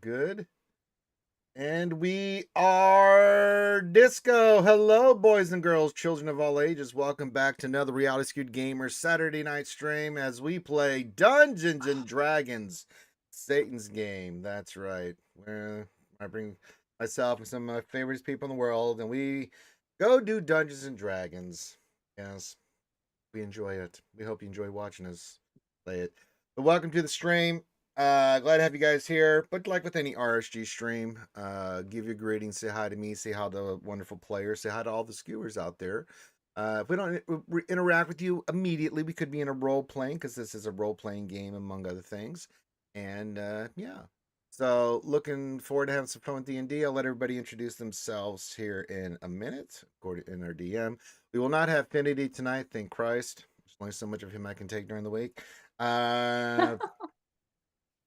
good. And we are disco. Hello, boys and girls, children of all ages. Welcome back to another Reality Skewed Gamers Saturday night stream as we play Dungeons and Dragons, Satan's game. That's right. Where I bring myself and some of my favorite people in the world, and we go do Dungeons and Dragons. Yes, we enjoy it. We hope you enjoy watching us play it. But welcome to the stream. Glad to have you guys here. But like with any RSG stream, give your greetings, say hi to me, say hi to the wonderful players, say hi to all the skewers out there. If we don't interact with you immediately, we could be in a role playing because this is a role playing game among other things. And yeah, so looking forward to having some fun with D&D. I'll let everybody introduce themselves here in a minute, according in our DM. We will not have Finity tonight, thank Christ. There's only so much of him I can take during the week.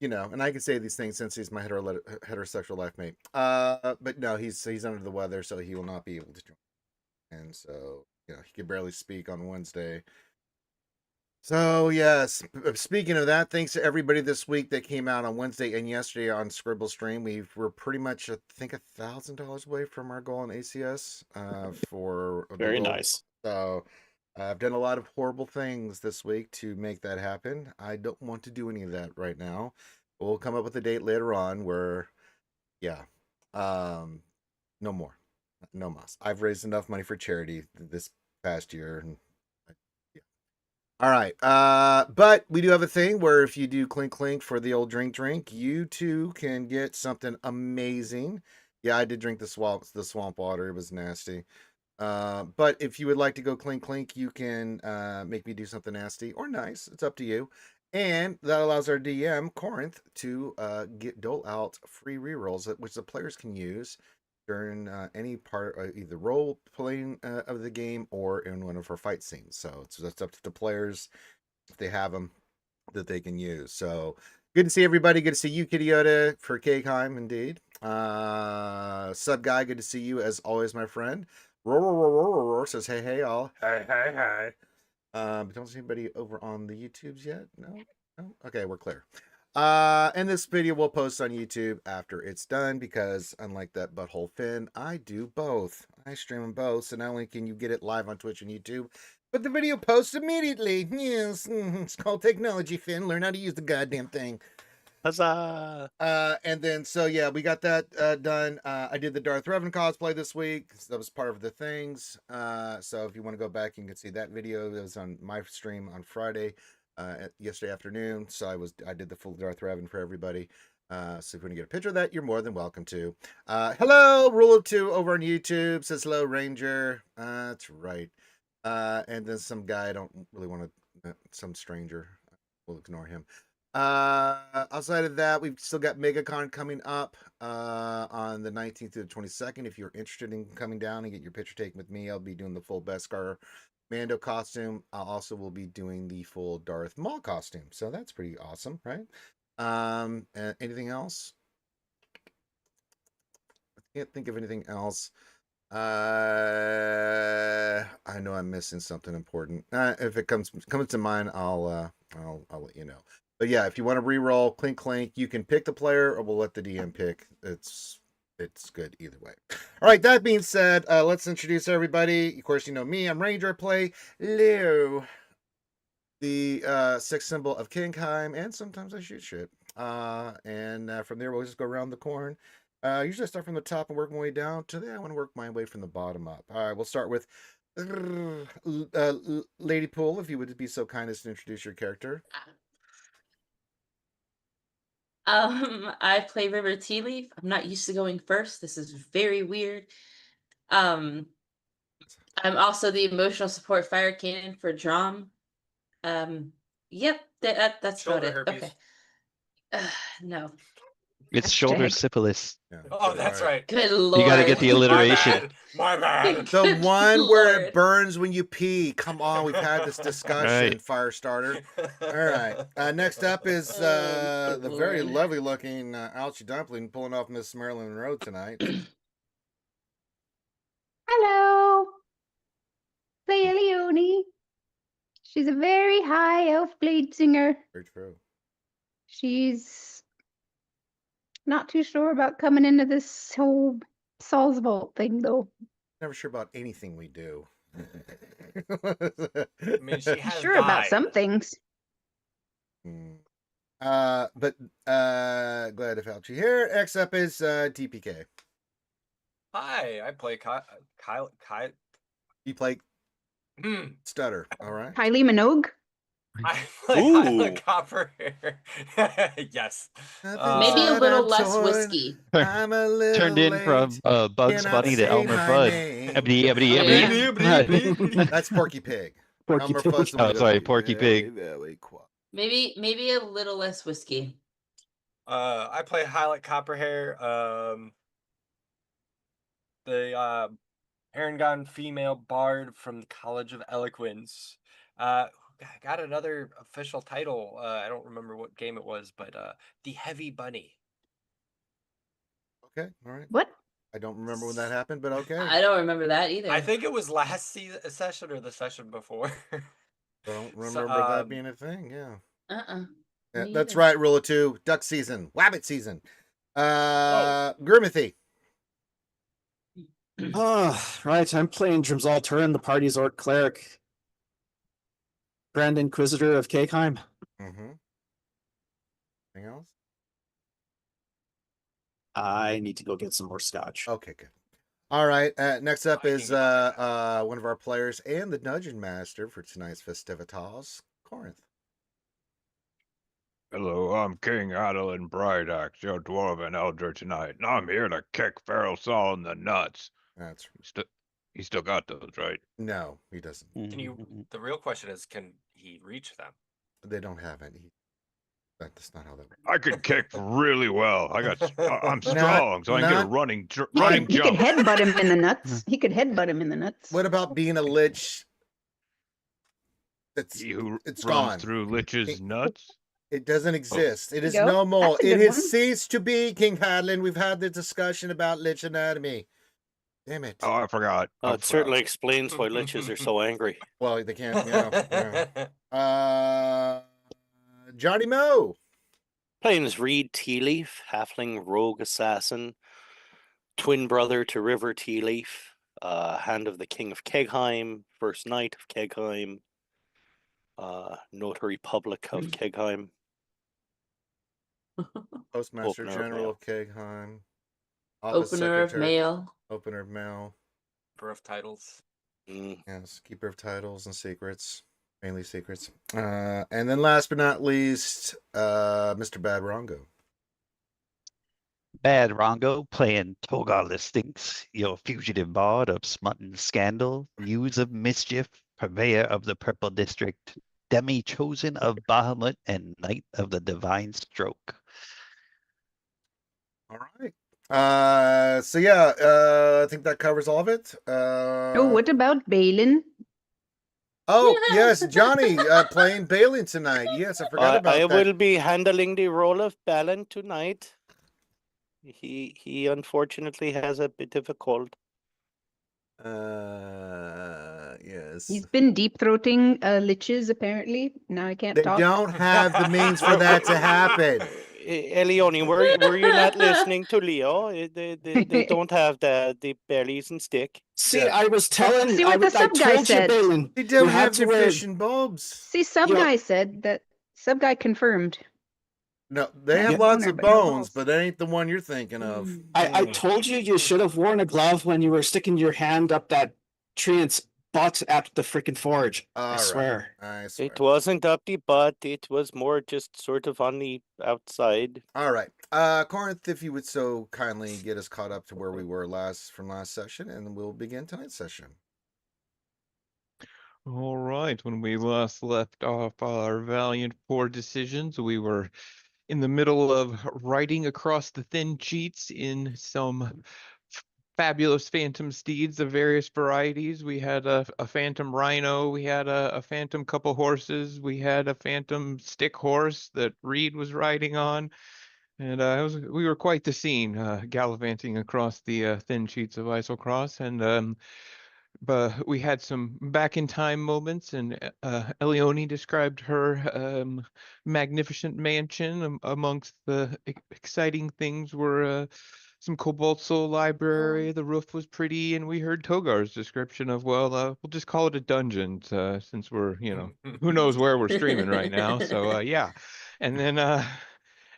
You know, and I can say these things since he's my heterosexual life mate. But no, he's under the weather, so he will not be able to join. And so, you know, he can barely speak on Wednesday. So yes, speaking of that, thanks to everybody this week that came out on Wednesday and yesterday on Scribble Stream. We're pretty much, I think, $1,000 away from our goal on ACS. For Very the goal. nice. So I've done a lot of horrible things this week to make that happen. I don't want to do any of that right now. We'll come up with a date later on where, yeah, no more, no mas. I've raised enough money for charity this past year. And yeah. All right. But we do have a thing where if you do clink clink for the old drink, you too can get something amazing. Yeah, I did drink the swamp water. It was nasty. But if you would like to go clink clink, you can make me do something nasty or nice. It's up to you. And that allows our DM, Corinth, to dole out free rerolls which the players can use during any part, either role playing of the game or in one of our fight scenes. So that's up to the players if they have them that they can use. So good to see everybody. Good to see you, Kitty Yoda, for Cakeheim, indeed. Sub Guy, good to see you as always, my friend. Roar says, hey, all. Hey. Don't see anybody over on the YouTubes yet? No? Okay, we're clear. And this video will post on YouTube after it's done because unlike that butthole Finn, I do both. I stream them both, so not only can you get it live on Twitch and YouTube, but the video posts immediately. Yes, it's called technology, Finn. Learn how to use the goddamn thing. Huzzah! And then, so yeah, we got that done. I did the Darth Revan cosplay this week. So that was part of the things. So if you want to go back, you can see that video. It was on my stream on Friday, yesterday afternoon. So I did the full Darth Revan for everybody. So if you want to get a picture of that, you're more than welcome to. Hello, Rule of Two over on YouTube says hello, Ranger. That's right. And then some guy I don't really want to, some stranger. We'll ignore him. Outside of that, we've still got MegaCon coming up on the 19th to the 22nd. If you're interested in coming down and get your picture taken with me, I'll be doing the full Beskar Mando costume. I also will be doing the full Darth Maul costume. So that's pretty awesome, right? Anything else? I can't think of anything else. I know I'm missing something important. If it comes to mind, I'll let you know. But yeah, if you want to re-roll clink clink, you can pick the player or we'll let the DM pick. It's good either way. All right, that being said, let's introduce everybody. Of course, you know me, I'm Ranger. I play Leo, the sixth symbol of Kingheim, and sometimes I shoot shit. And from there we'll just go around the corn. Usually I start from the top and work my way down. Today I want to work my way from the bottom up. All right, we'll start with Lady Pool, if you would be so kind as to introduce your character. I play River Tea Leaf. I'm not used to going first. This is very weird. I'm also the emotional support fire cannon for Drum. Yep, that's about it. Herpes. Okay. No. It's shoulder syphilis. Yeah. Oh, that's right. Good lord. You got to get the alliteration. My bad. The Good one where it lord. burns when you pee. Come on, we've had this discussion, Right. fire starter. All right. Next up is the good very lord. lovely looking Alchie Dumpling pulling off Miss Marilyn Road tonight. Hello. Play Leonie. She's a very high elf blade singer. Very true. She's Not too sure about coming into this whole Salsvault thing, though. Never sure about anything we do. I mean, she has Sure about died. some things. But glad to have you here. Next up is TPK. Hi, I play Kyle. You play Stutter, all right? Kylie Minogue. I play Ooh. Highland Copperhair. Yes. Maybe a said little I'm less torn. whiskey. I'm a little Turned in late. from Bugs Cannot Bunny to say Elmer my Fudd. name. Ebony, ebony, Oh, ebony. yeah. That's Porky Pig. Porky Elmer Pig. Fudd's the Oh, one sorry, that- Porky Pig. very quiet. Maybe a little less whiskey. I play Highlight Copperhair. The Paragon female bard from the College of Eloquence. Got another official title. I don't remember what game it was, but the Heavy Bunny. Okay, all right. What? I don't remember when that happened, but okay. I don't remember that either. I think it was last session or the session before. Don't So, remember that being a thing, yeah. Uh-uh. Yeah, Me that's either. right, rule of two. Duck season. Wabbit season. Grimothy. Right. I'm playing Drimzal Turin, the party's Orc Cleric. Grand Inquisitor of Cakeheim. Mm-hmm. Anything else? I need to go get some more scotch. Okay, good. All right. Next up I can is get my one of our players and the dungeon master for tonight's festivitas, Corinth. Hello, I'm King Adeline Brightaxe, your dwarven elder tonight, and I'm here to kick Feral Saul in the nuts. That's He still got those, right? no, he doesn't. Can you? The real question is, can he reach them? They don't have any. That's not how that works. I can kick really well. I'm Not- strong, so I can get a not- running He running could jump. headbutt him in the nuts. He could headbutt him in the nuts. What about being a lich? It's He who it's runs gone. through Lich's He- nuts. It doesn't exist. It is Go. no more. That's a It good has one. ceased to be, King Hadlin. We've had the discussion about lich anatomy. Damn it. Oh, I forgot. I It certainly forgot. explains why liches are so angry. Well, they can't. Johnny Moe. Playing as Reed Tealeaf, halfling rogue assassin, twin brother to River Tealeaf, hand of the King of Kegheim, first knight of Kegheim, notary public of Kegheim. Postmaster Opener of General mail. of Kegheim. Office Opener of Secretary, mail. Opener of mail. Birth titles. Yes, keeper of titles and secrets. Mainly secrets. And then last but not least, Mr. Bad Rongo. Bad Rongo playing Toga Listings, your fugitive bard of smut and scandal, news of mischief, purveyor of the Purple District, demi chosen of Bahamut, and knight of the Divine Stroke. All right. So yeah, I think that covers all of it. Oh, what about Balin? Oh, yes, Johnny playing Balin tonight. Yes, I forgot about I that. will be handling the role of Balin tonight. He unfortunately has a bit of a cold. Yes. He's been deep throating liches apparently. Now I can't They talk. don't have the means for that to happen. Elioni, were you not listening to Leo? They don't have the bellies and stick. See, Yeah. I was telling. See what the I sub guy told you, said. Balin. They don't you had have to the wear. fish and bulbs. See, sub You know- guy said that. Sub guy confirmed. No, they Yeah. have lots Boner, of but no bones, balls. but that ain't the one you're thinking of. I told you you should have worn a glove when you were sticking your hand up that tree and butt at the freaking forge. All I right. swear. I swear. It wasn't up the butt. It was more just sort of on the outside. All right. Corinth, if you would so kindly get us caught up to where we were from last session, and we'll begin tonight's session. All right. When we last left off our valiant poor decisions, we were in the middle of riding across the thin cheats in some fabulous phantom steeds of various varieties. We had a phantom rhino, we had a phantom couple horses, we had a phantom stick horse that Reed was riding on. And we were quite the scene, gallivanting across the thin sheets of Isocross. And but we had some back in time moments, and Elione described her magnificent mansion. Amongst the exciting things were some Cobalt Soul library. The roof was pretty, and we heard Togar's description of, well, we'll just call it a dungeon, since we're, who knows where we're streaming right now. So yeah, and then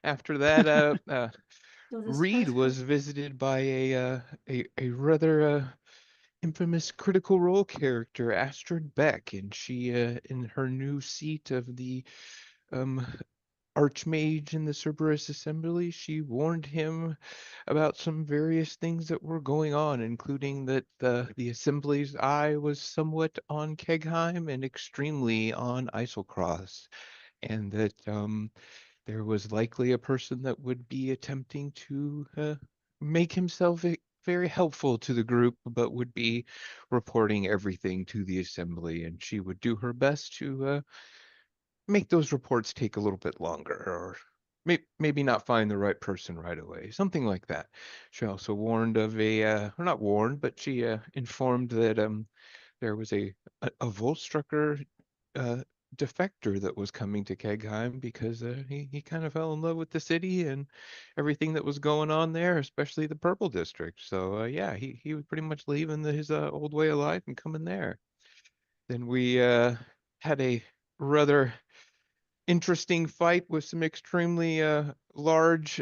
after that, Reed was visited by a rather infamous Critical Role character, Astrid Beck, and she, in her new seat of the um, Archmage in the Cerberus Assembly, she warned him about some various things that were going on, including that the Assembly's eye was somewhat on Kegheim and extremely on Eiselcross, and that there was likely a person that would be attempting to make himself very helpful to the group, but would be reporting everything to the assembly, and she would do her best to make those reports take a little bit longer, or maybe not find the right person right away, something like that. She also warned of or not warned, but she informed that there was a Volstrucker defector that was coming to Kegheim because he kind of fell in love with the city and everything that was going on there, especially the Purple District. So yeah, he was pretty much leaving his old way of life and coming there. Then we had a rather interesting fight with some extremely large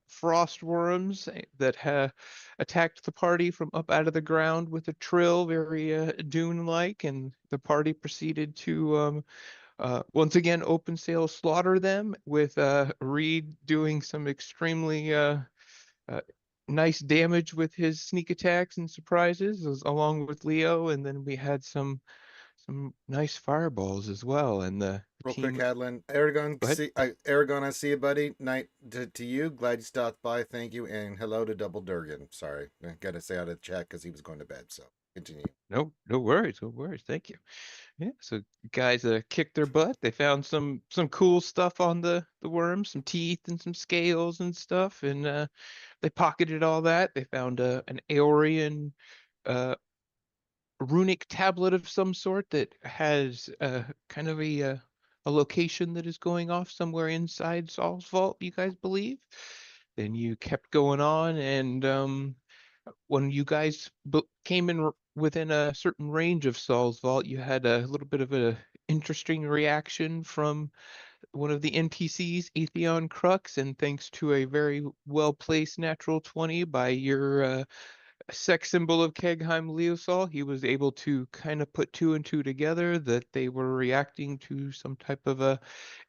frost worms that attacked the party from up out of the ground with a trill, very Dune-like, and the party proceeded to once again open sail slaughter them, with Reed doing some extremely uh, nice damage with his sneak attacks and surprises, along with Leo, and then we had some nice fireballs as well, and the Real quick, team. Hadlin. Aragon, Go ahead. Aragon, I see you, buddy. Night to you. Glad you stopped by. Thank you. And hello to Double Durgan. Sorry. I got to say out of the chat because he was going to bed. So continue. No worries, no worries. Thank you. Yeah, so guys kicked their butt. They found some cool stuff on the worms, some teeth and some scales and stuff, and they pocketed all that. They found an Aeorian uh, runic tablet of some sort that has kind of a location that is going off somewhere inside Salsvault, you guys believe? Then you kept going on, and when you guys came in within a certain range of Salsvault, you had a little bit of a interesting reaction from one of the NPCs, Atheon Crux, and thanks to a very well-placed natural 20 by your sex symbol of Kegheim Leosol, he was able to kind of put two and two together that they were reacting to some type of a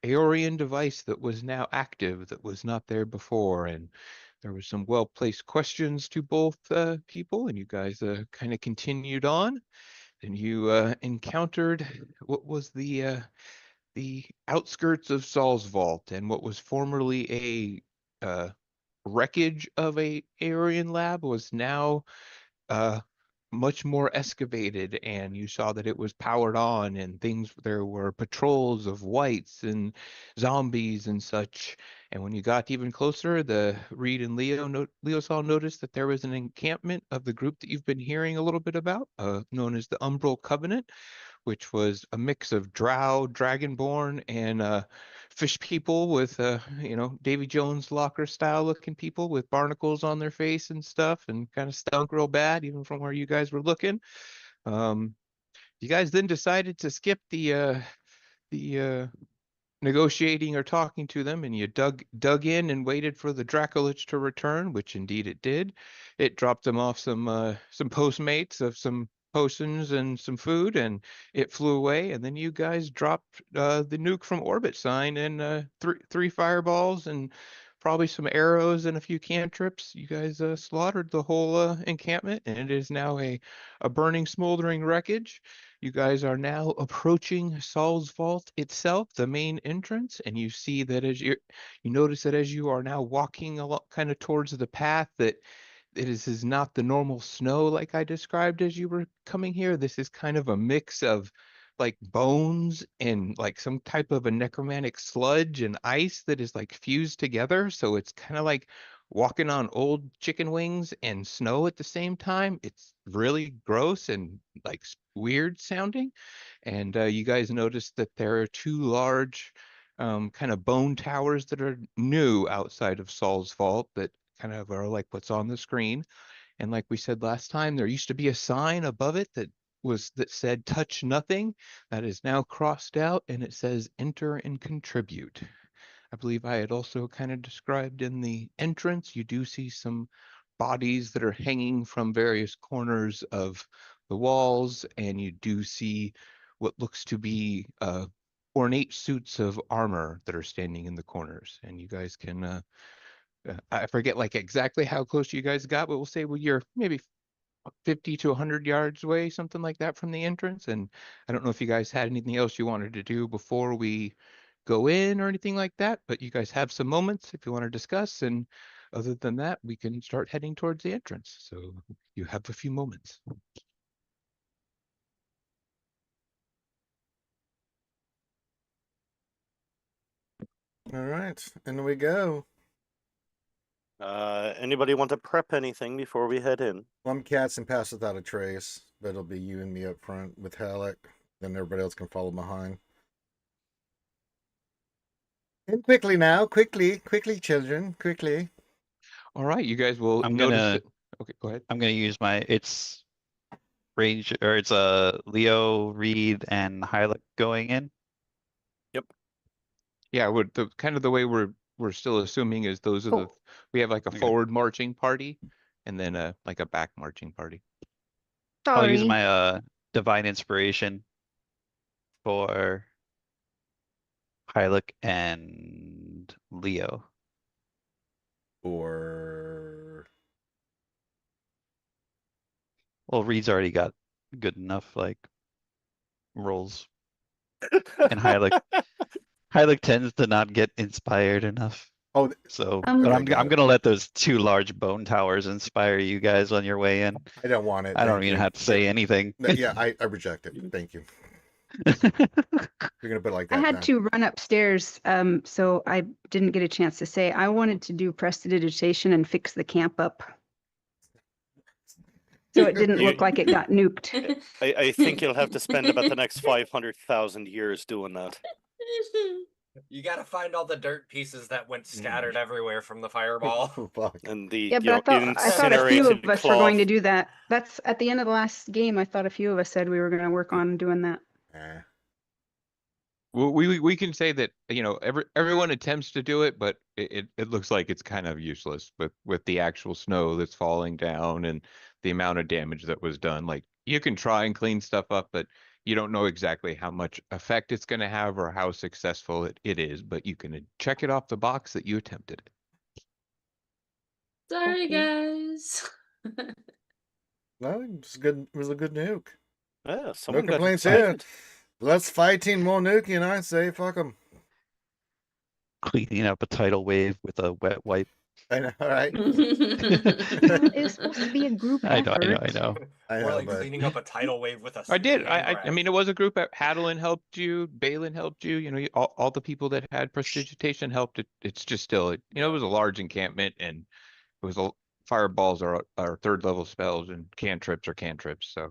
Aeorian device that was now active, that was not there before. And there was some well-placed questions to both people, and you guys kind of continued on. And you encountered what was the outskirts of Salsvault, and what was formerly a wreckage of a Aeorian lab was now uh, much more excavated, and you saw that it was powered on, and things, there were patrols of whites and zombies and such. And when you got even closer, the Reed and Leo saw noticed that there was an encampment of the group that you've been hearing a little bit about, known as the Umbral Covenant, which was a mix of drow, dragonborn, and fish people with, Davy Jones locker style looking people with barnacles on their face and stuff, and kind of stunk real bad, even from where you guys were looking. Um, you guys then decided to skip the negotiating or talking to them, and you dug in and waited for the Dracolich to return, which indeed it did. It dropped them off some Postmates of some potions and some food, and it flew away. And then you guys dropped the nuke from orbit sign, and three fireballs and probably some arrows and a few cantrips. You guys slaughtered the whole encampment, and it is now a burning, smoldering wreckage. You guys are now approaching Salsvault itself, the main entrance, and you see that you notice that as you are now walking along, kind of towards the path, that is not the normal snow like I described as you were coming here. This is kind of a mix of like bones and like some type of a necromantic sludge and ice that is like fused together. So it's kind of like walking on old chicken wings and snow at the same time. It's really gross and like weird sounding. And you guys noticed that there are two large kind of bone towers that are new outside of Salsvault that kind of are like what's on the screen. And like we said last time, there used to be a sign above it that said touch nothing. That is now crossed out and it says enter and contribute. I believe I had also kind of described in the entrance, you do see some bodies that are hanging from various corners of the walls, and you do see what looks to be ornate suits of armor that are standing in the corners. And you guys can, I forget like exactly how close you guys got, but we'll say you're maybe 50 to 100 yards away, something like that from the entrance. And I don't know if you guys had anything else you wanted to do before we go in or anything like that, but you guys have some moments if you want to discuss. And other than that, we can start heading towards the entrance. So you have a few moments. All right, in we go. Anybody want to prep anything before we head in? Plum cats and pass without a trace, but it'll be you and me up front with Halleck. Then everybody else can follow behind. And quickly now, quickly, children, quickly. All right, you guys will notice it. Okay, go ahead. I'm gonna use it's range, or it's Leo, Reed, and Hylic going in. Yeah, the kind of the way we're still assuming is those are we have like a Okay. forward marching party and then like a back marching party. I'll use Sorry. my divine inspiration for Hylic and Leo. Or Well, Reed's already got good enough like rolls, and Hylic tends to not get inspired enough. oh, So, I'm- but Okay, I'm got it. gonna let those two large bone towers inspire you guys on your way in. I don't want it. I don't thank even you. have to say anything. Yeah, I reject it. Thank you. You're gonna put it like that. I had now. to run upstairs, so I didn't get a chance to say. I wanted to do prestidigitation and fix the camp up, so it didn't You- look like it got nuked. I think you'll have to spend about the next 500,000 years doing that. You gotta find all the dirt pieces that went scattered everywhere from the fireball. Oh, fuck. And the Yeah, but I thought a few incinerated of us were going to cloth. do that. That's at the end of the last game. I thought a few of us said we were going to work on doing that. Eh. Well, we can say that everyone attempts to do it, but it looks like it's kind of useless with the actual snow that's falling down and the amount of damage that was done. Like you can try and clean stuff up, but you don't know exactly how much effect it's going to have or how successful it is. But you can check it off the box that you attempted it. Sorry, Okay. guys. No, it's good. It was a good nuke. Yeah, No someone got complaints here. excited. Let's fighting more nuking. I say, fuck them. Cleaning up a tidal wave with a wet wipe. I know, right? It was supposed to be a group I effort. know. I Or know, like but cleaning up a tidal wave with a I did. hand I grab. mean, it was a group. Hadlin helped you. Balin helped you. All the people that had prestidigitation helped. It's just still, it was a large encampment, and it was fireballs are third level spells, and cantrips are cantrips. So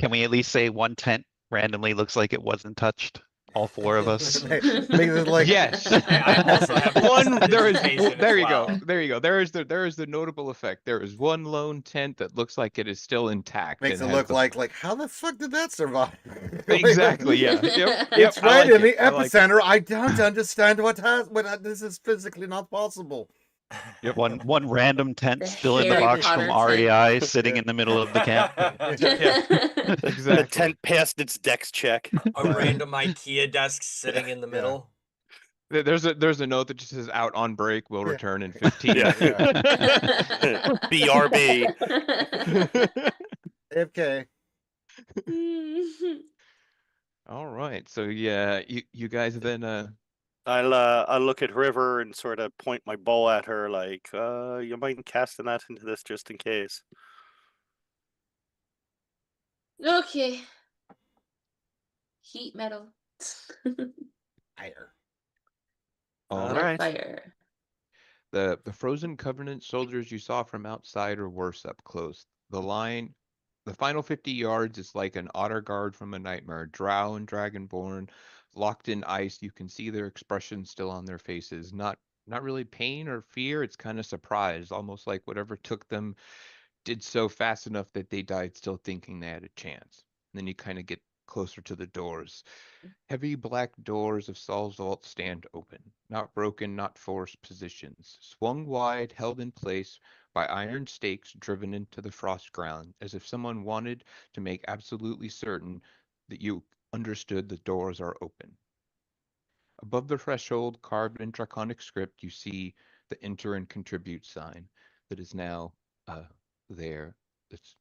Can we at least say one tent randomly looks like it wasn't touched? All four of us. Make it like yes. I also have One. There is. prestidigitation There as you go. well. There you go. There is the notable effect. There is one lone tent that looks like it is still intact. makes it and has look the- like how the fuck did that survive? Exactly. Yeah. Yep. It's I right like in the it. I like it. epicenter. I don't understand this is physically not possible. Yep. One random tent The still in the Harry box Potter from tent. REI sitting in the middle of the camp. The Exactly. tent passed its dex check. A random IKEA desk sitting in the Yeah. middle. There's a note that just says out on break. Will Yeah. return in 15. Yeah. BRB. AFK. All right. So yeah, you guys then I'll look at River and sort of point my bow at her, like, you mind casting that into this just in case? Okay. Heat metal. Fire. all All right. right. Fire. The frozen covenant soldiers you saw from outside are worse up close. The final 50 yards is like an otter guard from a nightmare. Drow and Dragonborn locked in ice. You can see their expression still on their faces. Not really pain or fear. It's kind of surprise, almost like whatever took them did so fast enough that they died still thinking they had a chance. And then you kind of get closer to the doors. Heavy black doors of Salsvault stand open, not broken, not forced positions, swung wide, held in place by iron stakes driven into the frost ground, as if someone wanted to make absolutely certain that you understood the doors are open. Above the threshold, carved in draconic script, you see the enter and contribute sign that is now there. It's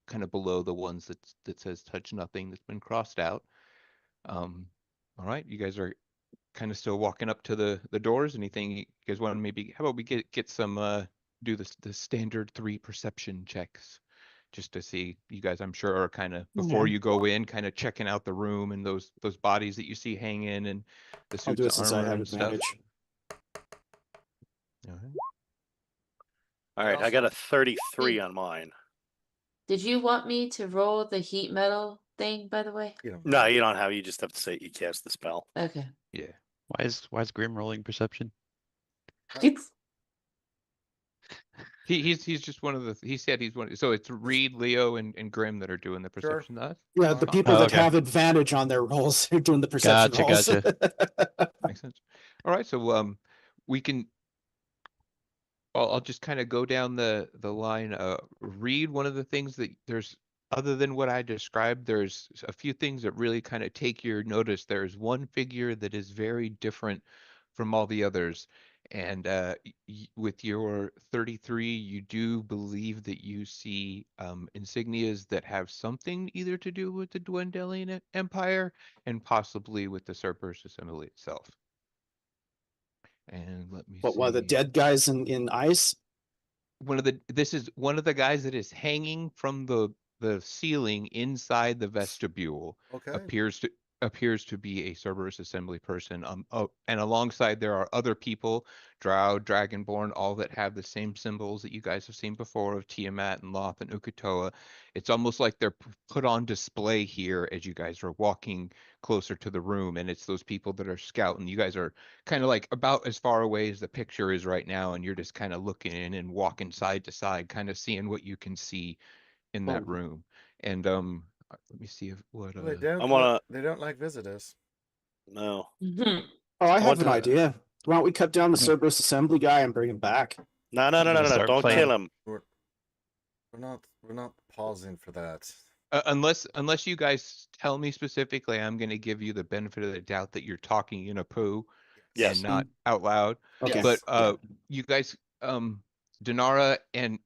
kind of below the ones that says touch nothing that's been crossed out. All right, you guys are kind of still walking up to the doors. Anything you guys want to maybe? How about we get some do the standard 3 perception checks, just to see you guys. I'm sure are kind of before Okay. you go in, kind of checking out the room and those bodies that you see hanging and the I'll do suits it of since I armor have and stuff. advantage. All right. All right, I got a 33 on mine. Did you want me to roll the heat metal thing, by the way? You know, No, you don't have. You just have to say you cast the spell. Okay. Yeah. Why is Grim rolling perception? It's He's just one of the. He said he's one. So it's Reed, Leo, and Grim that are doing the Sure. perception. That Yeah, Fine. the people Oh, that okay. have advantage on their rolls are doing the perception Gotcha, rolls. gotcha. makes sense. All right, so we can. I'll just kind of go down the line. Read one of the things that there's other than what I described. There's a few things that really kind of take your notice. There's one figure that is very different from all the others, and with your 33, you do believe that you see insignias that have something either to do with the Dwendalian Empire and possibly with the Cerberus Assembly itself. And let me But one of the see. dead guys in ice. This is one of the guys that is hanging from the ceiling inside the vestibule. okay. Appears to be a Cerberus Assembly person. And alongside there are other people, Drow, Dragonborn, all that have the same symbols that you guys have seen before of Tiamat and Loth and Ukutoa. It's almost like they're put on display here as you guys are walking closer to the room, and it's those people that are scouting. You guys are kind of like about as far away as the picture is right now, and you're just kind of looking in and walking side to side, kind of seeing what you can see in that Oh. room. And let me see if what Well, they don't like visitors. No. Mhm. Oh, I I have want an to- idea. Why don't we cut down the Hmm. Cerberus Assembly guy and bring him back? No, no, You no, no, gonna no, no. start Don't playing- kill him. We're not pausing for that. unless you guys tell me specifically, I'm going to give you the benefit of the doubt that you're talking in a poo Yes. and not out loud. Okay. But Yeah. you guys, Denara and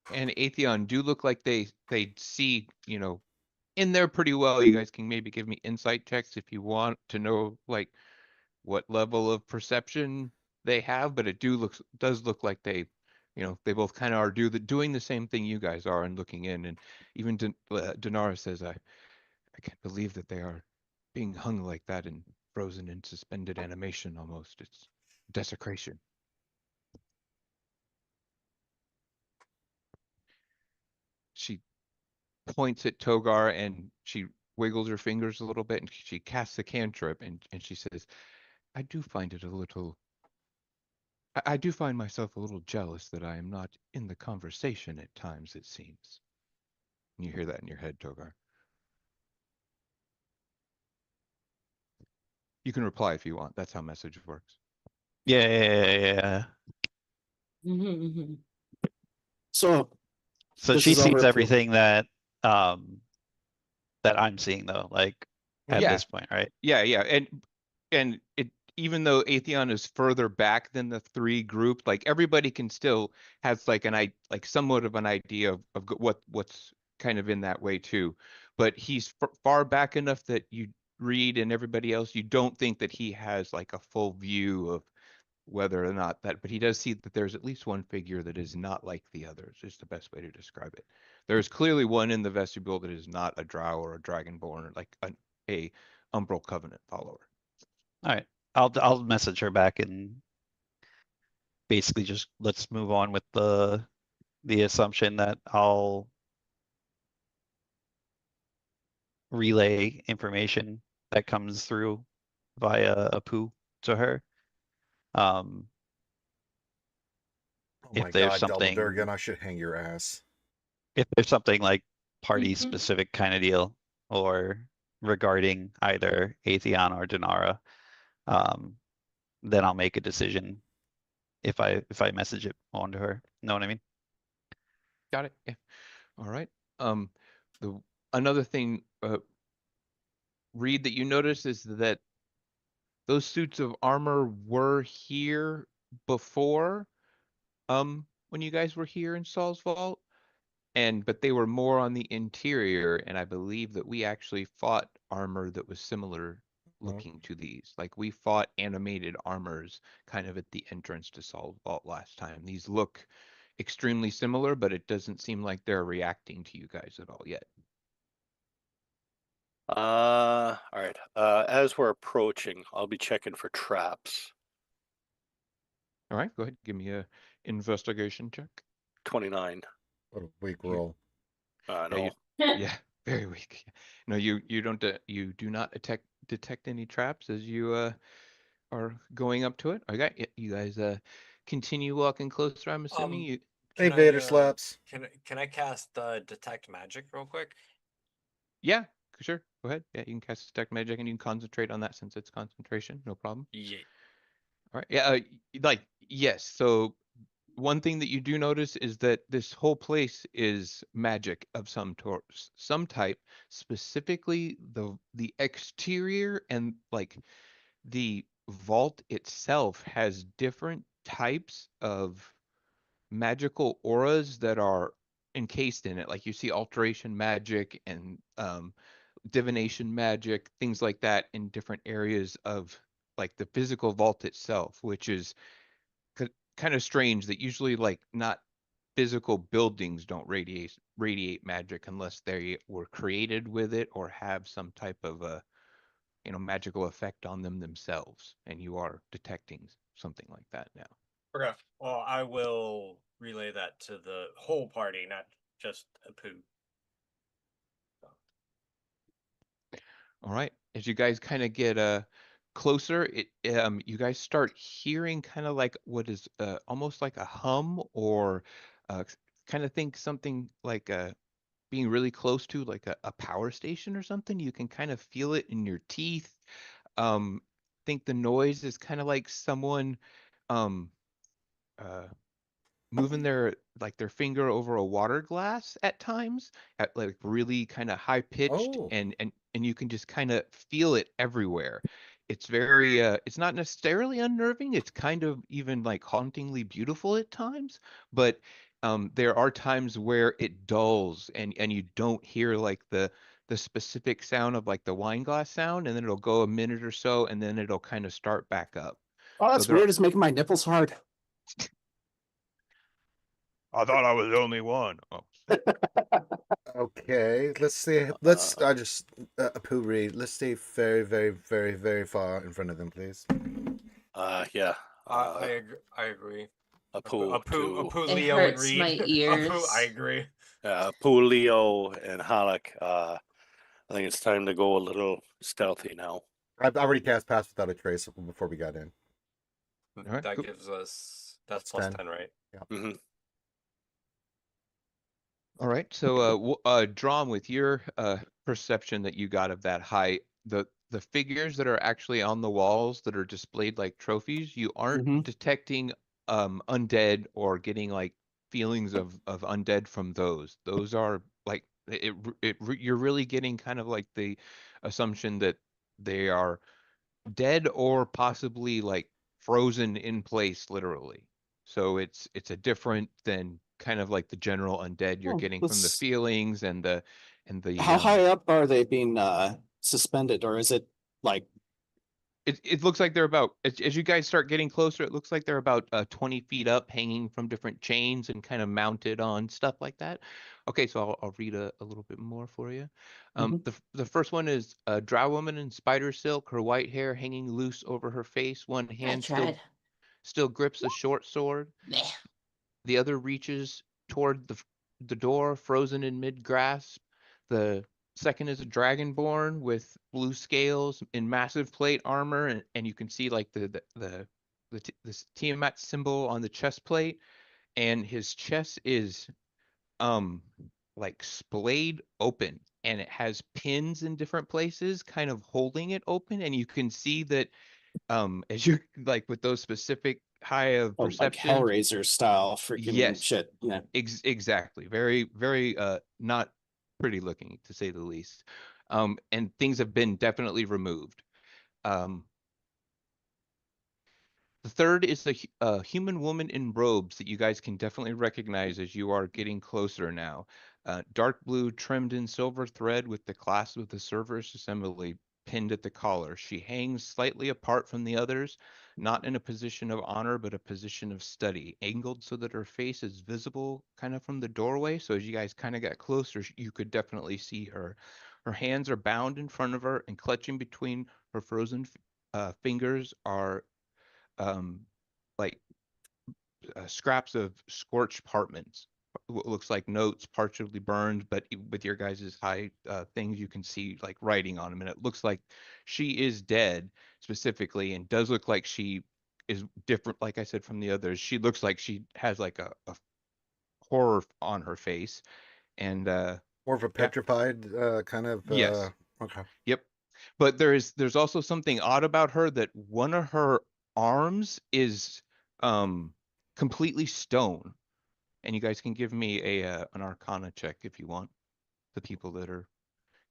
Atheon do look like they see, in there pretty well. You guys can maybe give me insight checks if you want to know like what level of perception they have, but it does look like they they both kind of are doing the same thing you guys are and looking in. And even Denara says, I can't believe that they are being hung like that and frozen in suspended animation almost. It's desecration. She points at Togar and she wiggles her fingers a little bit and she casts a cantrip and she says, I do find it a little I do find myself a little jealous that I am not in the conversation at times, it seems. And you hear that in your head, Togar. You can reply if you want. That's how message works. Yeah. Mhm, mhm. So So This she is over sees at the- everything that I'm seeing though, like at Yeah. this point, right? Yeah. And it even though Atheon is further back than the 3 group, like everybody can still has like somewhat of an idea of what's kind of in that way too. But he's far back enough that you read and everybody else, you don't think that he has like a full view of whether or not that, but he does see that there's at least one figure that is not like the others, is the best way to describe it. There's clearly one in the vestibule that is not a drow or a dragonborn, or like a Umbral Covenant follower. All right. I'll message her back and basically just let's move on with the assumption that I'll relay information that comes through via a poo to her. Um, Oh if my there's God, something, Delberdurgan, I should hang your ass. if there's something like party Mhm. specific kind of deal, or regarding either Atheon or Denara, then I'll make a decision if I message it on to her. Know what I mean? Got it. Yeah. All right. Um, the another thing, Reed, that you notice is that those suits of armor were here before, when you guys were here in Salsvault, but they were more on the interior, and I believe that we actually fought armor that was similar looking to these. Like we fought animated armors kind of at the entrance to Salsvault last time. These look extremely similar, but it doesn't seem like they're reacting to you guys at all yet. All right. As we're approaching, I'll be checking for traps. All right, go ahead. Give me a investigation check. 29. What a weak You- roll. Yeah, No. yeah, very weak. No, you don't you do not detect any traps as you are going up to it. Okay, you guys continue walking closer. I'm assuming you. Hey, Can Vader slaps. Can I cast detect magic real quick? Yeah, sure. Go ahead. Yeah, you can cast detect magic and you can concentrate on that since it's concentration. No problem. Yeah. All right. Yeah, like yes. So one thing that you do notice is that this whole place is magic of some type, specifically the exterior and like the vault itself has different types of magical auras that are encased in it. Like you see alteration magic and divination magic, things like that in different areas of like the physical vault itself, which is kind of strange that usually like not physical buildings don't radiate magic unless they were created with it or have some type of a magical effect on them themselves, and you are detecting something like that now. Okay. Well, I will relay that to the whole party, not just a poo. All right, as you guys kind of get closer, you guys start hearing kind of like what is almost like a hum, or kind of think something like being really close to like a power station or something. You can kind of feel it in your teeth. Think the noise is kind of like someone um uh moving their finger over a water glass at times at like really kind of high pitched, Oh, and you can just kind of feel it everywhere. It's very it's not necessarily unnerving, it's kind of even like hauntingly beautiful at times, but there are times where it dulls, and you don't hear like the specific sound of like the wine glass sound, and then it'll go a minute or so and then it'll kind of start back up. Oh, So that's weird. It's making my nipples hard. I thought I was the only one. Oh. okay. Let's see. Let's. I just a poo read. Let's stay very, very, very, very far in front of them, please. Yeah. I agree. A poo A poo It Leo and hurts Reed. my A poo, ears. I agree. Poo Leo and Halleck. I think it's time to go a little stealthy now. I've already cast Pass Without a Trace before we got in. All right, That cool. gives us that's That's plus 10. 10, right? Hmm. All right. So, Drom, with your perception that you got of that height, the figures that are actually on the walls that are displayed like trophies, you aren't Hmm. detecting undead or getting like feelings of undead from those. Those are like you're really getting kind of like the assumption that they are dead or possibly like frozen in place literally. So it's a different than kind of like the general undead you're Oh, getting from the feelings and the how high up are they being suspended, or is it like it looks like they're about as you guys start getting closer, it looks like they're about 20 feet up, hanging from different chains and kind of mounted on stuff like that. Okay, so I'll read a little bit more for you. Mhm. The first one is a drow woman in spider silk, her white hair hanging loose over her face, one I hand still tried. still grips a short sword. Meh. The other reaches toward the door, frozen in mid-grasp. The second is a dragonborn with blue scales in massive plate armor, and you can see like this Tiamat symbol on the chest plate, and his chest is like splayed open, and it has pins in different places kind of holding it open, and you can see that as you like with those specific high of Oh, like perception. Hellraiser style freaking Yes. shit. Yeah. Exactly. Very, very not pretty looking to say the least. And things have been definitely removed. Um, the third is a human woman in robes that you guys can definitely recognize as you are getting closer now. Dark blue trimmed in silver thread with the clasp of the server's assembly pinned at the collar. She hangs slightly apart from the others, not in a position of honor, but a position of study, angled so that her face is visible kind of from the doorway. So as you guys kind of got closer, you could definitely see her. Her hands are bound in front of her, and clutching between her frozen fingers are um, like scraps of scorched parchments. What looks like notes, partially burned, but with your guys' high things, you can see like writing on them, and it looks like she is dead specifically, and does look like she is different. Like I said, from the others, she looks like she has like a horror on her face, and More of a yeah, petrified kind of. yes, Okay. yep. But there's also something odd about her, that one of her arms is um completely stone. And you guys can give me a an Arcana check if you want. The people that are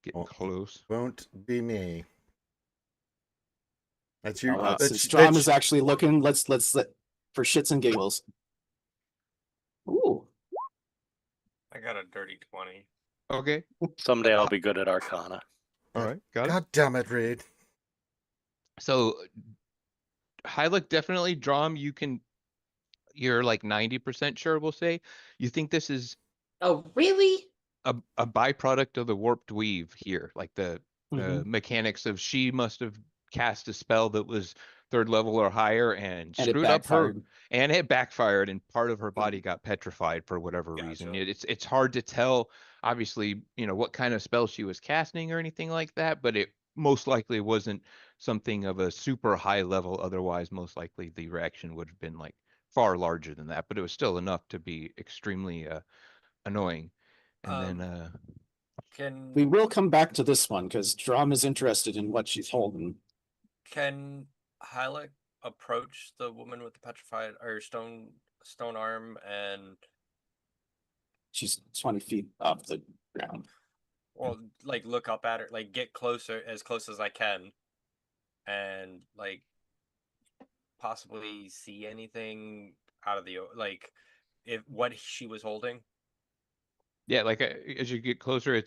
getting Well, close. won't be me. That's your. Since Strom is actually looking, let's for shits and giggles. Ooh. I got a dirty 20. Okay. Someday I'll be good at Arcana. All right. Got it. God damn it, Reed. So Hylic, definitely Drom, you're like 90% sure, we'll say. You think this is Oh, really? a byproduct of the warped weave here, like the Mhm. mechanics of she must have cast a spell that was third level or higher and And it screwed up her, backfired. and it backfired, and part of her body got petrified for whatever reason. Gotcha. It's hard to tell, obviously, what kind of spell she was casting or anything like that, but it most likely wasn't something of a super high level. Otherwise, most likely the reaction would have been like far larger than that, but it was still enough to be extremely annoying. And then We Can will come back to this one because Drum is interested in what she's holding. can Hylic approach the woman with the petrified or stone arm and She's 20 feet off the ground. like look up at her, like get closer as close as I can, and like possibly see anything out of the like if what she was holding? yeah, like as you get closer,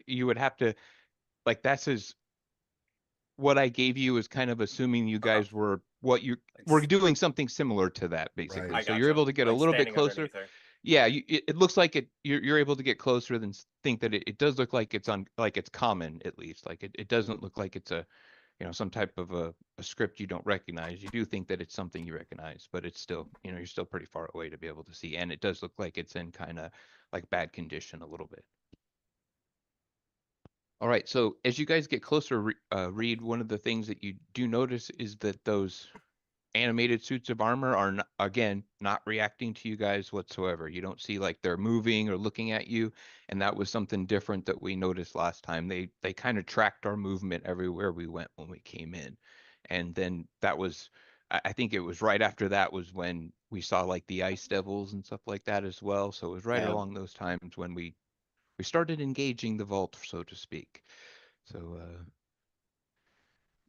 you would have to, like, that's as what I gave you is kind of assuming you guys were what you Like, were doing something similar to that, basically. Right. I So you're gotcha. able to get a Like little bit standing closer. underneath her. Yeah, it looks like you're able to get closer than think that it does look like it's on, like it's common, at least. Like it doesn't look like it's a some type of a script you don't recognize. You do think that it's something you recognize, but it's still, you're still pretty far away to be able to see. And it does look like it's in kind of like bad condition a little bit. All right, so as you guys get closer, Reed, one of the things that you do notice is that those animated suits of armor are again not reacting to you guys whatsoever. You don't see like they're moving or looking at you, and that was something different that we noticed last time. They kind of tracked our movement everywhere we went when we came in, and then that was, I think it was right after that was when we saw like the ice devils and stuff like that as well. So it was right Yeah. along those times when we started engaging the vault, so to speak. So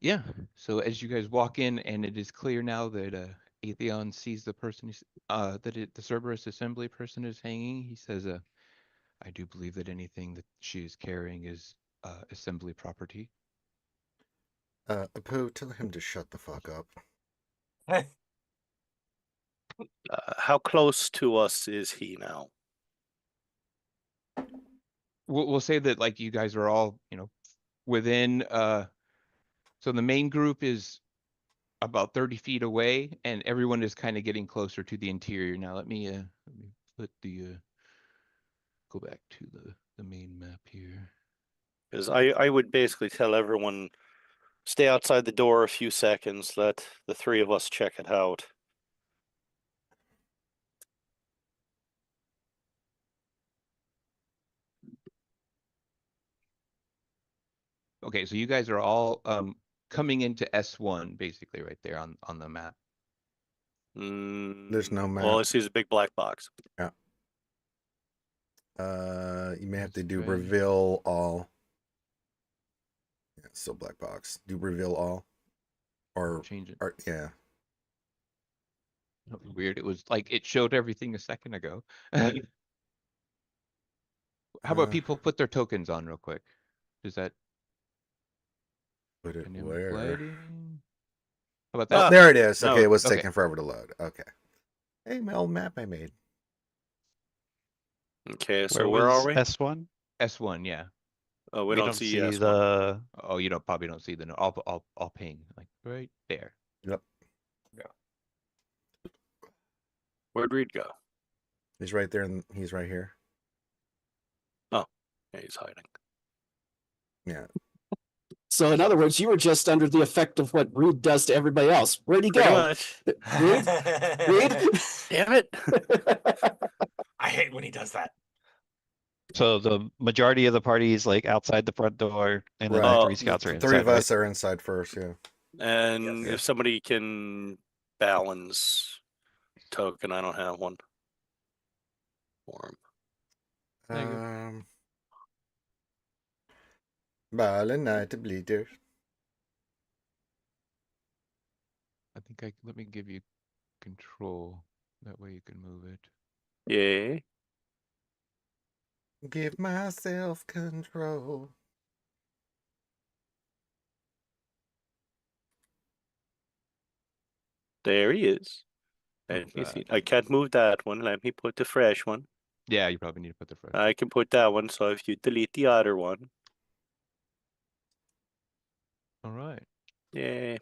yeah. So as you guys walk in, and it is clear now that Atheon sees the person the Cerberus assembly person is hanging. He says, I do believe that anything that she is carrying is assembly property. Apu, tell him to shut the fuck up. How close to us is he now? We'll say that like you guys are all within. So the main group is about 30 feet away, and everyone is kind of getting closer to the interior. Now let me put the go back to the main map here. Because I would basically tell everyone, stay outside the door a few seconds, let the three of us check it out. Okay, so you guys are all coming into S1 basically right there on the map. There's no All map. I see is a big black box. Yeah. You may have to That's do right. reveal all. Yeah, still black box. Do reveal all. Or Change it. yeah. That was weird. It was like it showed everything a second ago. How about people put their tokens on real quick? Does that Put it dynamic where? lighting? How about Oh, that? there it is. No, Okay, it was okay. taking forever to load. Okay. Hey, my old map I made. Okay, so Where where was are we? S1? S1, yeah. Oh, We we don't don't see see S1. the. Oh, you probably don't see the no. I'll ping like right there. Yep. Where'd Reed go? He's right there and he's right here. Oh, yeah, he's hiding. Yeah. So in other words, you were just under the effect of what Reed does to everybody else. Where'd he Pretty go? much. Reed? Reed? Damn it. I hate when he does that. So the majority of the party is like outside the front door, and then Right. the three scouts are The three inside, of right? us are inside first, yeah. And Yes. if somebody can balance token, I don't have one. For him. Ballen bleeder. I think let me give you control. That way you can move it. Yeah. Give myself control. There he is. Not Let me see. bad. I can't move that one. Let me put the fresh one. Yeah, you probably need to put the fresh. I can put that one. So if you delete the other one. All right. Yeah.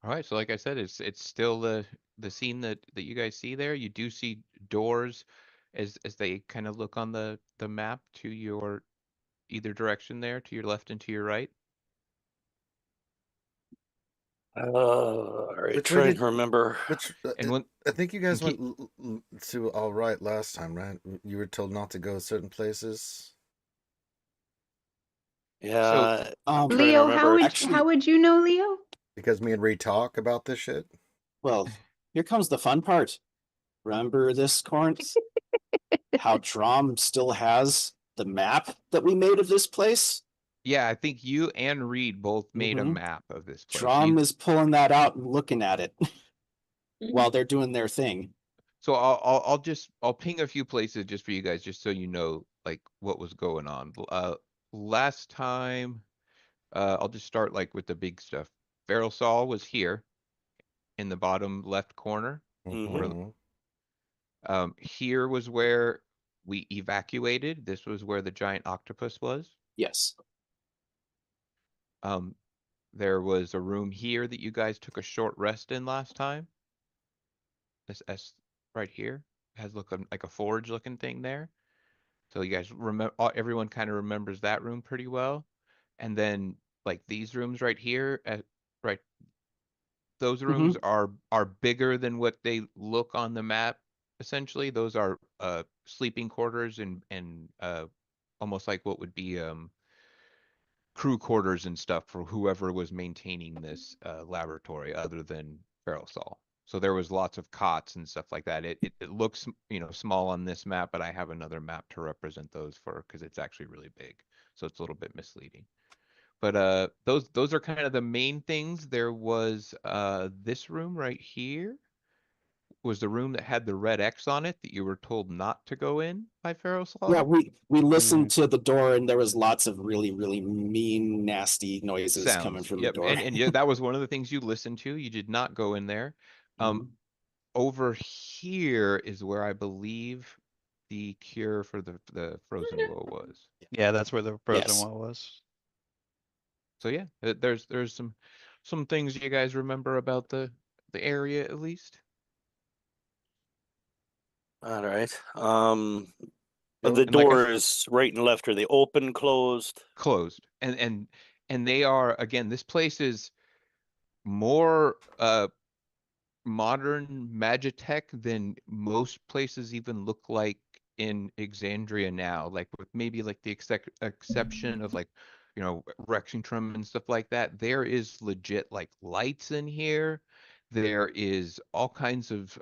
All right. So like I said, it's still the scene that you guys see there. You do see doors as they kind of look on the map to your either direction there, to your left and to your right. All right. Which way Trying did- to remember. Which And when I think you guys keep- went to all right last time, right? You were told not to go certain places. Yeah. I'm trying to Leo, remember. how would you know, Leo? Because me and Reed talk about this shit. Well, here comes the fun part. Remember this, Corinth? How Drom still has the map that we made of this place? yeah, I think you and Reed both made a Mhm. map of this place. Drom is pulling that out and looking at it while they're doing their thing. So I'll ping a few places just for you guys, just so you know like what was going on. Last time, I'll just start like with the big stuff. Feral Saw was here in the bottom left corner. Mhm. Here was where we evacuated. This was where the giant octopus was. Yes. There was a room here that you guys took a short rest in last time. This S right here has like a forge looking thing there. So you guys remember, everyone kind of remembers that room pretty well. And then like these rooms right here, right, those rooms are bigger than what they look on the map. Essentially, those are sleeping quarters and almost like what would be crew quarters and stuff for whoever was maintaining this laboratory other than Feral Saw. So there was lots of cots and stuff like that. It looks, small on this map, but I have another map to represent those for because it's actually really big. So it's a little bit misleading. But those are kind of the main things. There was this room right here was the room that had the red X on it that you were told not to go in by Feral Saw. Yeah, we listened to the door and there was lots of really, really mean, nasty noises Sounds. coming from Yep. the door. And yeah, that was one of the things you listened to. You did not go in there. Over here is where I believe the cure for the frozen woe was. Yeah, that's where the frozen Yes. wall was. So yeah, there's some things you guys remember about the area at least. All right. Nope. The And like I doors right and left, are they open, closed? closed, and they are, again, this place is more modern magitech than most places even look like in Exandria now, like with maybe like the exception of like, Rexingtrum and stuff like that. There is legit like lights in here. There is all kinds of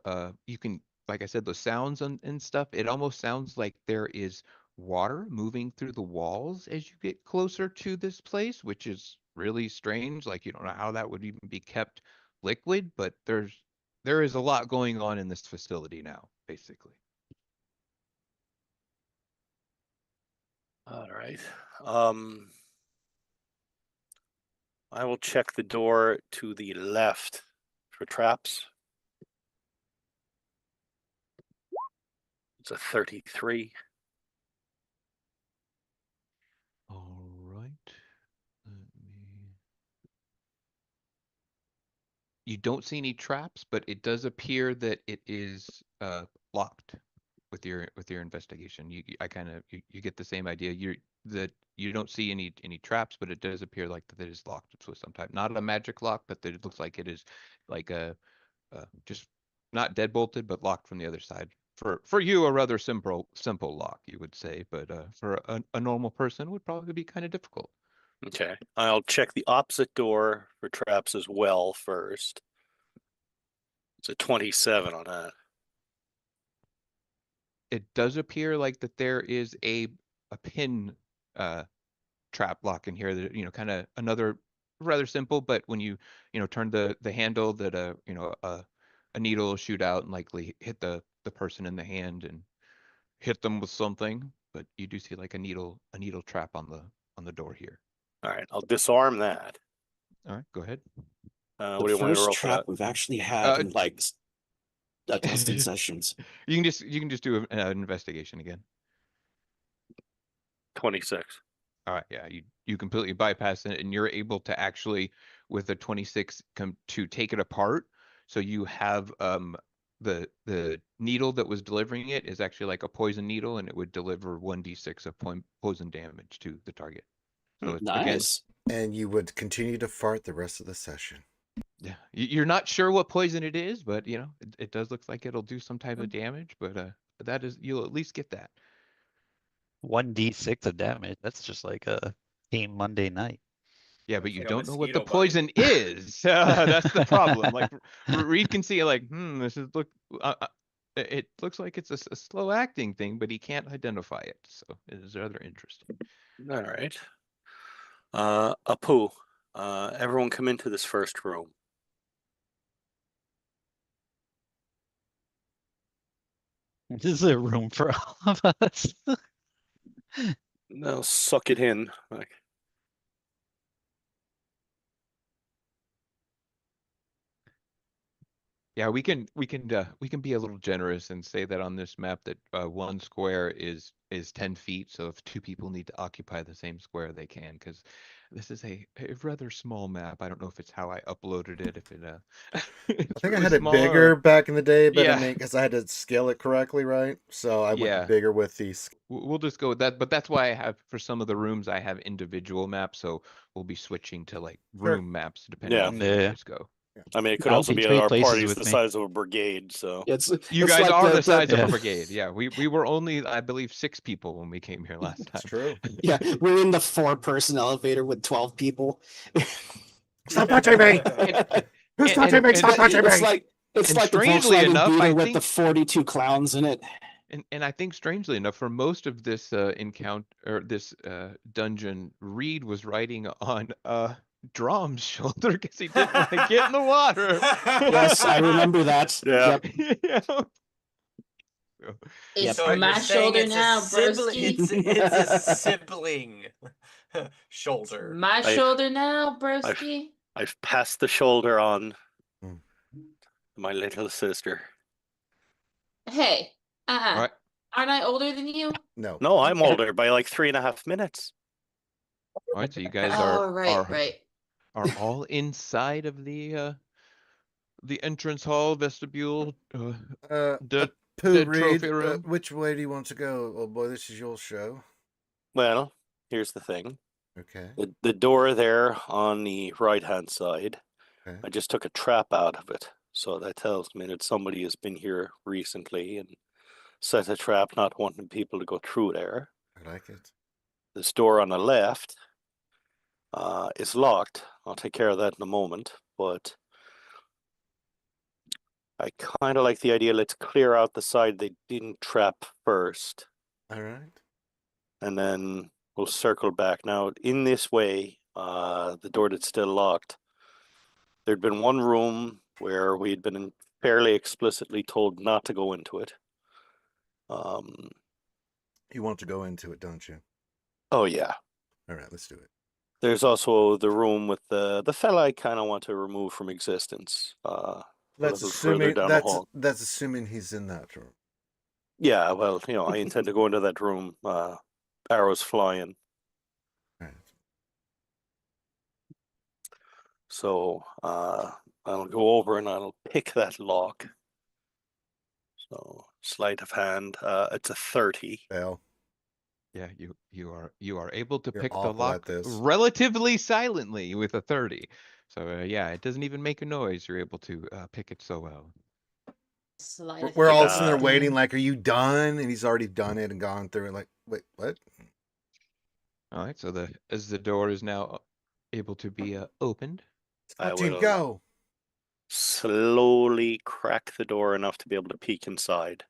you can, like I said, the sounds and stuff. It almost sounds like there is water moving through the walls as you get closer to this place, which is really strange. Like you don't know how that would even be kept liquid, but there is a lot going on in this facility now, basically. All right. I will check the door to the left for traps. It's a 33. All right. You don't see any traps, but it does appear that it is locked with your investigation. I kind of you get the same idea. You don't see any traps, but it does appear like that it is locked with some type. Not a magic lock, but that it looks like it is like a just not deadbolted, but locked from the other side. For you, a rather simple lock, you would say, but for a normal person, would probably be kind of difficult. Okay. I'll check the opposite door for traps as well first. It's a 27 on that. It does appear like that there is a pin trap lock in here that, kind of another rather simple, but when you turn the handle, that a needle will shoot out and likely hit the person in the hand and hit them with something. But you do see like a needle trap on the door here. All right, I'll disarm that. All right, go ahead. What The do you want me to first roll for trap that? we've actually had in like a dozen sessions. You can just do an investigation again. 26. All right, yeah, you completely bypass it, and you're able to actually, with a 26, come to take it apart. So you have the needle that was delivering it is actually like a poison needle, and it would deliver 1d6 of poison damage to the target. So it's, again, Nice. And you would continue to fart the rest of the session. yeah, you're not sure what poison it is, but it does look like it'll do some type of damage. But that is, you'll at least get that. 1d6 of damage. That's just like a game Monday night. Yeah, but you like a don't know what the mosquito bite. poison is. That's the problem. Like Reed can see, like, this is it looks like it's a slow acting thing, but he can't identify it. So it is rather interesting. All right. Apu, everyone come into this first room. This is a room for all of us. Now suck it in. Like, Yeah, we can be a little generous and say that on this map that one square is 10 feet. So if two people need to occupy the same square, they can, because this is a rather small map. I don't know if it's how I uploaded it. If it I think I had it bigger back in the day, but I mean, because I had to scale it correctly, right? So I went bigger with these. We'll just go with that, but that's why I have, for some of the rooms, I have individual maps. So we'll be switching to like room maps depending on where you guys go. I mean, it could I'll also be be trade our places party's with the me. size of a brigade, so You it's guys like are the size of Yeah. a brigade. Yeah, we were only, I believe, 6 people when we came here last time. That's true. Yeah, we're in the 4-person elevator with 12 people. Stop touching me! Who's touching me? Stop touching me! It's And like the strangely Volkswagen enough, Beetle I with think- the 42 clowns in it. And I think, strangely enough, for most of this encounter or this dungeon, Reed was riding on Drom's shoulder because he didn't want to get in the water. Yes, I remember that. Yeah. Yep. It's So my you're saying shoulder it's now, a sibling, broski. it's a sibling shoulder. My shoulder now, broski. I've passed the shoulder on Hmm. my little sister. Hey, All right. Aren't I older than you? No. No, I'm older by like 3.5 minutes. All right, so you guys Oh, right. are all inside of the entrance hall, vestibule, dead Pooh dead trophy Reed, room. which way do you want to go? Oh boy, this is your show. Well, here's the thing. Okay. The door there on the right-hand side, Okay. I just took a trap out of it. So that tells me that somebody has been here recently and set a trap, not wanting people to go through there. I like it. This door on the left is locked. I'll take care of that in a moment, but I kind of like the idea. Let's clear out the side they didn't trap first, All right. and then we'll circle back. Now, in this way, the door that's still locked, there'd been one room where we'd been fairly explicitly told not to go into it. You want to go into it, don't you? Oh yeah. All right, let's do it. There's also the room with the fella I kind of want to remove from existence. A That's little further assuming down the hall. that's assuming he's in that room. Yeah, well, I intend to go into that room. Arrows flying. All right. So I'll go over and I'll pick that lock. So sleight of hand. It's a 30. Fail. Yeah, you are able to You're pick the awful at lock this. relatively silently with a 30. So yeah, it doesn't even make a noise. You're able to pick it so well. We're all hand. sitting there waiting, like, are you done? And he's already done it and gone through it. Like, wait, what? All right, so as the door is now able to be opened. I Team, will go. slowly crack the door enough to be able to peek inside.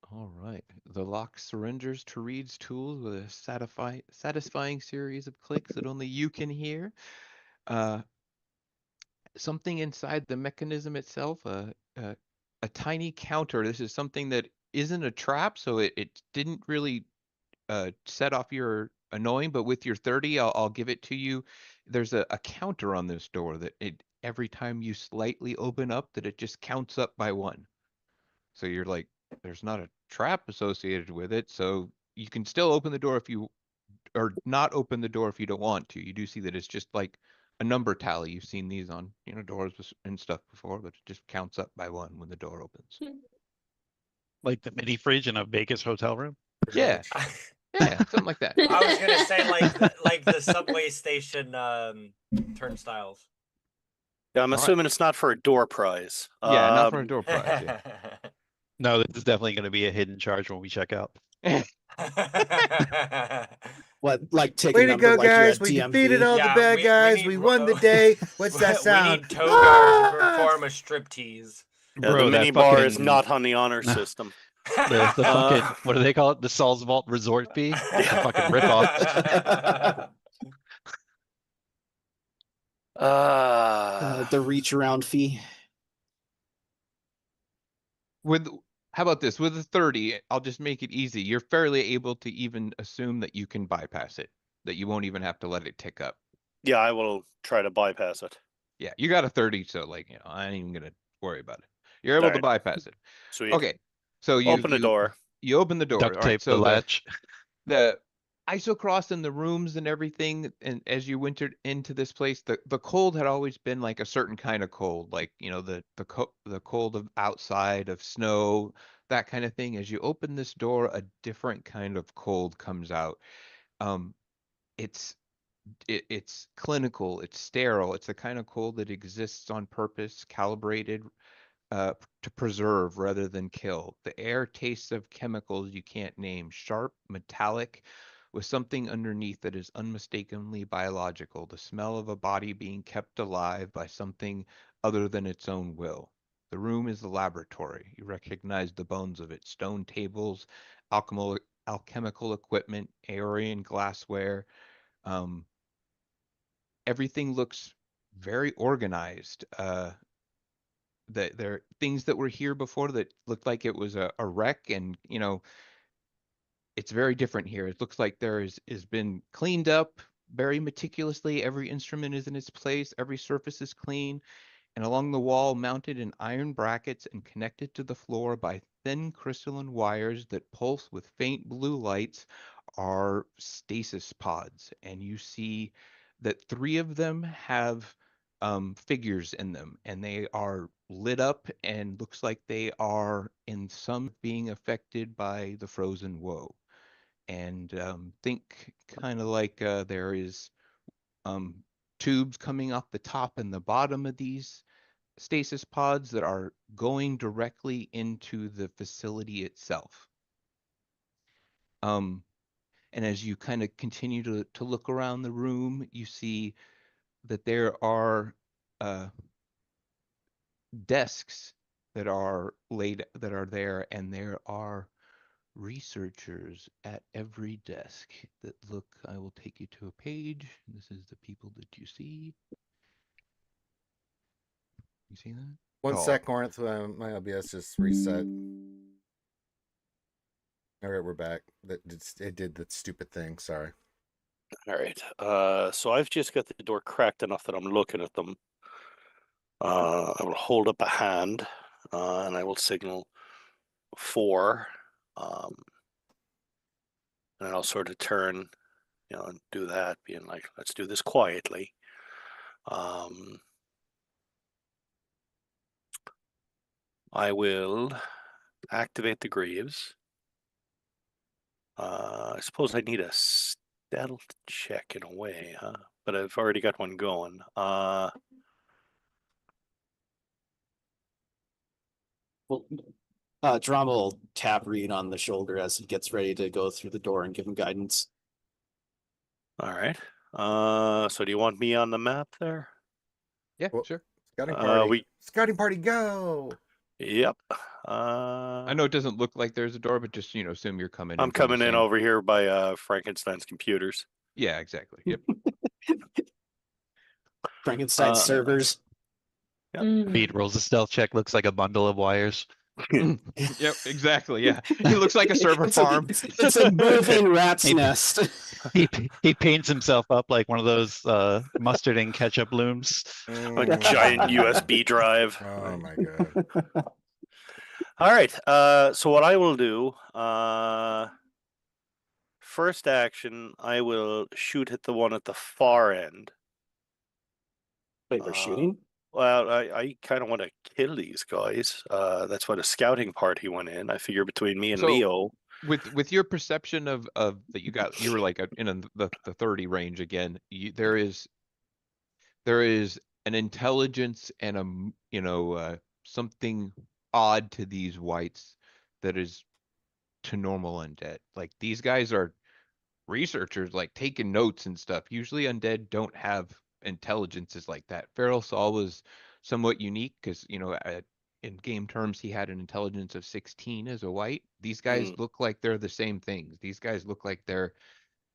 All right, the lock surrenders to Reed's tools with a satisfying series of clicks that only you can hear. Something inside the mechanism itself, a tiny counter. This is something that isn't a trap, so it didn't really set off your annoying, but with your 30, I'll give it to you. There's a counter on this door that every time you slightly open up, that it just counts up by 1. So you're like, there's not a trap associated with it, so you can still open the door if you, or not open the door if you don't want to. You do see that it's just like a number tally. You've seen these on doors and stuff before, but it just counts up by 1 when the door opens. Like the mini fridge in a Vegas hotel room. Yeah, yeah, something like that. I was gonna say like the subway station turnstiles. Yeah, I'm All right. assuming it's not for a door prize. Yeah, not for a door prize. Yeah. No, this is definitely going to be a hidden charge when we check out. What, like take Way a to number go, like you're guys. at We DMV? defeated all the Yeah, bad we guys. need We won the Ro- day. What's that sound? We need Togar to Ah! perform a striptease. Yeah, Bro, the that mini bar is fucking- not on the honor system. The fucking, what do they call it? The Salsvault resort fee? It's a fucking ripoff. The reach around fee. How about this? With a 30, I'll just make it easy. You're fairly able to even assume that you can bypass it, that you won't even have to let it tick up. Yeah, I will try to bypass it. Yeah, you got a 30, so like, I ain't even gonna worry about it. You're able to Alright. bypass it. Sweet. Okay, so you Open the door. You open the door. Duct All right, tape so the latch. the isocross in the rooms and everything, and as you entered into this place, the cold had always been like a certain kind of cold, like the cold of outside, of snow, that kind of thing. As you open this door, a different kind of cold comes out. It's clinical, it's sterile, it's the kind of cold that exists on purpose, calibrated to preserve rather than kill. The air tastes of chemicals you can't name, sharp, metallic, with something underneath that is unmistakably biological, the smell of a body being kept alive by something other than its own will. The room is the laboratory. You recognize the bones of it, stone tables, alchemical equipment, Aeolian glassware. Everything looks very organized. That there are things that were here before that looked like it was a wreck, and it's very different here. It looks like there is been cleaned up very meticulously. Every instrument is in its place, every surface is clean, and along the wall mounted in iron brackets and connected to the floor by thin crystalline wires that pulse with faint blue lights are stasis pods. And you see that 3 of them have figures in them, and they are lit up and looks like they are in some being affected by the frozen woe. And think kind of like there is tubes coming off the top and the bottom of these stasis pods that are going directly into the facility itself. And as you kind of continue to look around the room, you see that there are desks that are there, and there are researchers at every desk that look. I will take you to a page. This is the people that you see. You see that? One Oh. sec, Corinth. My OBS just reset. All right, we're back. It did that stupid thing. Sorry. All right. So I've just got the door cracked enough that I'm looking at them. I will hold up a hand, and I will signal 4. And I'll sort of turn, and do that, being like, let's do this quietly. I will activate the greaves. I suppose I need a stealth check in a way, huh? But I've already got one going. Well, Drum will tap Reed on the shoulder as he gets ready to go through the door and give him guidance. All right. So do you want me on the map there? Yeah, Well, sure. Scouting party. We Scouting party, go! Yep. I know it doesn't look like there's a door, but just assume you're coming in. I'm from the coming in same- over here by Frankenstein's computers. Yeah, exactly. Yep. Frankenstein's servers. Yep. Mm. Pete rolls a stealth check, looks like a bundle of wires. Yep, exactly. Yeah, he looks like a server It's farm. It's a moving rat's Maybe. nest. He paints himself up like one of those mustard and ketchup looms. A giant USB drive. Oh my god. All right. So what I will do, first action, I will shoot at the one at the far end. Wait, we're shooting? Well, I kind of want to kill these guys. That's why the scouting party went in. I figure between me and So- Leo. With your perception of that you were like in the 30 range again. There is an intelligence and something odd to these whites that is to normal undead. Like these guys are researchers, like taking notes and stuff. Usually undead don't have intelligences like that. Feral Saul was somewhat unique because in game terms he had an intelligence of 16 as a white. These guys look like they're the same things. These guys look like they're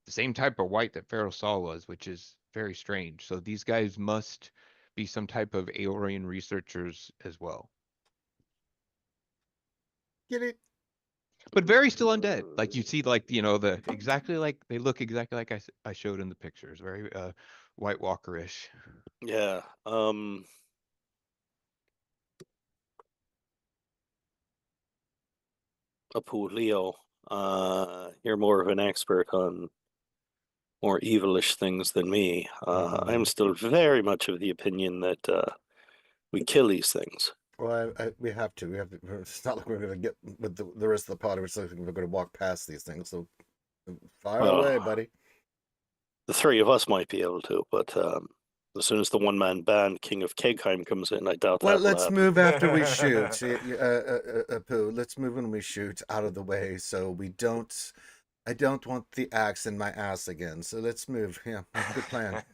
the same type of white that Feral Saul was, which is very strange. So these guys must be some type of Aeorian researchers as well. Get it? But very still undead. Like you see, like they look exactly like I showed in the pictures. Very White Walker-ish. Yeah. Apu, Leo, you're more of an expert on more evilish things than me. I'm still very much of the opinion that we kill these things. Well, we have to. It's not like we're going to get with the rest of the pod. We're going to walk past these things. So fire away, buddy. The 3 of us might be able to, but as soon as the one-man band King of Kegheim comes in, I doubt that. Well, will let's happen. move after we shoot. Pooh, let's move when we shoot out of the way so we don't. I don't want the axe in my ass again. So let's move. Yeah, good plan.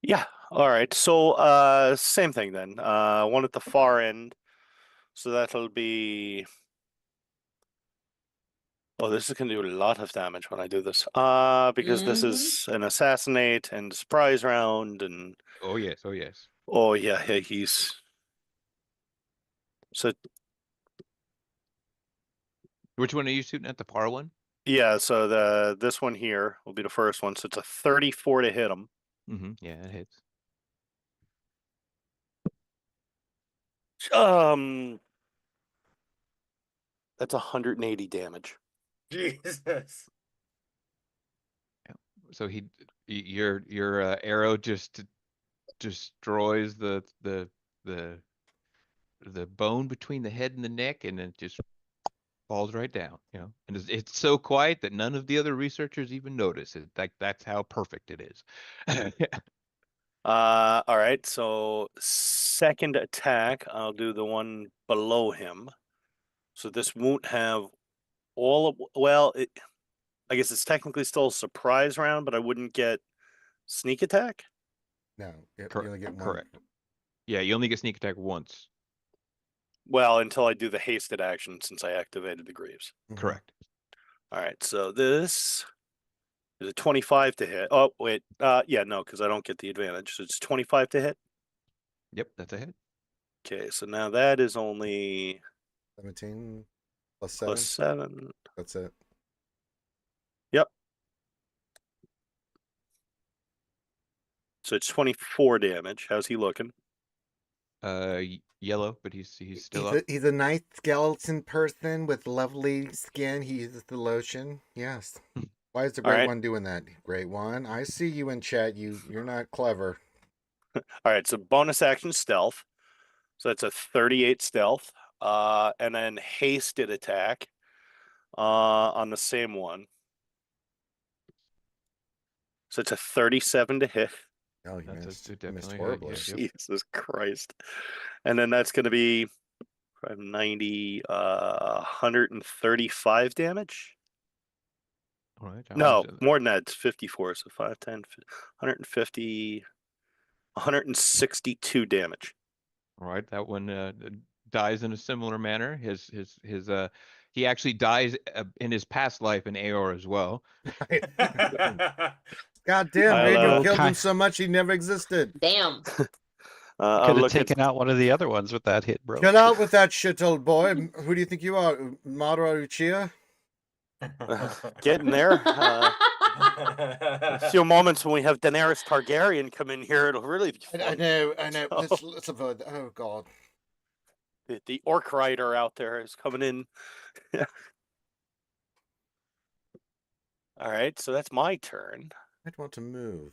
Yeah. All right. So same thing then. One at the far end. So that'll be. Oh, this is going to do a lot of damage when I do this. Because this is an assassinate and surprise round and. Oh yes, oh yes. Oh yeah, he's. So Which one are you shooting at? The par one? yeah, so this one here will be the first one. So it's a 34 to hit him. Yeah, it hits. That's 180 damage. Jesus. So your arrow just destroys the bone between the head and the neck, and it just falls right down. And it's so quiet that none of the other researchers even notice it. That's how perfect it is. All right. So second attack, I'll do the one below him. So this won't have all of, well, I guess it's technically still a surprise round, but I wouldn't get sneak attack. No, you Correct. only get one. Correct. Yeah, you only get sneak attack once. Well, until I do the hasted action since I activated the Greaves. Mhm. Correct. All right. So this is a 25 to hit. Oh, wait. Yeah, no, because I don't get the advantage. So it's 25 to hit. Yep, that's a hit. Okay. So now that is only 17 plus plus 7. That's it. Yep. So it's 24 damage. How's he looking? Yellow, but he's still up. He's a nice skeleton person with lovely skin. He uses the lotion. Yes. Why is the All great right. one doing that? Great one. I see you in chat. You're not clever. All right. So bonus action stealth. So that's a 38 stealth. And then hasted attack on the same one. So it's a 37 to hit. Oh, you That's missed. You definitely missed a hit, horribly. yeah. Jesus Christ. And then that's going to be 90, 135 damage. All right. No, more than that. It's 54. So 5, 10, 150, 162 damage. All right. That one dies in a similar manner. He actually dies in his past life in Aor as well. God damn, I'll, Radio uh, killed him kind- so much he never existed. Damn. I'll Could have look taken out one of the other ones with that hit, bro. Get out with that shit, old boy. Who do you think you are? Madara Uchiha? getting there. A few moments when we have Daenerys Targaryen come in here, it'll really be fun. I know. So- Let's avoid that. Oh, God. The orc rider out there is coming in. All right, so that's my turn. I'd want to move.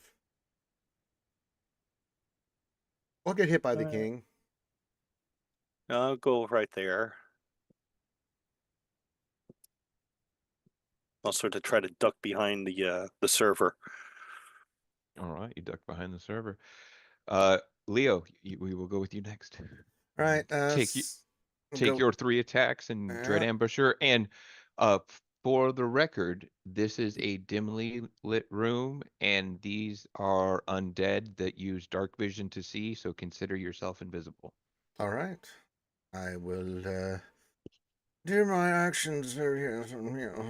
I'll get hit by the king. I'll go right there. I'll sort of try to duck behind the server. All right. You duck behind the server. Leo, we will go with you next. All right. Take your 3 attacks and Dread Ambusher. And for the record, this is a dimly lit room, and these are undead that use dark vision to see, so consider yourself invisible. All right. I will do my actions over here. All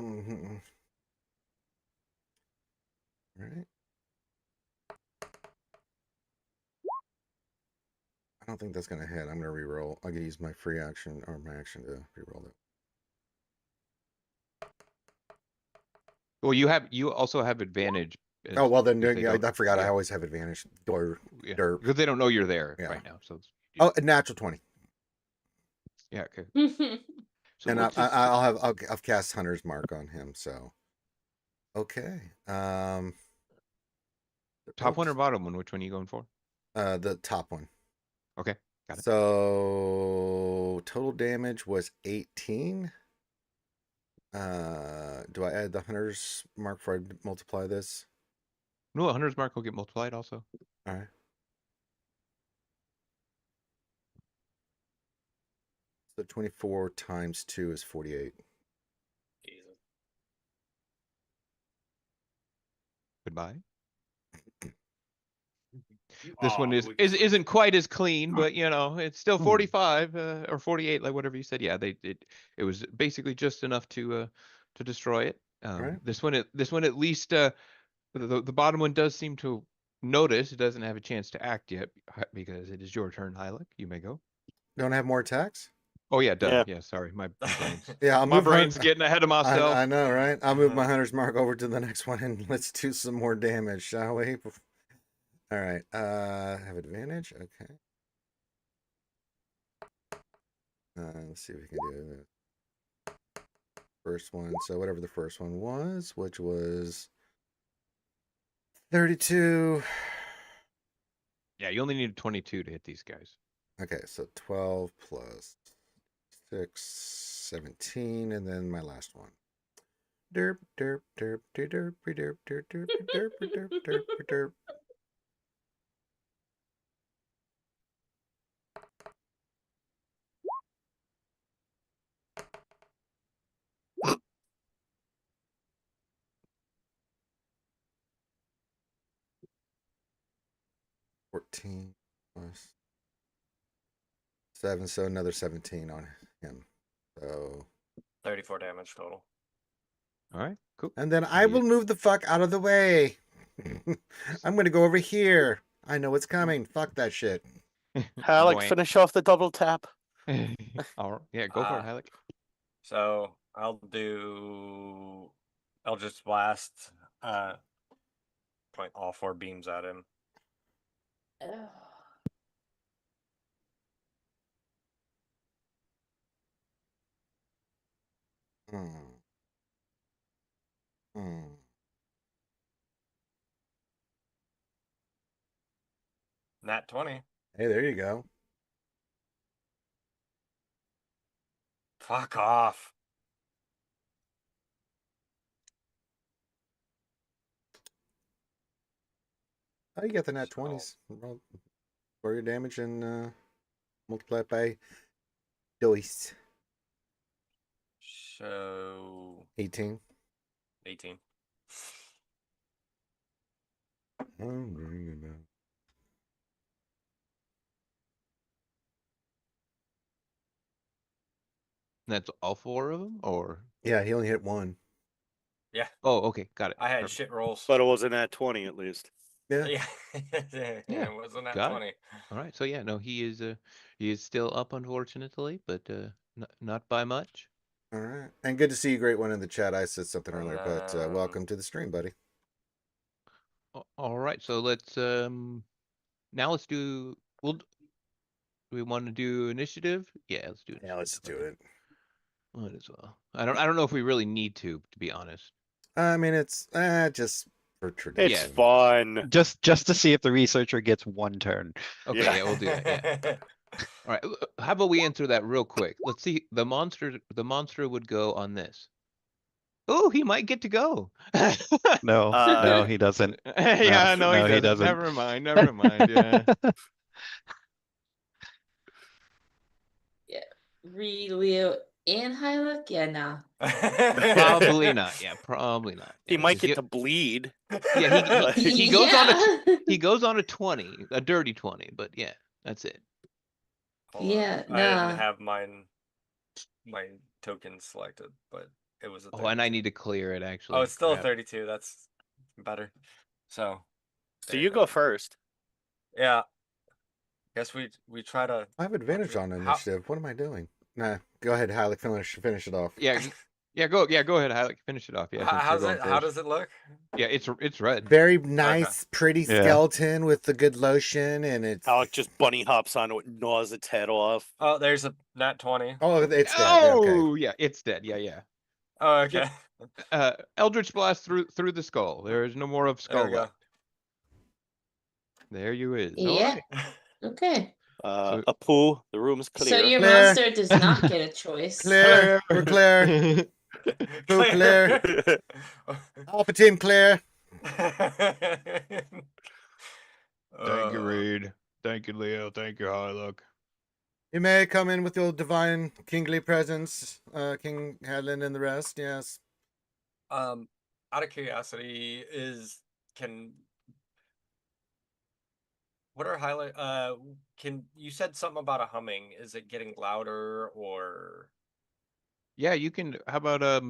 right. I don't think that's going to hit. I'm going to reroll. I'm going to use my free action or my action to reroll it. Well, you also have advantage. Oh, well, then if they yeah, don't- I forgot. I yeah. always have advantage. Or Yeah, derp. because they don't know you're there Yeah. right now. So Oh, a natural 20. yeah, okay. So And let's just- I'll cast Hunter's Mark on him. So, okay. top one or bottom one? Which one are you going for? The top one. Okay, got it. So total damage was 18. Do I add the Hunter's Mark before I multiply this? No, a Hunter's Mark will get multiplied also. All right. So 24 times 2 is 48. Goodbye. This one isn't quite as clean, but it's still 45 or 48, like whatever you said. Yeah, it was basically just enough to destroy it. Right. This one at least the bottom one does seem to notice. It doesn't have a chance to act yet because it is your turn, Hylic. You may go. Don't have more attacks? Oh yeah, done. Yeah. Yeah, sorry, my brain's Yeah, I'll my move brain's getting ahead of myself. I know, right? I'll move my Hunter's Mark over to the next one and let's do some more damage, shall we? All right. Have advantage. Okay. Let's see if we can do the first one. So whatever the first one was, which was 32. Yeah, you only need 22 to hit these guys. Okay, so 12 plus 6, 17, and then my last one. Derp, derp, derp, derp, derp, derp, derp, derp, derp, derp, derp. $14 plus 7, so another 17 on him. So 34 damage total. All right, cool. and then I will move the fuck out of the way. I'm gonna go over here. I know what's coming. Fuck that shit. Halleck, Boing. finish off the double tap. All right, yeah, go for it, Halleck. So I'll just blast point all 4 beams at him. Ugh. Hmm. Hmm. Nat 20. Hey, there you go. Fuck off. Oh, you got the nat So- 20s. Roll for your damage and multiply it by dice. So 18. 18. I'm bringing it down. That's all 4 of them, or? Yeah, he only hit one. Yeah, Oh, okay, got it. I had Perfect. shit rolls. But it wasn't at 20 at least. Yeah. Yeah. Yeah, It wasn't at got it. 20. All right, so yeah, no, he is still up, unfortunately, but not by much. All right. And good to see you, Great One, in the chat. I said something And earlier, but welcome to the stream, buddy. All right, so let's now let's do. Do we want to do initiative? Yeah, let's do. Yeah, let's do initiative. it. Might as well. I don't know if we really need to be honest. I mean, it's just for It's tradition. fun. Just to see if the researcher gets one turn. Okay, yeah, we'll do that. Yeah. All right. How about we answer that real quick? Let's see. The monster would go on this. Oh, he might get to go. No, no, he doesn't. Yeah, no, no, he he doesn't. doesn't. Never mind. Never mind. Yeah. Yeah. Leo and Hylic? Yeah, no. Probably not. Yeah, probably not. He Yeah, might 'cause get to bleed. Yeah, he goes on Yeah. he goes on a 20, a dirty 20, but yeah, that's it. Hold on. Yeah, I nah. didn't have my token selected, but it was a Oh, and I 32. need to clear it actually. Oh, it's still a Crap. 32. That's better. So So there you go first. Yeah. Guess we try to. I have advantage on initiative. What am I doing? Nah, go ahead, Halleck. Finish it off. Yeah, go ahead, Halleck, finish it off. Yeah, since you're going How first. does it look? Yeah, it's red. Very nice, pretty Yeah. skeleton with the good lotion, and it's. Alec just bunny hops onto it, gnaws its head off. Oh, there's a nat 20. Oh, it's dead. Yeah, okay. Oh, yeah, it's dead. Yeah. Oh, okay. Eldritch blast through the skull. There is no more of There skull we go. left. There you is. Yeah. Okay. Apu, the room's clear. So your Clear. monster does not get a choice. Clear. We're clear. Blue clear. Alpha team clear. Thank you, Reed. Thank you, Leo. Thank you, Hylook. You may come in with your divine kingly presence, King Hadlin and the rest. Yes. Out of curiosity, what are highlight? Can you said something about a humming? Is it getting louder or? Yeah, you can. How about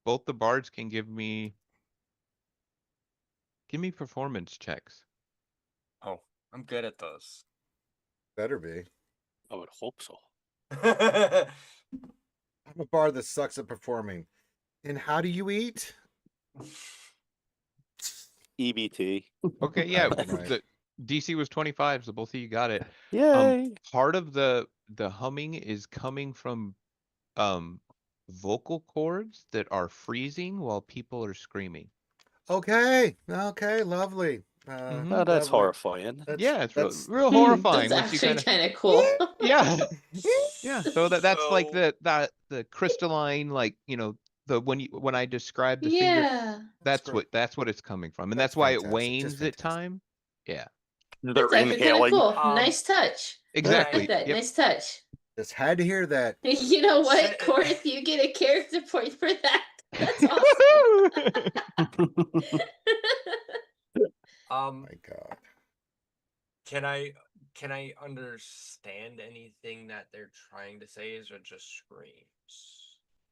both the bards can give me performance checks. Oh, I'm good at those. Better be. I would hope so. I'm a bard that sucks at performing. And how do you eat? EBT. Okay, yeah. Right. DC was 25, so both of you got it. Yay! Part of the humming is coming from vocal cords that are freezing while people are screaming. Okay. Okay. Lovely. Mhm. Oh, that's lovely. horrifying. Yeah, it's that's real horrifying That's once you actually kind of kind of cool. yeah. Yeah, so that's like So- the crystalline, like, the when I describe the finger, Yeah. that's great. what it's coming from, and That's that's why it fantastic, just wanes at fantastic. time. Yeah, They're That's actually kind of inhaling. cool. Um, Nice touch. I exactly. like that. Yep. Nice touch. Just had to hear that. You know what, Say- Corinth? You get a character point for that. That's awesome. Um, My God. can I understand anything that they're trying to say? Is it just screams?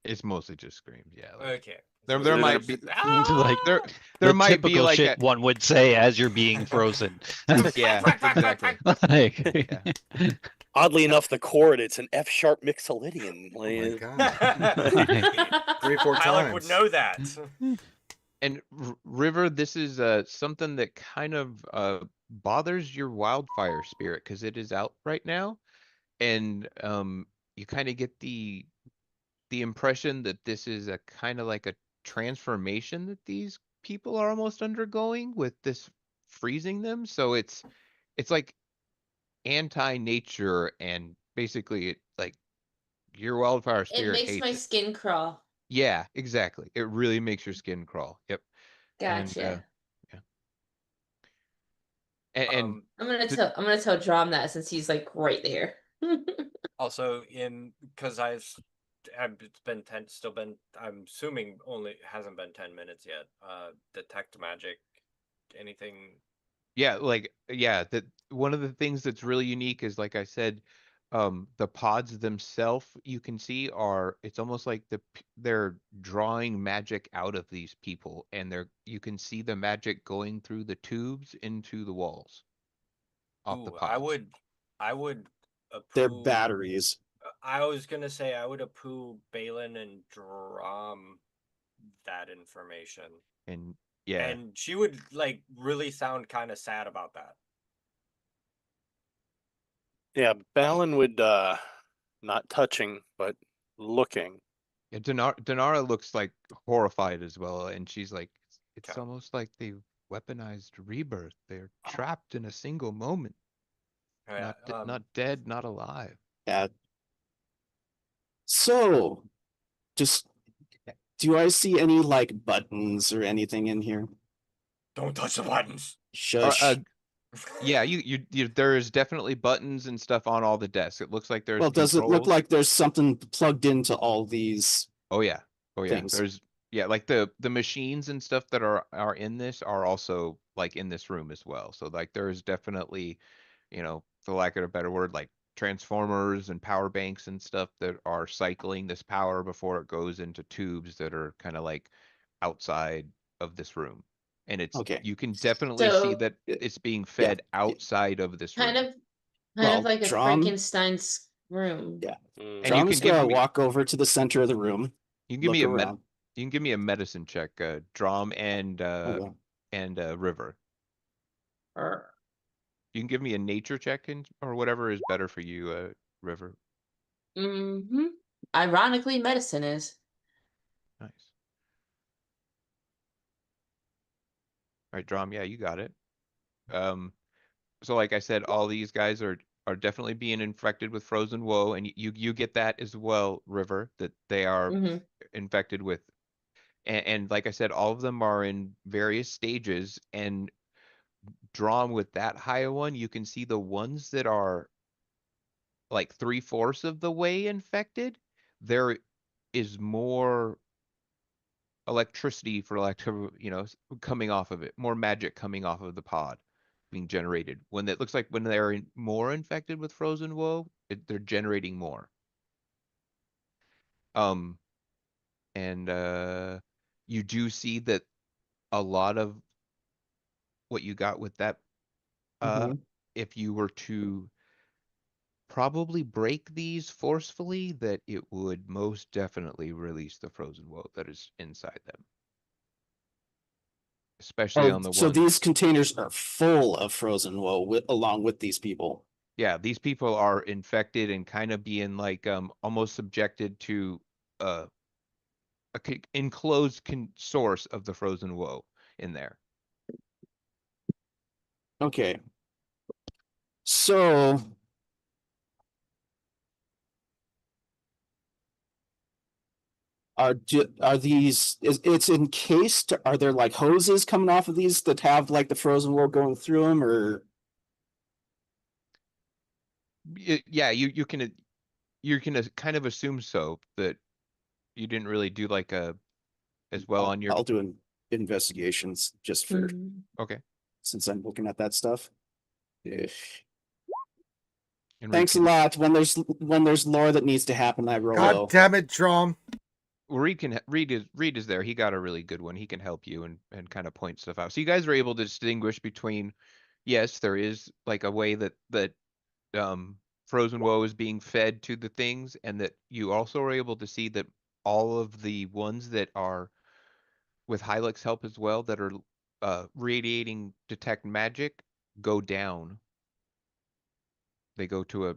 It's mostly just screams. Yeah, like, Okay. there So there it's might not be just, "Ah!" Like there the might be typical like shit a one would say as you're being frozen. yeah, exactly. Like, Oddly enough, the chord, it's an F sharp mixolydian. Oh my Like, God. 3-4 Pilot would times. know that. And River, this is something that kind of bothers your wildfire spirit because it is out right now, and you kind of get the impression that this is a kind of like a transformation that these people are almost undergoing with this freezing them. So it's like anti-nature, and basically it like your wildfire It spirit makes hates my it. skin crawl. Yeah, exactly. It really makes your skin crawl. Yep. And Gotcha. yeah. And to, I'm gonna tell Drom that since he's like right there. Also, because it's been I'm assuming only hasn't been 10 minutes yet. Detect magic, anything. yeah, like yeah, that one of the things that's really unique is, like I said, the pods themselves you can see are, it's almost like they're drawing magic out of these people, and you can see the magic going through the tubes into the walls off the Ooh, pods. I would They're approve. batteries. I was gonna say I would approve Balin and Drum that information, And yeah, and she would like really sound kind of sad about that. yeah, Balin would not touching, but looking. yeah, Denara looks like horrified as well, and she's like, it's Okay. almost like they've weaponized rebirth. They're trapped in a single moment, Yeah, not dead, not alive. Yeah. So, just do I see any like buttons or anything in here? don't touch the buttons. Shush. Yeah, there is definitely buttons and stuff on all the desks. It looks like there's Well, does it look controls. like there's something plugged into all these? Oh yeah. Oh yeah. things? There's yeah, like the machines and stuff that are in this are also like in this room as well. So like there's definitely, for lack of a better word, like transformers and power banks and stuff that are cycling this power before it goes into tubes that are kind of like outside of this room. And Okay. you can definitely see So that it's being Yeah. fed outside of this kind room. of Well, like a Drum. Frankenstein's room. Yeah. Mm. And you Drum can is gonna give me walk over to the center of the room. you can give Look me around. you can give me a medicine check, Drom Okay. and River. Or You can give me a nature check or whatever is better for you, River. Ironically, medicine is. Nice. All right, Drom, yeah, you got it. So like I said, all these guys are definitely being infected with frozen woe, and you get that as well, River, that they are Mhm. infected with, and like I said, all of them are in various stages, and drawn with that high one, you can see the ones that are like 3/4 of the way infected, there is more electricity, for lack of, coming off of it, more magic coming off of the pod being generated. When it looks like when they're more infected with frozen woe, they're generating more. Um, and you do see that a lot of what you got with that, Mhm. if you were to probably break these forcefully, that it would most definitely release the frozen woe that is inside them. especially on Oh, the so ones. these containers are full of frozen woe along with these people. Yeah, these people are infected and kind of being like almost subjected to a enclosed source of the frozen woe in there. Okay. So are these it's encased? Are there like hoses coming off of these that have like the frozen woe going through them, or Yeah, you can kind of assume so, that you didn't really do like a as well on your I'll do an investigations just for okay. since I'm looking at that stuff. And Thanks a lot. When there's lore that needs to happen, I roll God low. damn it, Drum. Reed is there. He got a really good one. He can help you and kind of point stuff out. So you guys are able to distinguish between, yes, there is like a way that frozen woe is being fed to the things, and that you also are able to see that all of the ones that are with Hylek's help as well that are radiating detect magic go down. They go to a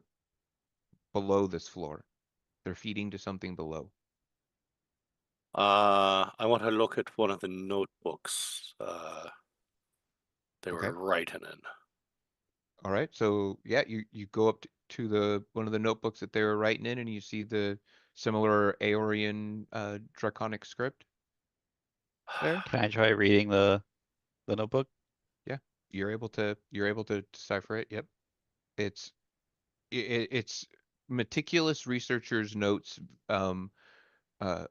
below this floor. They're feeding to something below. I want to look at one of the notebooks they Okay. were writing in. All right. So yeah, you go up to the one of the notebooks that they were writing in, and you see the similar Aeorian draconic script there. Can I try reading the notebook? Yeah, you're able to decipher it. Yep. It's meticulous researchers' notes uh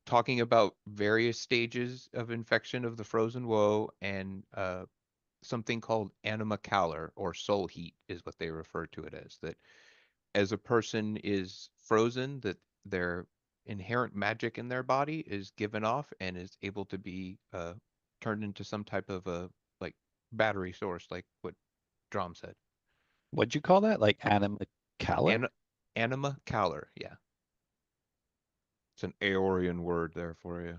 talking about various stages of infection of the frozen woe, and something called anima calor, or soul heat is what they refer to it as. That as a person is frozen, that their inherent magic in their body is given off and is able to be turned into some type of a like battery source, like what Drom said. What'd you call that? Like animacalar? Anima calor, yeah. It's an Aeorian word there for you.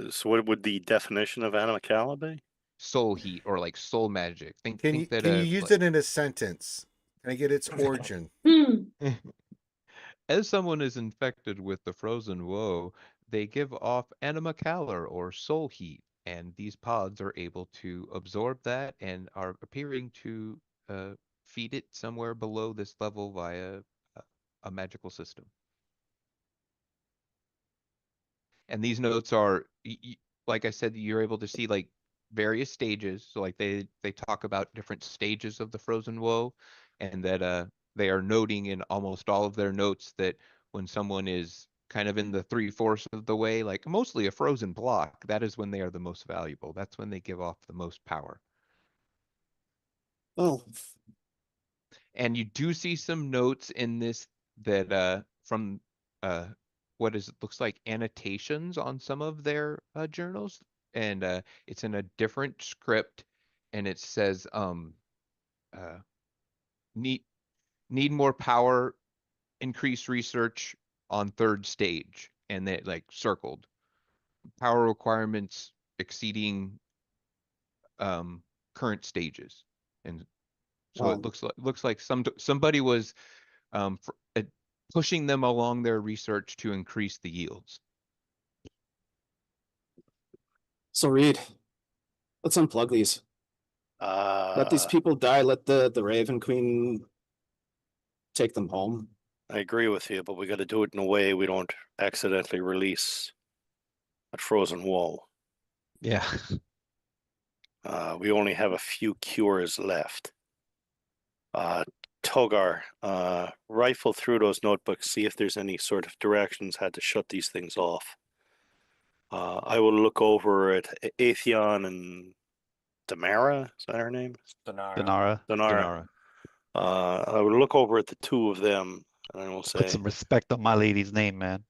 So what would the definition of animacala be? Soul heat, or like soul magic. Think Can you that use like, it in a sentence? Can I get its origin? as someone is infected with the frozen woe, they give off anima calor, or soul heat, and these pods are able to absorb that and are appearing to feed it somewhere below this level via a magical system. And these notes are, like I said, you're able to see like various stages. So like they talk about different stages of the frozen woe, and that they are noting in almost all of their notes that when someone is kind of in the 3/4 of the way, like mostly a frozen block, that is when they are the most valuable. That's when they give off the most power. Oh, And you do see some notes in this that from what is it looks like annotations on some of their journals, and it's in a different script, and it says uh need more power, increase research on 3rd stage, and they like circled power requirements exceeding current stages. And so it well, looks like somebody was pushing them along their research to increase the yields. so Reed, let's unplug these. Let these people die. Let the Raven Queen take them home. I agree with you, but we got to do it in a way we don't accidentally release that frozen woe. Yeah. We only have a few cures left. Togar, rifle through those notebooks, see if there's any sort of directions how to shut these things off. I will look over at Atheon and Damara. Is that her name? Denara. Donara. I will look over at the two of them, and I will Put say, some respect on my lady's name, man.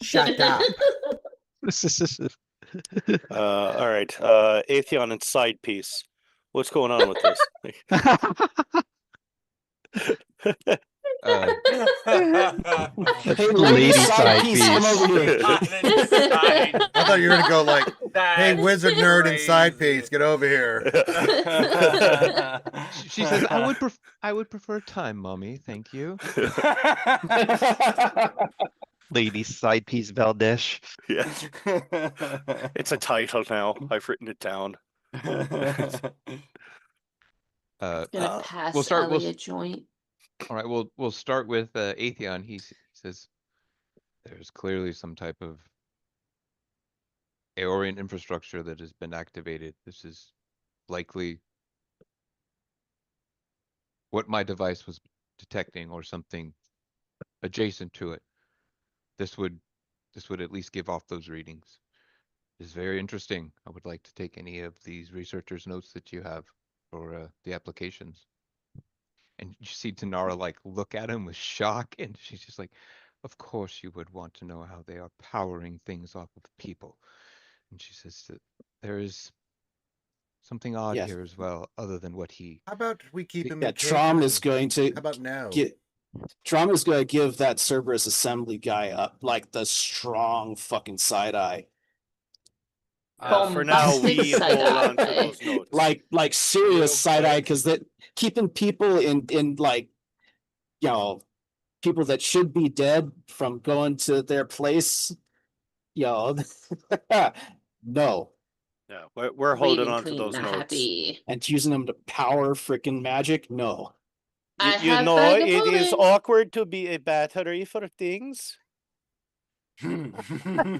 Shut up. all right, Atheon and side piece. What's going on with this? Hey, Lady side piece, come piece. over here. I thought you were gonna go like, "Hey, That's wizard nerd and side crazy. piece, get over here." She says, I would prefer time, mommy. Thank you. Lady side piece Valdesh. Yeah, it's a title now. I've written it down. Uh, Gonna Uh, pass we'll start- we'll Ellie a s- joint. All right, we'll start with Atheon. He says there's clearly some type of Aeorian infrastructure that has been activated. This is likely what my device was detecting or something adjacent to it. This would at least give off those readings. It's very interesting. I would like to take any of these researchers' notes that you have for the applications. And you see Tanara like look at him with shock, and she's just like, "Of course you would want to know how they are powering things off of people." And she says that there is something odd Yes. here as well, other than what he. How about we keep him Yeah, in Trom is K9? going to How about no? Trom is going to give that Cerberus assembly guy up like the strong fucking side eye. For now, we Bombastic hold side-eye. on to those notes. Like serious Real side eye, quick. because that keeping people in like, you know, people that should be dead from going to their place, you know, no, Yeah, we're Waiting holding on to clean, those not notes. happy. and using them to power freaking magic, no. I You have know, bag of it is holding. awkward to be a battery for things.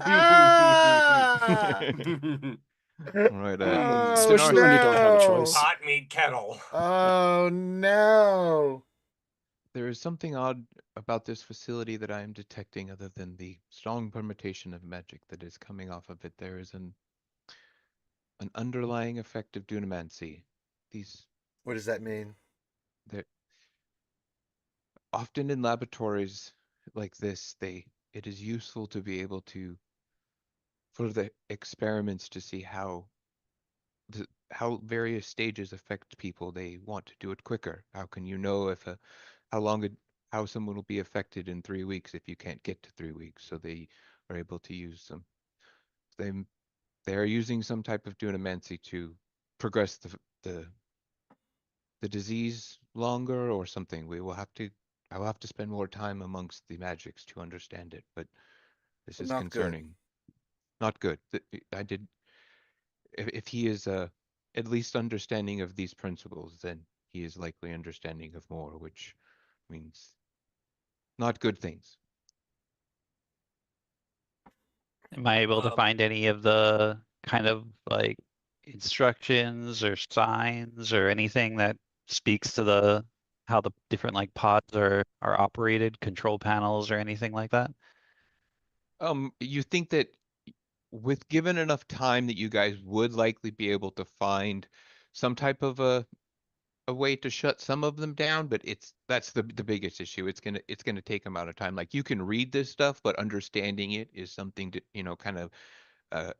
Ah! All right, Oh, Especially when you don't have a choice. no. Hot meat kettle. Oh no. there is something odd about this facility that I am detecting, other than the strong permutation of magic that is coming off of it. There is an underlying effect of dunamancy. These What does that mean? They're often in laboratories like this, it is useful to be able to, for the experiments, to see how various stages affect people. They want to do it quicker. How can you know if how someone will be affected in 3 weeks if you can't get to 3 weeks? So they are able to use some. They are using some type of dunamancy to progress the disease longer or something. I will have to spend more time amongst the magics to understand it, but this is Not good. concerning. Not good. If he is at least understanding of these principles, then he is likely understanding of more, which means not good things. Am I able to find any of the kind of like instructions or signs or anything that speaks to how the different like pods are operated, control panels or anything like that? You think that with given enough time that you guys would likely be able to find some type of a way to shut some of them down, but that's the biggest issue. It's gonna take amount of time. Like, you can read this stuff, but understanding it is something to, kind of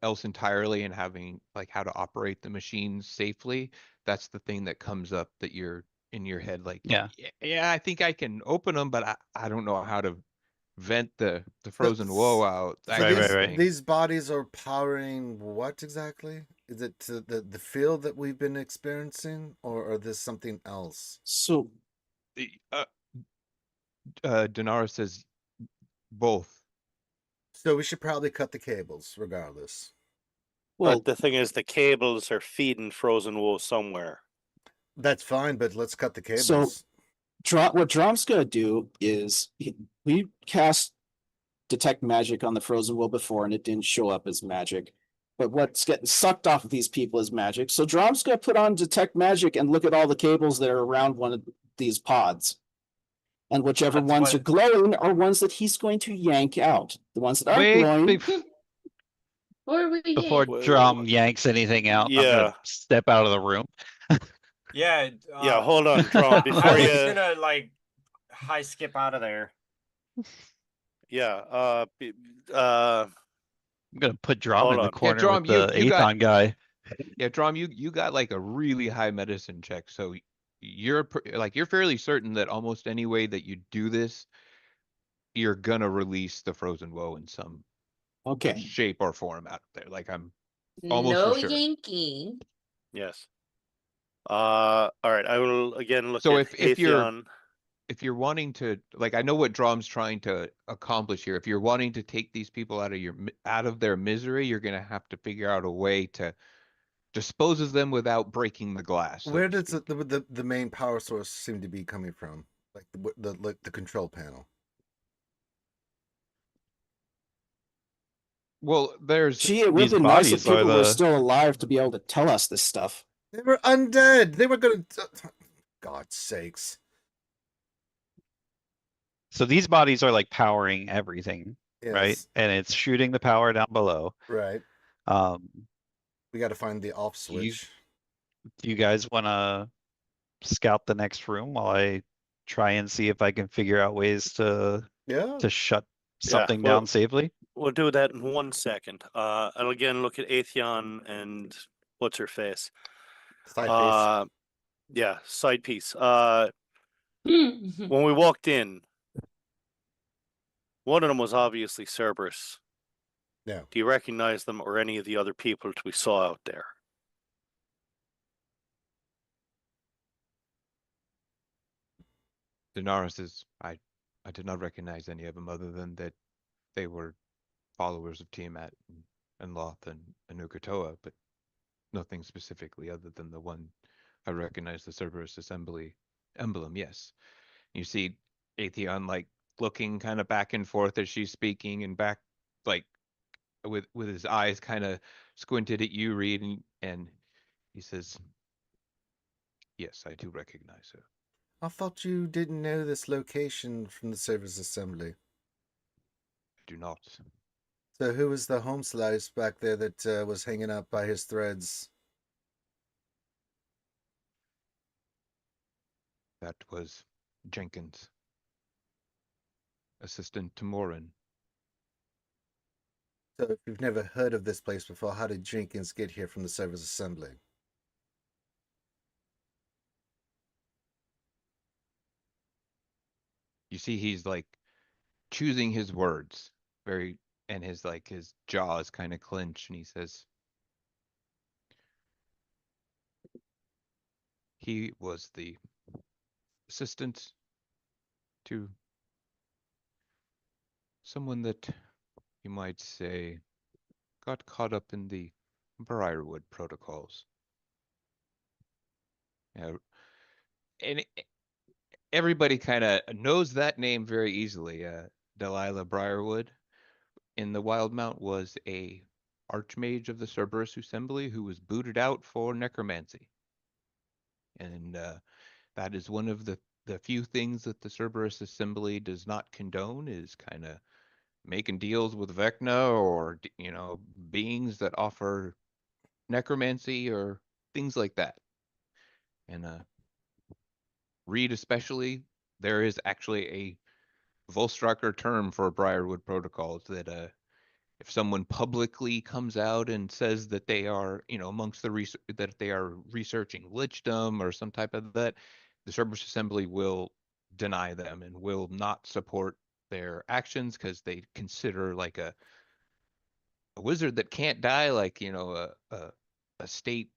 else entirely, and having like how to operate the machines safely. That's the thing that comes up, that you're in your head like, Yeah. yeah, I think I can open them, but I don't know how to vent the frozen woe out. So That Right, kind right, of right. thing. these bodies are powering what exactly? Is it to the field that we've been experiencing, or this something else? So Denara says both. So we should probably cut the cables regardless. well, But the thing is, the cables are feeding frozen wool somewhere. That's fine, but let's cut the cables. So what Drom's gonna do is we cast detect magic on the frozen wool before, and it didn't show up as magic. But what's getting sucked off of these people is magic. So Drom's gonna put on detect magic and look at all the cables that are around one of these pods. And whichever That's ones what- are glowing are ones that he's going to yank out. The ones that aren't glowing. Or we Before Wait, Drum wait. yanks anything out, I'm Yeah. gonna step out of the room. Yeah. Yeah, hold on, Drum. Before I was you, gonna like high skip out of there. yeah, I'm gonna put Drum Hold in the on. Yeah, corner Drum, with the you got- Aethon guy. Yeah, Drum, you got like a really high medicine check, so you're fairly certain that almost any way that you do this, you're gonna release the frozen woe in some Okay. shape or form out there. Like I'm almost No for sure. yanking. Yes. All right. I will again look So at if Atheon. you're wanting to, like, I know what Drom's trying to accomplish here. If you're wanting to take these people out of their misery, you're gonna have to figure out a way to dispose of them without breaking the glass. So Where to does speak. the main power source seem to be coming from? Like the control panel. Well, there's Gee, it would have These been nice if bodies are people were the still alive to be able to tell us this stuff. They were undead. They were gonna. God's sakes. so these bodies are like powering everything, right? Yes. And it's shooting the power down below. Right. Um, We got to find the off do you switch. do you guys want to scout the next room while I try and see if I can figure out ways Yeah. to shut Yeah, something well, down safely? We'll do that in 1 second. I'll again look at Atheon and what's her face. Side piece. Yeah, side piece. Hmm. When we walked in, one of them was obviously Cerberus. Yeah. Do you recognize them or any of the other people we saw out there? Daenerys is I did not recognize any of them other than that they were followers of Tiamat and Loth and Uk'otoa, but nothing specifically other than the one I recognize, the Cerberus Assembly emblem. Yes, you see Atheon like looking kind of back and forth as she's speaking, and back like with his eyes kind of squinted at you, Reed, and he says, "Yes, I do recognize her." I thought you didn't know this location from the service assembly. I do not. So who was the home slice back there that was hanging up by his threads? That was Jenkins, assistant to Morin. So if you've never heard of this place before, how did Jenkins get here from the service assembly? You see, he's like choosing his words very, and his jaws kind of clench, and he says, he was the assistant to someone that you might say got caught up in the Briarwood protocols. Yeah, and everybody kind of knows that name very easily. Delilah Briarwood in the Wildemount was a archmage of the Cerberus Assembly who was booted out for necromancy. And that is one of the few things that the Cerberus Assembly does not condone, is kind of making deals with Vecna or beings that offer necromancy or things like that. And Reed especially, there is actually a Volstracker term for Briarwood protocols that if someone publicly comes out and says that they are, amongst the that they are researching lichdom or some type of that, the Cerberus Assembly will deny them and will not support their actions because they consider like a wizard that can't die, like a state,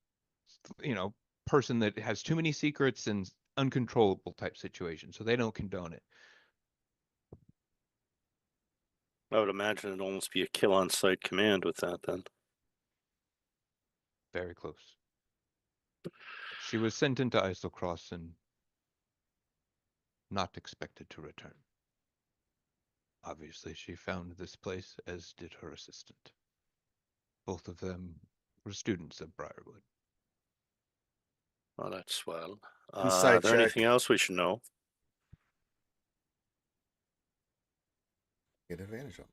person that has too many secrets and uncontrollable type situation. So they don't condone it. I would imagine it'd almost be a kill on sight command with that then. Very close. She was sent into Islecross and not expected to return. Obviously, she found this place, as did her assistant. Both of them were students of Briarwood. Oh, that's swell. Inside Is there check. anything else we should know? Get advantage of.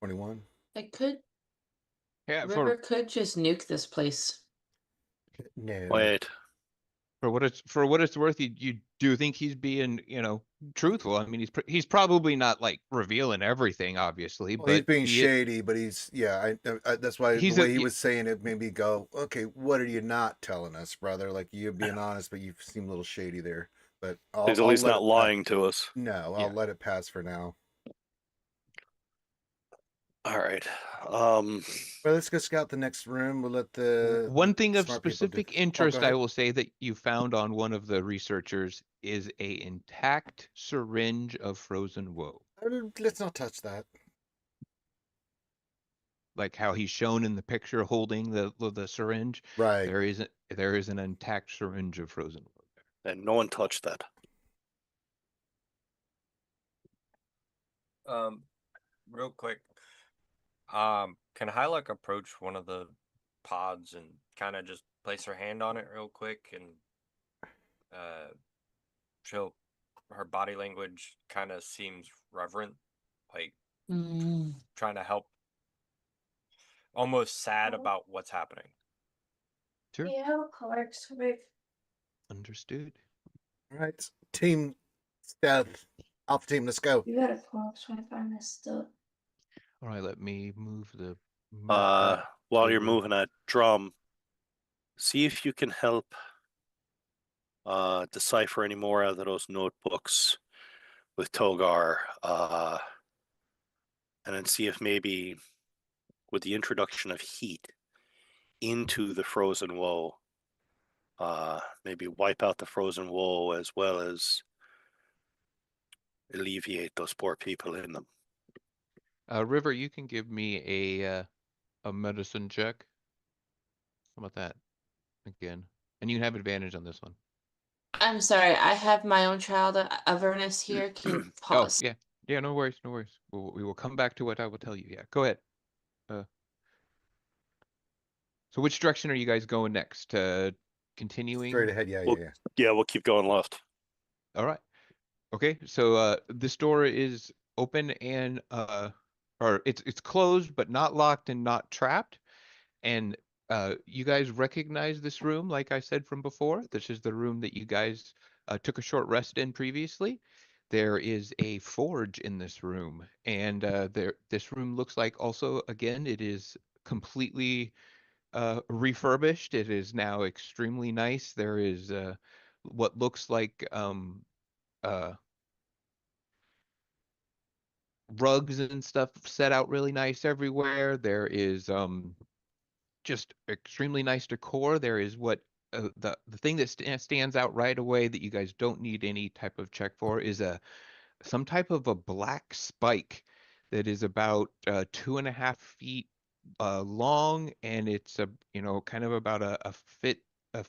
$21. I could. Yeah, River could just nuke this place. No. Wait. for what it's worth, you do think he's being, truthful. I mean, he's probably not like revealing everything, obviously, Well, he's but being shady, but he's that's why the he's way he was saying it made me go, okay, what are you not telling us, brother? Like you're being honest, but you seem a little shady there. But He's at I'll least let not it pass. lying to us. No, Yeah. I'll let it pass for now. All right. Well, let's go scout the next room. We'll let the One thing of smart people do. specific Oh, go interest I ahead. will say that you found on one of the researchers is a intact syringe of frozen woe, Let's not touch that. like how he's shown in the picture holding the syringe. Right. There is an intact syringe of frozen woe there. And no one touched that. Real quick. Can Hyluck approach one of the pods and kind of just place her hand on it real quick and she'll her body language kind of seems reverent, like trying to help, almost sad about what's happening. Sure. Yeah, correct. Understood. All right. Team Stealth. Alpha team, let's go. You gotta pause when I find this stuff. All right, let me move the map While you're to, moving that drum, see if you can help decipher any more out of those notebooks with Togar, and then see if maybe with the introduction of heat into the frozen woe, maybe wipe out the frozen woe as well as alleviate those poor people in them. River, you can give me a medicine check. How about that? Again. And you have advantage on this one. I'm sorry, I have my own child, Avernus here. Can you Oh, pause? yeah. Yeah, no worries, no worries. We will come back to what I will tell you. Yeah, go ahead. So which direction are you guys going next? Continuing? Straight ahead. Yeah. We'll keep going left. All right. Okay, so this door is open and or it's closed but not locked and not trapped. And you guys recognize this room, like I said from before. This is the room that you guys took a short rest in previously. There is a forge in this room, and this room looks like also, again, it is completely refurbished. It is now extremely nice. There is what looks like rugs and stuff set out really nice everywhere. There is just extremely nice decor. There is what the thing that stands out right away that you guys don't need any type of check for is some type of a black spike that is about 2.5 feet long, and it's kind of about a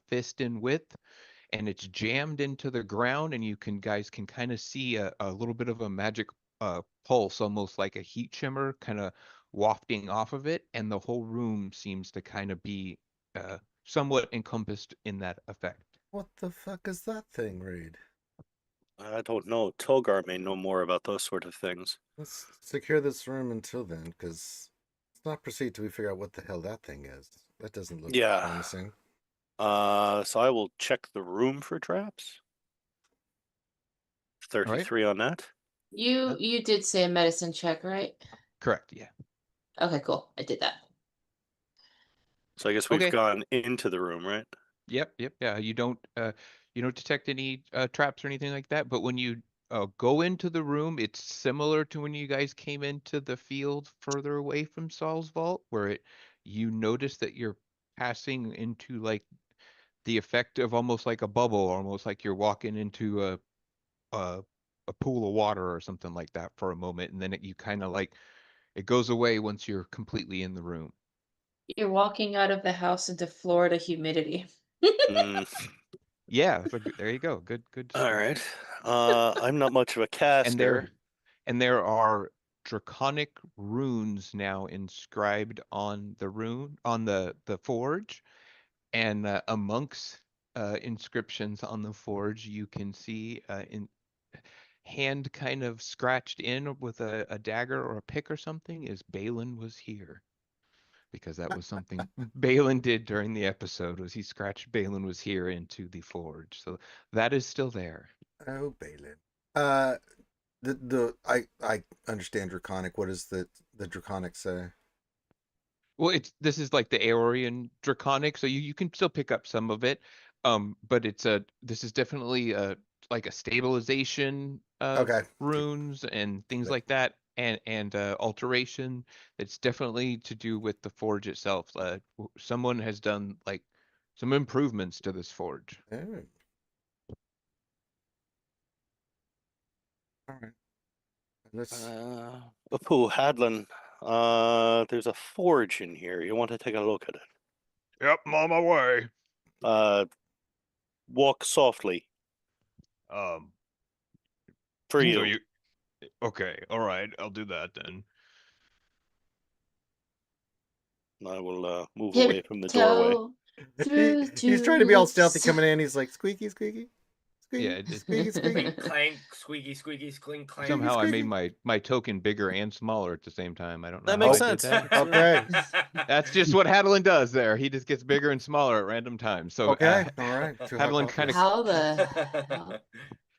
fist in width, and it's jammed into the ground, and you guys can kind of see a little bit of a magic pulse, almost like a heat shimmer, kind of wafting off of it, and the whole room seems to kind of be somewhat encompassed in that effect. What the fuck is that thing, Reed? I don't know. Togar may know more about those sort of things. Let's secure this room until then, because let's not proceed till we figure out what the hell that thing is. That doesn't look promising. So I will check the room for traps. 33 on that. You did say a medicine check, right? Correct, yeah. Okay, cool. I did that. So I guess we've gone into the room, right? Yep, yeah. You don't detect any traps or anything like that, but when you go into the room, it's similar to when you guys came into the field further away from Salsvault, where you notice that you're passing into like the effect of almost like a bubble, almost like you're walking into a pool of water or something like that for a moment, and then you kind of like it goes away once you're completely in the room. You're walking out of the house into Florida humidity. Yeah, there you go. Good. All right. I'm not much of a caster. And there are draconic runes now inscribed on the forge, and amongst inscriptions on the forge, you can see in hand kind of scratched in with a dagger or a pick or something is Balin was here. because that was something Balin did during the episode. Was he scratched Balin was here into the forge, so that is still there. Oh, Balin. I understand Draconic. What does the Draconic say? Well, this is like the Aeorian Draconic, so you can still pick up some of it. But this is definitely like a stabilization Okay. runes and things Good. like that, and alteration. It's definitely to do with the forge itself. Someone has done like some improvements to this forge. Oh. All right. Let's. Apu, Hadlin, there's a forge in here. You want to take a look at it? Yep, I'm on my way. Walk softly. For you. Okay, all right, I'll do that then. I will move away from the doorway. He's trying to be all stealthy coming in. He's like squeaky, squeaky, squeaky, Yeah, just squeaky, squeaky. Clink, clank, squeaky, squeaky, clink, clank. Somehow I squeaky. made my token bigger and smaller at the same time. I don't know That how makes I did sense. that. Okay. That's just what Hadlin does there. He just gets bigger and smaller at random times. So Okay. All right. Too Hadlin hot kind of. How the hell?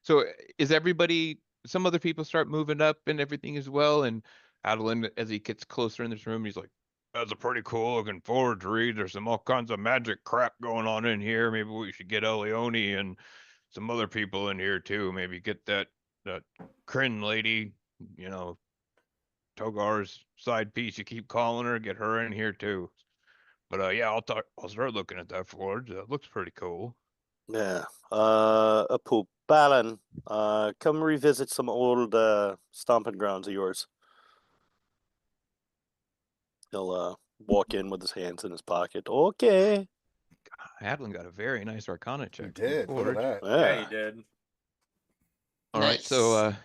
So is everybody? Some other people start moving up and everything as well. And Hadlin, as he gets closer in this room, he's like, "That's a pretty cool looking forgery. There's some all kinds of magic crap going on in here. Maybe we should get Elione and some other people in here too. Maybe get that Kryn lady, you know, Togar's side piece. You keep calling her, get her in here too. But yeah, I'll start looking at that forge. That looks pretty cool." Yeah. Apu, Balin, come revisit some old stomping grounds of yours. He'll walk in with his hands in his pocket. Okay. Hadlin got a very nice Arcana check. You for the did. Look at forge. that. Yeah, Yeah. you did. All right, so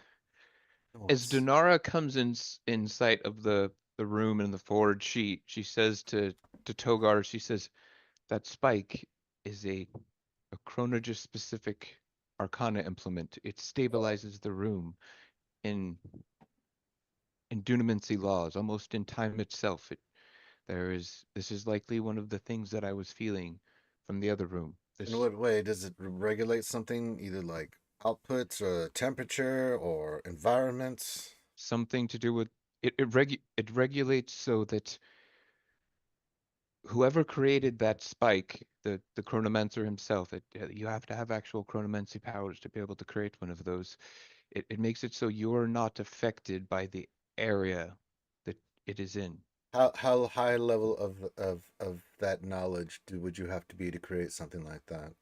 Nice. as Donara comes in sight of the room and the forge, she says to Togar, she says, "That spike is a Chronologist specific Arcana implement. It stabilizes the room in Dunamancy laws, almost in time itself. This is likely one of the things that I was feeling from the other room. In what way does it regulate something? Either like outputs, or temperature, or environments. Something to do with it regulates so that whoever created that spike, the chronomancer himself, you have to have actual chronomancy powers to be able to create one of those. It makes it so you're not affected by the area that it is in. How high level of that knowledge would you have to be to create something like that?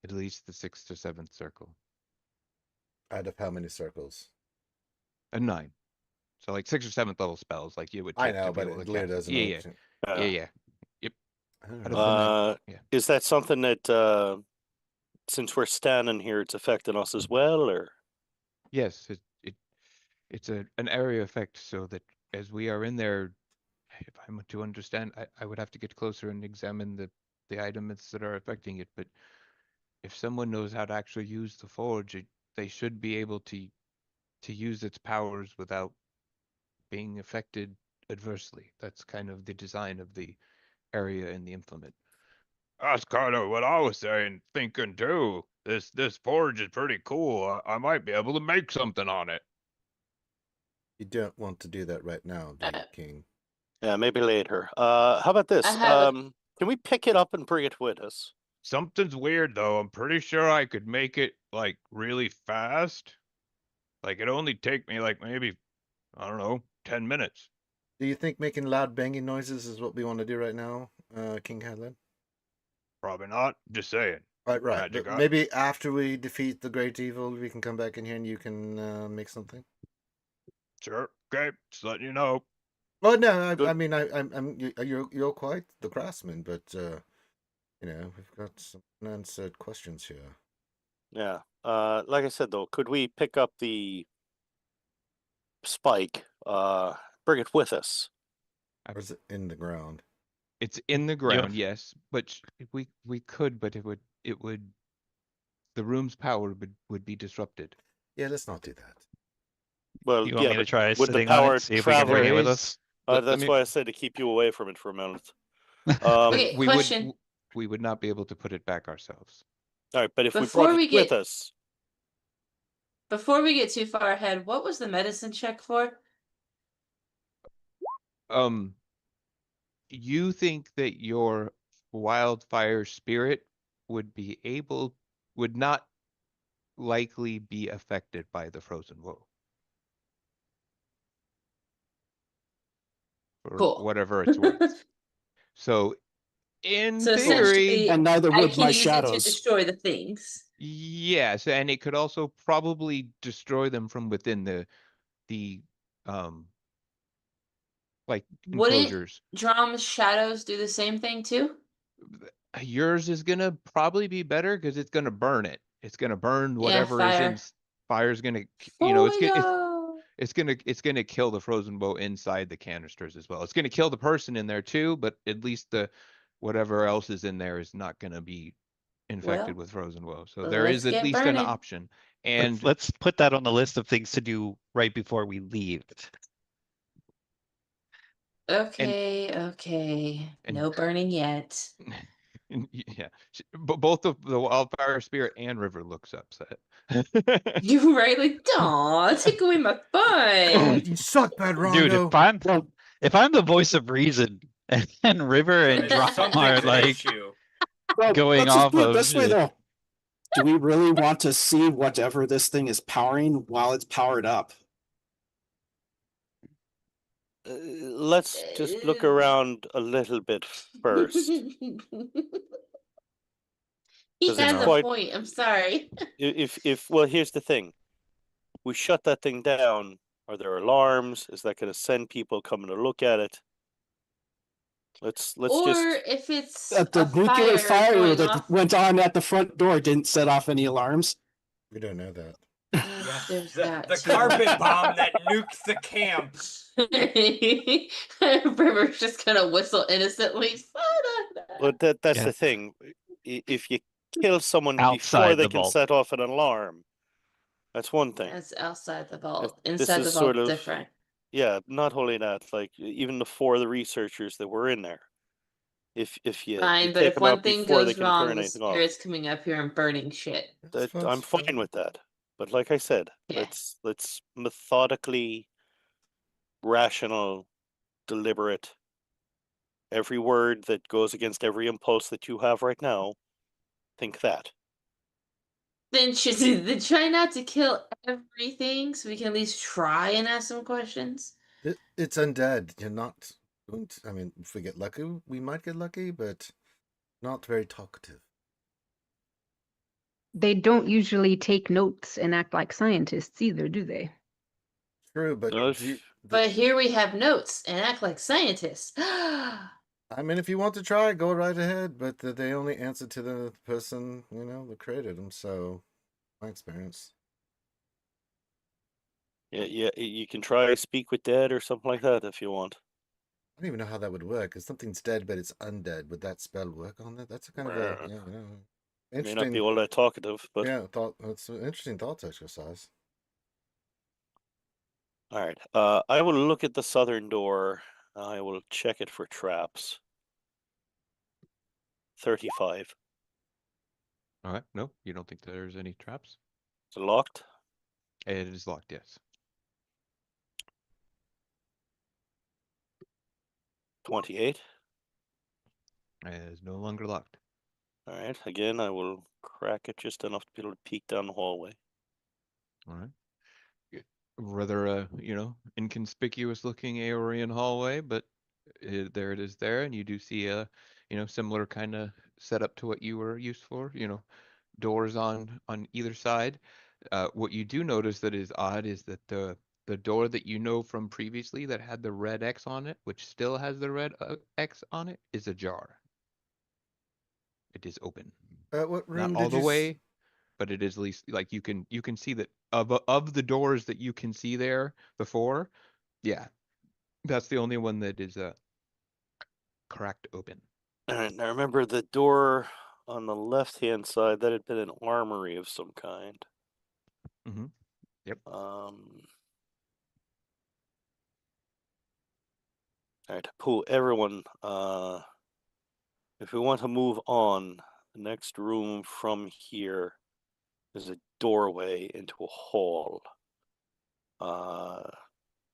At least the 6th to 7th circle. Out of how many circles? A 9. So like 6th or 7th level spells, like you would I take know, to be but able it to literally cast. doesn't. Yeah. Yep. I don't Out know. of the 9. Yeah. Is that something that since we're standing here, it's affecting us as well, or? Yes, it's an area effect, so that as we are in there, if I'm to understand, I would have to get closer and examine the items that are affecting it. But if someone knows how to actually use the forge, they should be able to use its powers without being affected adversely. That's kind of the design of the area in the implement. That's kind of what I was thinking too. This forge is pretty cool. I might be able to make something on it. You don't want to do that right now, do you, King? Yeah, maybe later. How about this? I have Can we pick it up and bring it with us? Something's weird though. I'm pretty sure I could make it like really fast. Like it'd only take me like maybe, I don't know, 10 minutes. Do you think making loud banging noises is what we want to do right now, King Hadlin? Probably not. Just saying. Right. Magic But eye. maybe after we defeat the great evil, we can come back in here and you can make something. Sure. Okay. Just letting you know. Oh no, Good. I mean, you're quite the craftsman, but you know, we've got some unanswered questions here. Yeah. Like I said though, could we pick up the spike, bring it with us? Or is it in the ground? It's in the ground, yes, but we could, but it would the room's power would be disrupted. Yeah, let's not do that. Well, You want yeah, me to but try with the sitting on power it, see if we can bring it with travelers, us? I that's mean, why I said to keep you away from it for a minute. Okay, we question. would not be able to put it back ourselves. All right, but if we Before brought it we with get- us, Before we get too far ahead, what was the medicine check for? You think that your wildfire spirit would not likely be affected by the frozen woe. For Cool. whatever it's worth. So in So theory, essentially, And neither I would can my use it to shadows. destroy the things. yes, and it could also probably destroy them from within the like Wouldn't enclosures. Drom's shadows do the same thing too? Yours is gonna probably be better because it's gonna burn it. It's gonna burn Yeah, whatever is in. fire. Fire's gonna, it's Fuego! it's gonna kill the frozen bow inside the canisters as well. It's gonna kill the person in there too, but at least the whatever else is in there is not gonna be infected Well, with frozen woe. So there let's is at get least an burning. option. And Let's put that on the list of things to do right before we leave. Okay, okay. and- No burning yet. yeah, both of the wildfire spirit and River looks upset. You right? Like, aw, take away my fun. You suck, Bad Dude, Rondo. if I'm the voice of reason and River and Then Drum Something's are an like issue. Well, going let's just off put it of this way, shit. though. Do we really want to see whatever this thing is powering while it's powered up? let's just look around a little bit first. He 'Cause it's has a quite- point. I'm sorry. If well, here's the thing: we shut that thing down. Are there alarms? Is that going to send people coming to look at it? Let's Or just if it's The a nuclear fire going that off. went on at the front door didn't set off any alarms. We don't know that. Yeah, There's the, that the too. carpet bomb that nuked the camp. River's just gonna whistle innocently. But that's Yeah. the thing. If you kill someone Outside before they the can vault. set off an alarm, that's one thing. That's outside the vault. This Inside is the sort vault, of- different. Yeah, not only that, like even the 4 of the researchers that were in there. If you Fine, but take if them one out thing before they goes can wrong, turn the anything off, spirit's coming up here and burning shit. I'm fine with that. But like I said, Yeah. let's methodically, rational, deliberate. Every word that goes against every impulse that you have right now, think that. Then try not to kill everything, so we can at least try and ask some questions. It's undead. You're not going to. I mean, if we get lucky, we might get lucky, but not very talkative. They don't usually take notes and act like scientists either, do they? True, but No, But here we have notes and act like scientists. I mean, if you want to try, go right ahead. But they only answer to the person that created them. So, my experience. yeah, you can try speak with dead or something like that if you want. I don't even know how that would work. If something's dead but it's undead, would that spell work on that? That's a kind of a May not interesting. be all that talkative, but Yeah, it's an interesting thought exercise. all right. I will look at the southern door. I will check it for traps. 35. all right, no, you don't think there's any traps? Is it locked? It is locked, yes. 28. It is no longer locked. All right. Again, I will crack it just enough to be able to peek down the hallway. All right. Rather inconspicuous looking Aeorian hallway, but there it is there, and you do see a similar kind of setup to what you were used for. Doors on either side. What you do notice that is odd is that the door that you know from previously that had the red X on it, which still has the red X on it, is ajar. It is open. What room Not all did the you? way, but it is at least like you can see that of the doors that you can see there before, yeah, that's the only one that is cracked open. All right. Now remember the door on the left-hand side, that had been an armory of some kind. Mm-hmm. Yep. Alright, Pooh, everyone, if we want to move on, the next room from here is a doorway into a hall.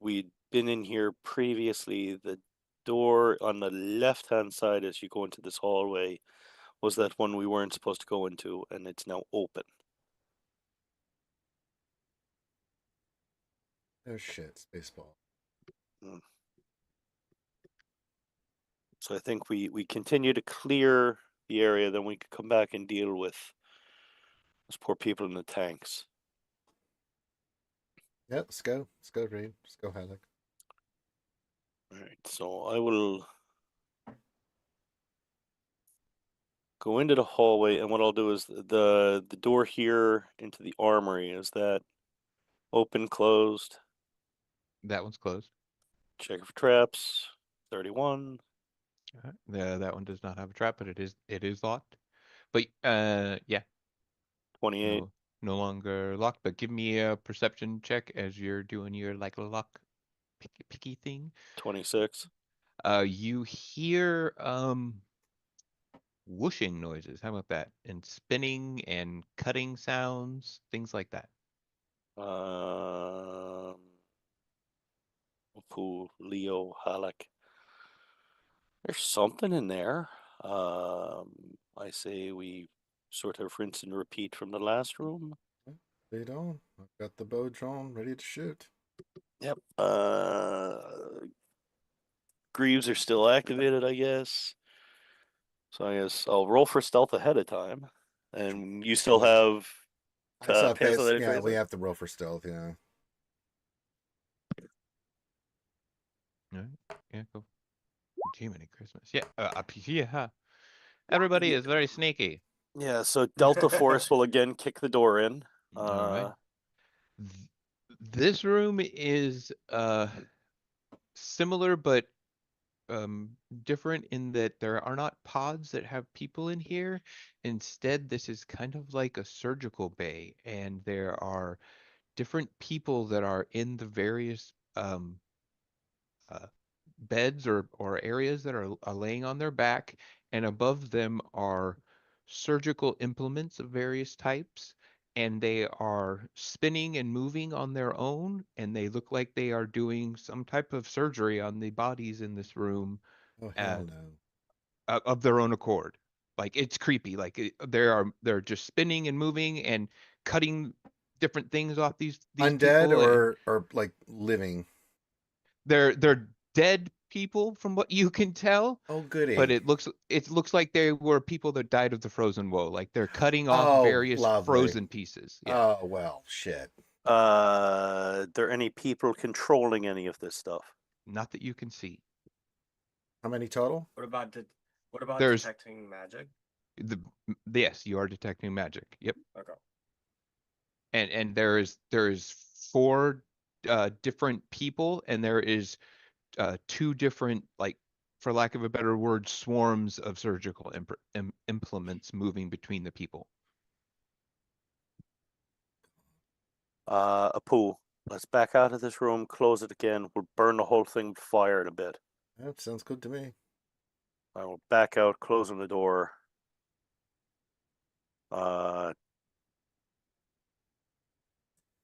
We'd been in here previously. The door on the left-hand side as you go into this hallway was that one we weren't supposed to go into, and it's now open. Oh shit, Spaceball. So I think we continue to clear the area, then we could come back and deal with those poor people in the tanks. Yep, let's go. Let's go, Reed. Let's go, Halleck. Alright, so I will go into the hallway, and what I'll do is the door here into the armory, is that open, closed? That one's closed. Check for traps. 31. That one does not have a trap, but it is locked. But yeah, 28. no longer locked. But give me a perception check as you're doing your like lock picky thing. 26. You hear whooshing noises. How about that? And spinning and cutting sounds, things like that. Pooh, Leo, Halleck. There's something in there. I say we sort of rinse and repeat from the last room. Lead on. I've got the bow drawn, ready to shoot. Yep. Greaves are still activated, I guess. So I guess I'll roll for stealth ahead of time. And you still have I saw pencil face. that Yeah, we have to roll for stealth. Yeah. All right. Yeah, go. Jiminy Christmas. Yeah, yeah. Huh. Everybody is very sneaky. Yeah, so Delta Force will again kick the door in. All right. This room is similar but different in that there are not pods that have people in here. Instead, this is kind of like a surgical bay, and there are different people that are in the various uh, beds or areas that are laying on their back, and above them are surgical implements of various types, and they are spinning and moving on their own, and they look like they are doing some type of surgery on the bodies in this room Oh hell no. of their own accord. Like it's creepy. Like they're just spinning and moving and cutting different things off these Undead people. or like living. They're dead people from what you can tell. Oh goody. But it looks like they were people that died of the frozen woe. Like they're cutting off Oh, various lovely. frozen pieces. Yeah. Oh well, shit. There any people controlling any of this stuff? Not that you can see. How many total? What about There's- detecting magic? Yes, you are detecting magic. Yep. Okay. And there is 4 different people, and there is 2 different, like, for lack of a better word, swarms of surgical implements moving between the people. Apu, let's back out of this room, close it again. We'll burn the whole thing with fire in a bit. That sounds good to me. I will back out, closing the door.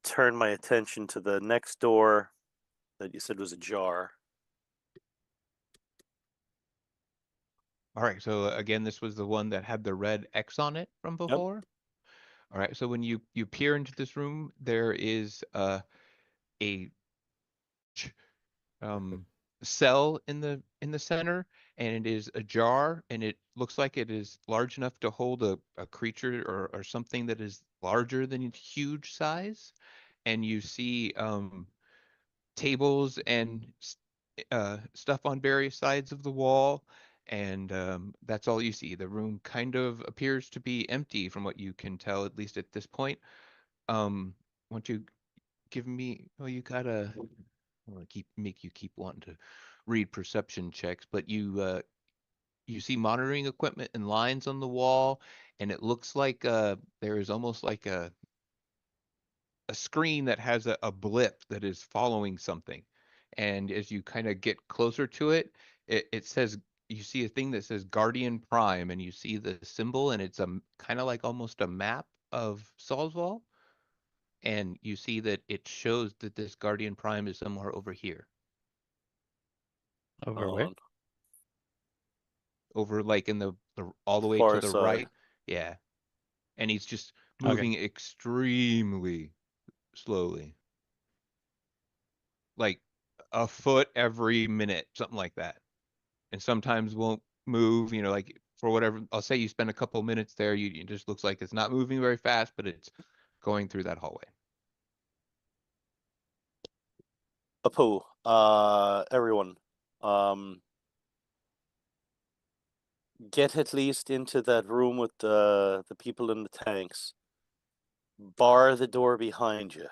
Turn my attention to the next door that you said was ajar. All right, so again, this was the one that had the red X on it from before. All right, so when you peer into this room, there is a cell in the center, and it is ajar, and it looks like it is large enough to hold a creature or something that is larger than huge size. And you see tables and stuff on various sides of the wall, and that's all you see. The room kind of appears to be empty from what you can tell, at least at this point. Won't you give me? Oh, you gotta. I want to make you keep wanting to read perception checks, but you see monitoring equipment and lines on the wall, and it looks like there is almost like a screen that has a blip that is following something, and as you kind of get closer to it, it says you see a thing that says Guardian Prime, and you see the symbol, and it's a kind of like almost a map of Salsvault, and you see that it shows that this Guardian Prime is somewhere over here, Over Hold where? on. over like in the all the way Far to the side. right. Yeah, and he's just Okay. moving extremely slowly, like a foot every minute, something like that. And sometimes won't move, like for whatever, I'll say you spend a couple minutes there, it just looks like it's not moving very fast, but it's going through that hallway. Apu, everyone, get at least into that room with the people in the tanks. Bar the door behind you.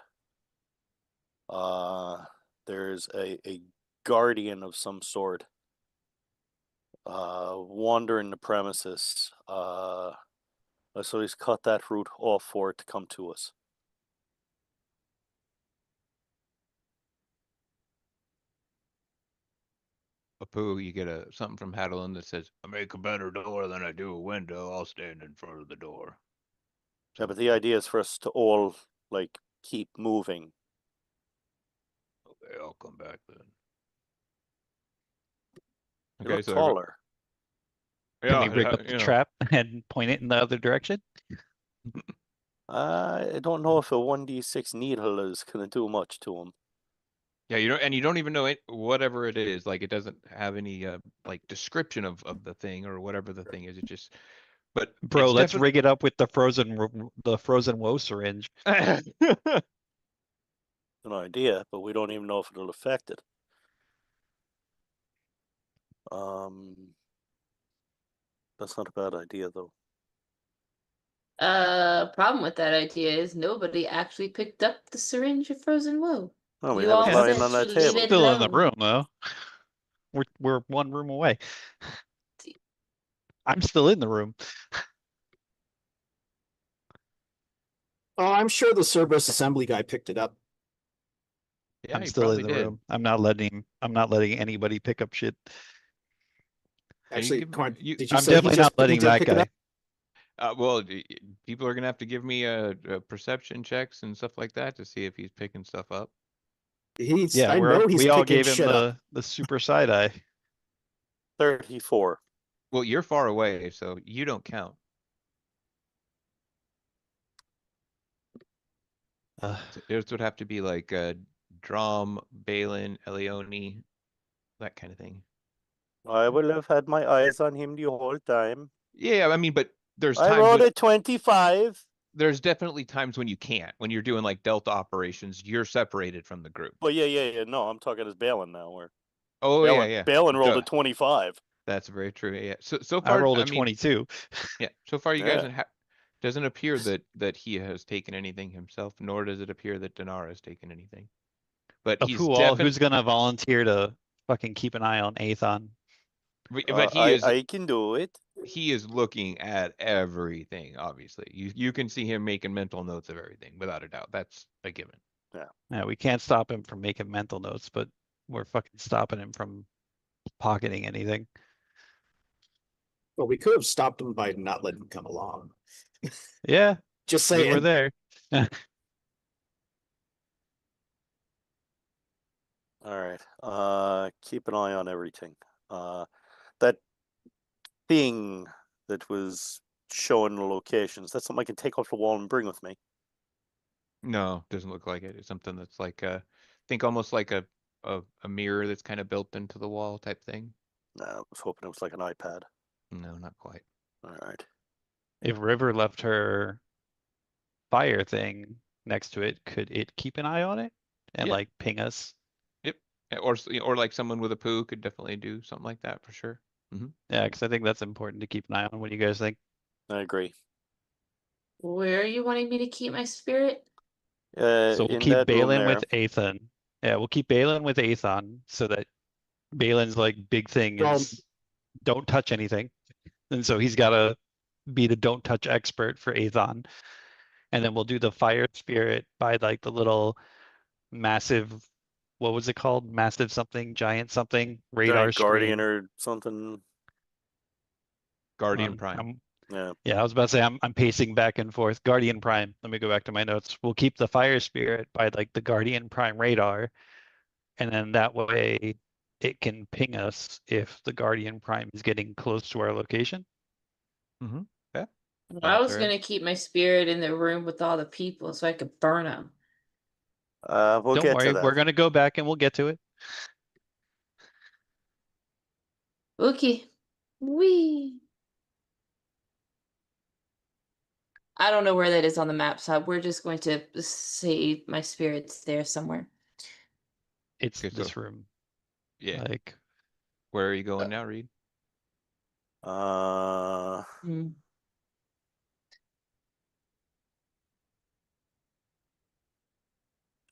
There's a guardian of some sort wandering the premises. Let's at least cut that route off for it to come to us. Apu, you get something from Hadelin that says, I make a better door than I do a window. I'll stand in front of the door. Yeah, but the idea is for us to all like keep moving. Okay, I'll come back then. You Okay, look so taller. Can we rig up the trap and point it in the other direction? I don't know if a 1d6 needle is gonna do much to him. Yeah, you don't even know it, whatever it is. Like it doesn't have any like description of the thing or whatever the thing is. It just, but Bro, it's let's rig it up with the frozen woe syringe. An idea, but we don't even know if it'll affect it. That's not a bad idea though. Problem with that idea is nobody actually picked up the syringe of frozen woe. Oh, we You have all it lying said on that to leave table. it Still in the alone. room though. We're one room away. I'm still in the room. Oh, I'm sure the Cerberus assembly guy picked it up. Yeah, I'm he still in probably the did. room. I'm not letting anybody pick up shit. And you Actually, give- Corn, you- did you I'm say he definitely not just he letting did that pick it guy. up? Well, people are gonna have to give me perception checks and stuff like that to see if he's picking stuff up. Yeah, I know he's we all picking gave him shit up. the super side eye. 34. Well, you're far away, so you don't count. So it would have to be like Drum, Balin, Elioni, that kind of thing. I will have had my eyes on him the whole time. Yeah, I mean, but there's I times rolled a 25. there's definitely times when you can't. When you're doing like Delta operations, you're separated from the group. Well, yeah. No, I'm talking as Balin now. Where Oh Balin, yeah. Balin rolled Duh. a 25. That's very true. Yeah. So I far, rolled I a mean, 22. yeah. So far, you guys Yeah. doesn't appear that he has taken anything himself, nor does it appear that Dinar has taken anything. But he's Who's gonna volunteer to fucking keep an eye on Aethon? but he is I can do it. he is looking at everything. Obviously, you can see him making mental notes of everything without a doubt. That's a given. Yeah, we can't stop him from making mental notes, but we're fucking stopping him from pocketing anything. Well, we could have stopped him by not letting him come along. Yeah, Just we saying. were there. All right. Keep an eye on everything. That thing that was showing the locations, that's something I can take off the wall and bring with me. No, doesn't look like it. It's something that's like think almost like a mirror that's kind of built into the wall type thing. No, I was hoping it was like an iPad. No, not quite. All right. If River left her fire thing next to it, could it keep an eye on it and Yeah. like ping us? Yep. Or like someone with a poo could definitely do something like that for sure. Yeah, because I think that's important to keep an eye on. What do you guys think? I agree. Where are you wanting me to keep my spirit? So we'll In keep that room Balin there. with Aethon. Yeah, we'll keep Balin with Aethon so that Balin's like big thing is don't touch anything. And so he's gotta be the don't touch expert for Aethon. And then we'll do the fire spirit by like the little massive what was it called? Massive something, giant something, radar Giant Guardian screen. or something. Guardian Um, Prime. I'm- Yeah. yeah, I was about to say I'm pacing back and forth. Guardian Prime. Let me go back to my notes. We'll keep the fire spirit by like the Guardian Prime radar, and then that way it can ping us if the Guardian Prime is getting close to our location. Mm-hmm. Yeah. I was Fair. gonna keep my spirit in the room with all the people so I could burn them. We'll Don't get worry, to that. we're gonna go back and we'll get to it. Okay. Wee. I don't know where that is on the map, so we're just going to say my spirit's there somewhere. It's Okay, so this room. yeah. Like Where are you going now, Reed? Hmm.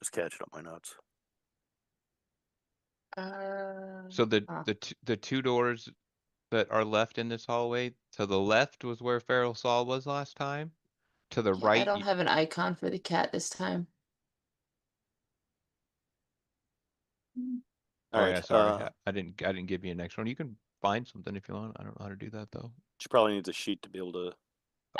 Just catching up my notes. So Ah. the two doors that are left in this hallway, to the left was where Feral Saul was last time. To the Yeah, I right, don't have an icon for the cat this time. All oh right. yeah, sorry. I didn't give you an extra one. You can find something if you want. I don't know how to do that though. She probably needs a sheet to be able to.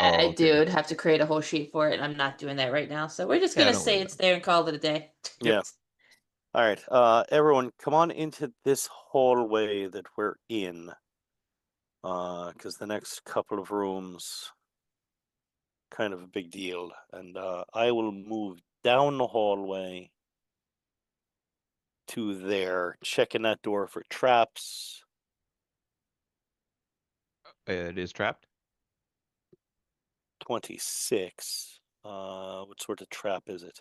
Oh, I okay. do have to create a whole sheet for it, and I'm not doing that right now. So we're just Yeah, gonna don't worry say about it's there and call it a day. Yeah. All right. Everyone, come on into this hallway that we're in. Because the next couple of rooms, kind of a big deal, and I will move down the hallway to there, checking that door for traps. It is trapped. 26. What sort of trap is it?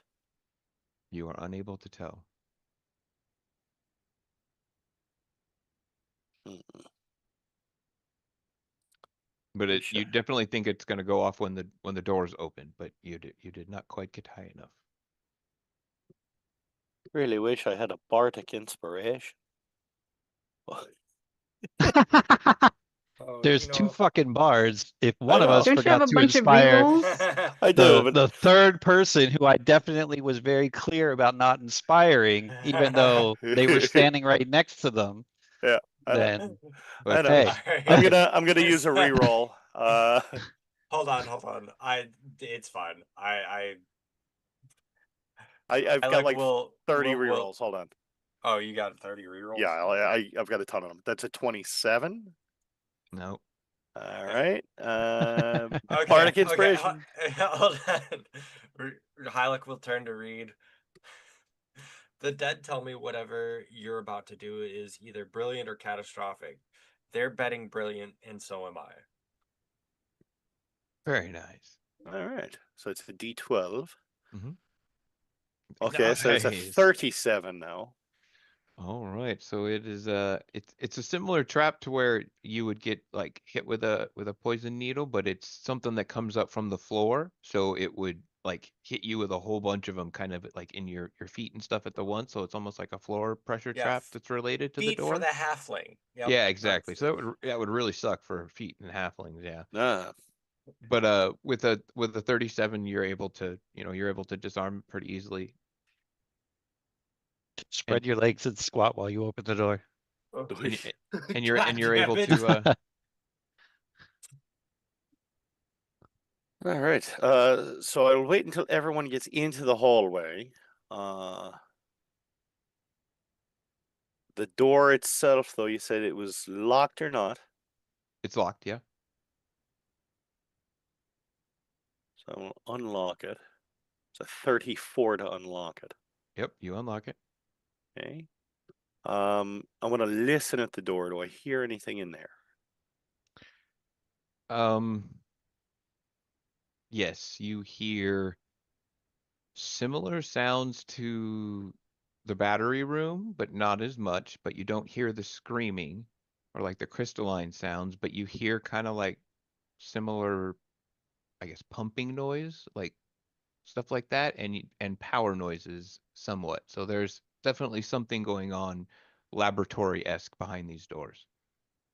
You are unable to tell. Mm, But Pretty you sure. definitely think it's going to go off when the doors open, but you did not quite get high enough. Really wish I had a Bardic inspiration. Oh, There's two fucking bars. If one of know. us Don't you have forgot a to bunch of inspire rerolls? I do, but the third person who I definitely was very clear about not inspiring, even though they were standing right next to them, yeah, I know. then I know. hey, I'm gonna use a reroll. Hold on. It's fine. I've got like like will 30 will rerolls. Hold on. Oh, you got 30 rerolls? Yeah, I've got a ton of them. That's a 27. No. All right. Okay, Bardic okay, inspiration. hold on. Hylik will turn to Reed. The dead tell me whatever you're about to do is either brilliant or catastrophic. They're betting brilliant, and so am I. Very nice. All right. So it's a D12. Mhm. Okay, so it's a Nice. 37 now. All right, so it is it's a similar trap to where you would get like hit with a poison needle, but it's something that comes up from the floor, so it would like hit you with a whole bunch of them kind of like in your feet and stuff at the once, so it's almost like a floor pressure Yeah, trap that's related to the feet for door. the halfling. Yep, Yeah, exactly. that's- So that would really suck for feet and halflings, yeah. Ah, But with a 37 you're able to, you're able to disarm pretty easily. spread your legs and squat while you open the door. And you're God damn able it. to all right. So I'll wait until everyone gets into the hallway. The door itself, though, you said it was locked or not? it's locked, yeah. So I will unlock it. It's a 34 to unlock it. Yep, you unlock it. Okay. I'm gonna listen at the door. Do I hear anything in there? Yes, you hear similar sounds to the battery room, but not as much, but you don't hear the screaming or like the crystalline sounds, but you hear kind of like similar, I guess, pumping noise, like stuff like that, and power noises somewhat. So there's definitely something going on laboratory-esque behind these doors.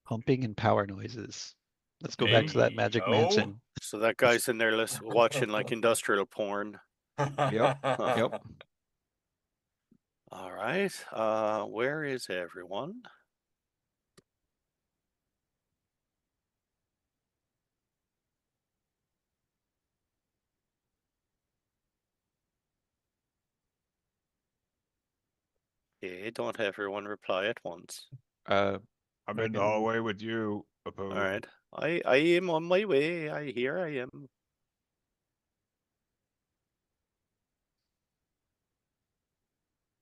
Pumping and power noises. Let's go back to that magic mansion. So that guy's in there watching like industrial porn. Yep. Yep. All right. Where is everyone? Okay, don't everyone reply at once. I'm I in the can- hallway with you. All right. I am on my way. I am.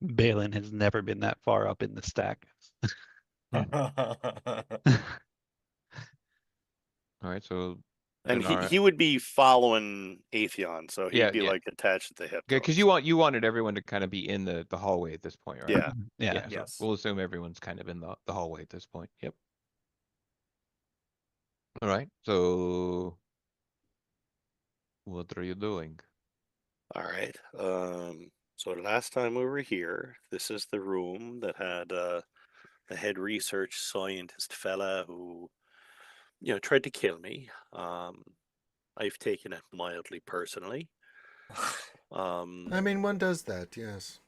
Balin has never been that far up in the stack. All right, so And then he would be following Atheon, so he'd Yeah, be yeah. like attached at the hip. because to him, you wanted everyone to kind of be in the hallway at this point, right? Yeah. Yeah. Yeah, so Yes. we'll assume everyone's kind of in the hallway at this point. Yep. All right. So what are you doing? All right. So last time we were here, this is the room that had the head research scientist fella who, tried to kill me. I've taken it mildly personally. I mean, one does that, yes.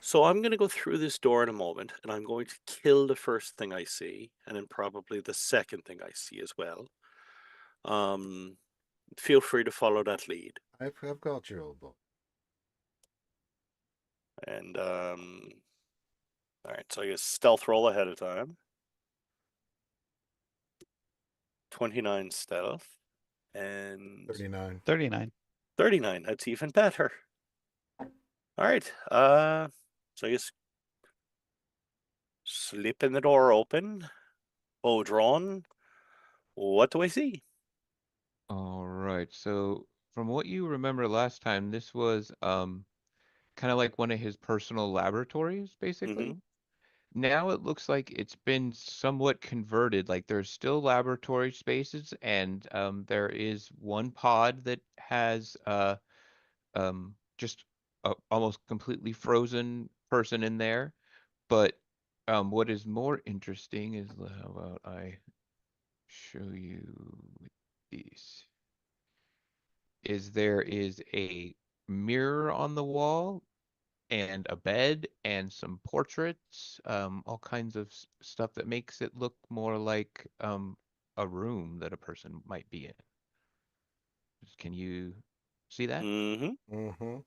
So I'm going to go through this door in a moment, and I'm going to kill the first thing I see, and then probably the second thing I see as well. Feel free to follow that lead. I've got your old book. And all right, so I guess stealth roll ahead of time. 29 stealth and 39. 39. 39. That's even better. All right. So I guess slipping the door open, bow drawn. What do I see? All right. So from what you remember last time, this was kind of like one of his personal laboratories, basically. Now it looks like it's been somewhat converted. Like there's still laboratory spaces, and there is one pod that has just a almost completely frozen person in there. But what is more interesting is how about I show you with these? Is there is a mirror on the wall and a bed and some portraits, all kinds of stuff that makes it look more like a room that a person might be in. Can you see that? Mm-hmm. Mm-hmm.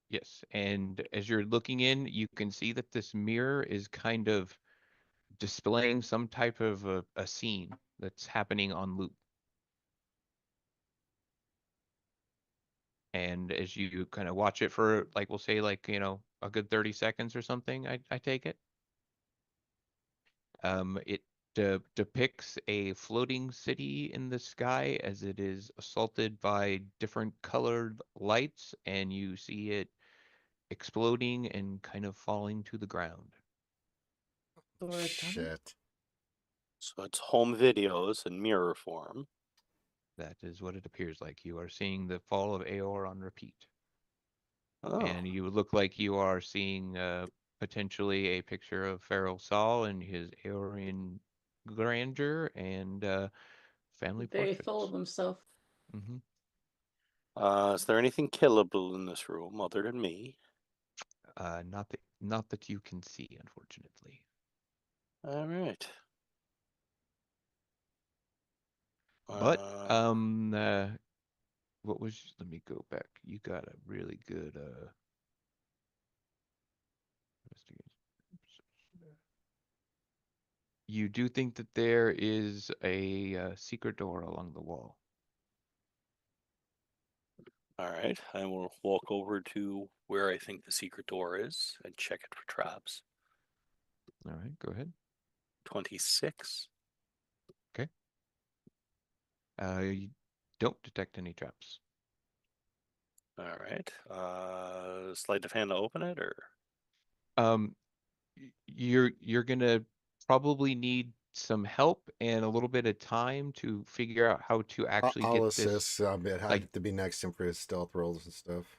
Yes. And as you're looking in, you can see that this mirror is kind of displaying some type of a scene that's happening on loop. And as you kind of watch it for like we'll say like, a good 30 seconds or something, I take it. It depicts a floating city in the sky as it is assaulted by different colored lights, and you see it exploding and kind of falling to the ground. Shit. So it's home videos in mirror form. That is what it appears like. You are seeing the fall of Aor on repeat. Oh. And you look like you are seeing potentially a picture of Feral Saul and his Aorian grandeur and family Very portraits. full of himself. hmm Is there anything killable in this room other than me? Not that you can see, unfortunately. All right. But Uh, what was? Let me go back. You got a really good investigation. You do think that there is a secret door along the wall. all right. I will walk over to where I think the secret door is and check it for traps. All right, go ahead. 26. Okay. You don't detect any traps. All right. Sleight of hand to open it, or Um, you're gonna probably need some help and a little bit of time to figure out how to actually I'll get this. assist. It like- had to be next to him for his stealth rolls and stuff.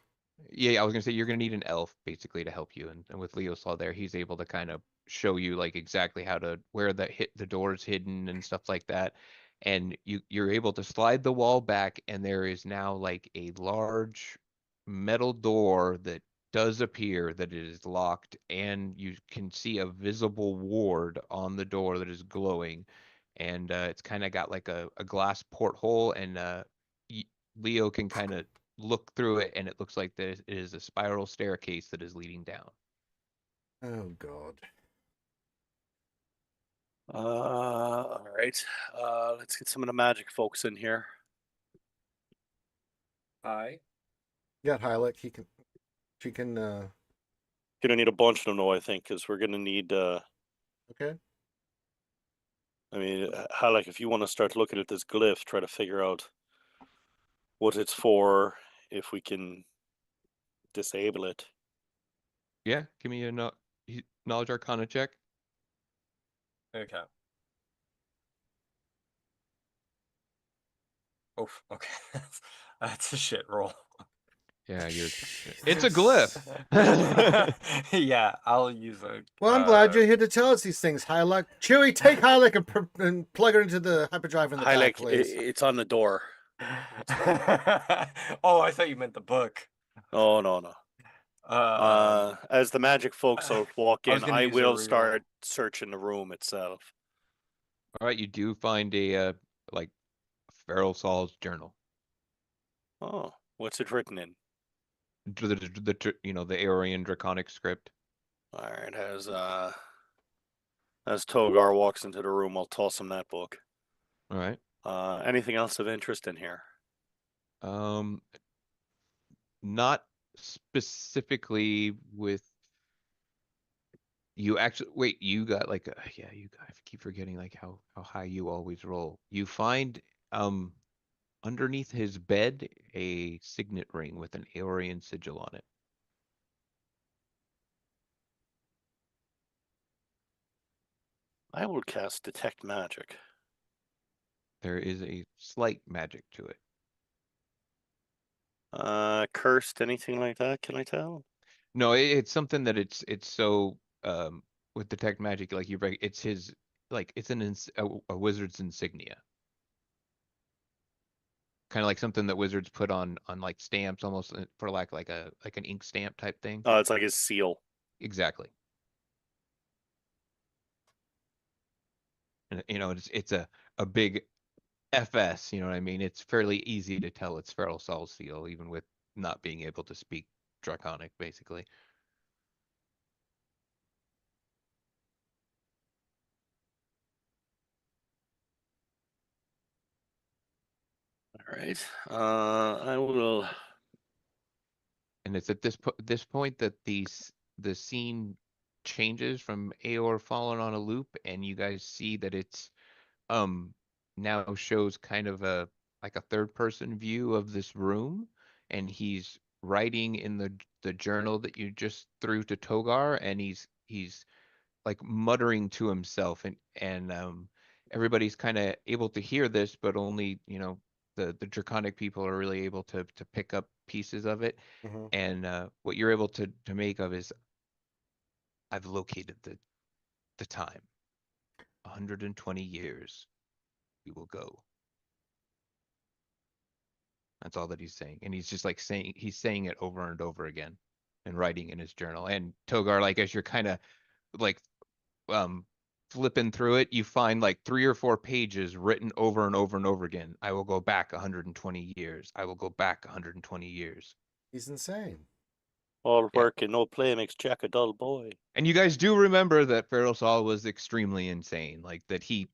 Yeah, I was gonna say you're gonna need an elf basically to help you, and with Leoslaw there, he's able to kind of show you like exactly how to where the door's hidden and stuff like that. And you're able to slide the wall back, and there is now like a large metal door that does appear that it is locked, and you can see a visible ward on the door that is glowing, and it's kind of got like a glass porthole, and Leo can kind of look through it, and it looks like there is a spiral staircase that is leading down. Oh God. All right. Let's get some of the magic folks in here. Aye. You got Hylic. She can. Gonna need a bunch of them though, I think, because we're gonna need. Okay. I mean, Halleck, if you want to start looking at this glyph, try to figure out what it's for, if we can disable it. Yeah, give me a knowledge arcana check. Okay. Oof. Okay. That's a shit roll. Yeah, it's a glyph. Yeah, I'll use a. Well, I'm glad you're here to tell us these things, Hylic. Chewie, take Hylic and plug her into the hyperdrive in the back, Halleck, please. it's on the door. Oh, I thought you meant the book. Oh no. As the magic folks walk I was in, gonna I use a will reroll. start searching the room itself. All right, you do find a like Feral Saul's journal. Oh, what's it written in? The the Aeorian Draconic script. All right, as Togar walks into the room, I'll toss him that book. All right. Anything else of interest in here? Not specifically with you. Actually, wait, you got like yeah, I keep forgetting like how high you always roll. You find underneath his bed a signet ring with an Aeorian sigil on it. I will cast Detect Magic. There is a slight magic to it. Cursed, anything like that? Can I tell? No, it's something that it's so with detect magic, like it's his like it's a wizard's insignia. Kind of like something that wizards put on like stamps, almost for like an ink stamp type thing. Oh, it's like his seal. Exactly. And it's a big FS, you know what I mean? It's fairly easy to tell it's Feral Saul's seal, even with not being able to speak Draconic, basically. All right. I will. And it's at this point that the scene changes from Aor falling on a loop, and you guys see that it's now shows kind of a like a third person view of this room, and he's writing in the journal that you just threw to Togar, and he's like muttering to himself, and everybody's kind of able to hear this, but only the draconic people are really able to pick up pieces of it. Mm-hmm. And what you're able to make of is, I've located the time. 120 years we will go. That's all that he's saying. And he's just like he's saying it over and over again and writing in his journal. And Togar, like as you're kind of like flipping through it, you find like 3 or 4 pages written over and over and over again. I will go back 120 years. I will go back 120 years. He's insane. All work and no play makes Jack a dull boy. And you guys do remember that Feral Saul was extremely insane, like that he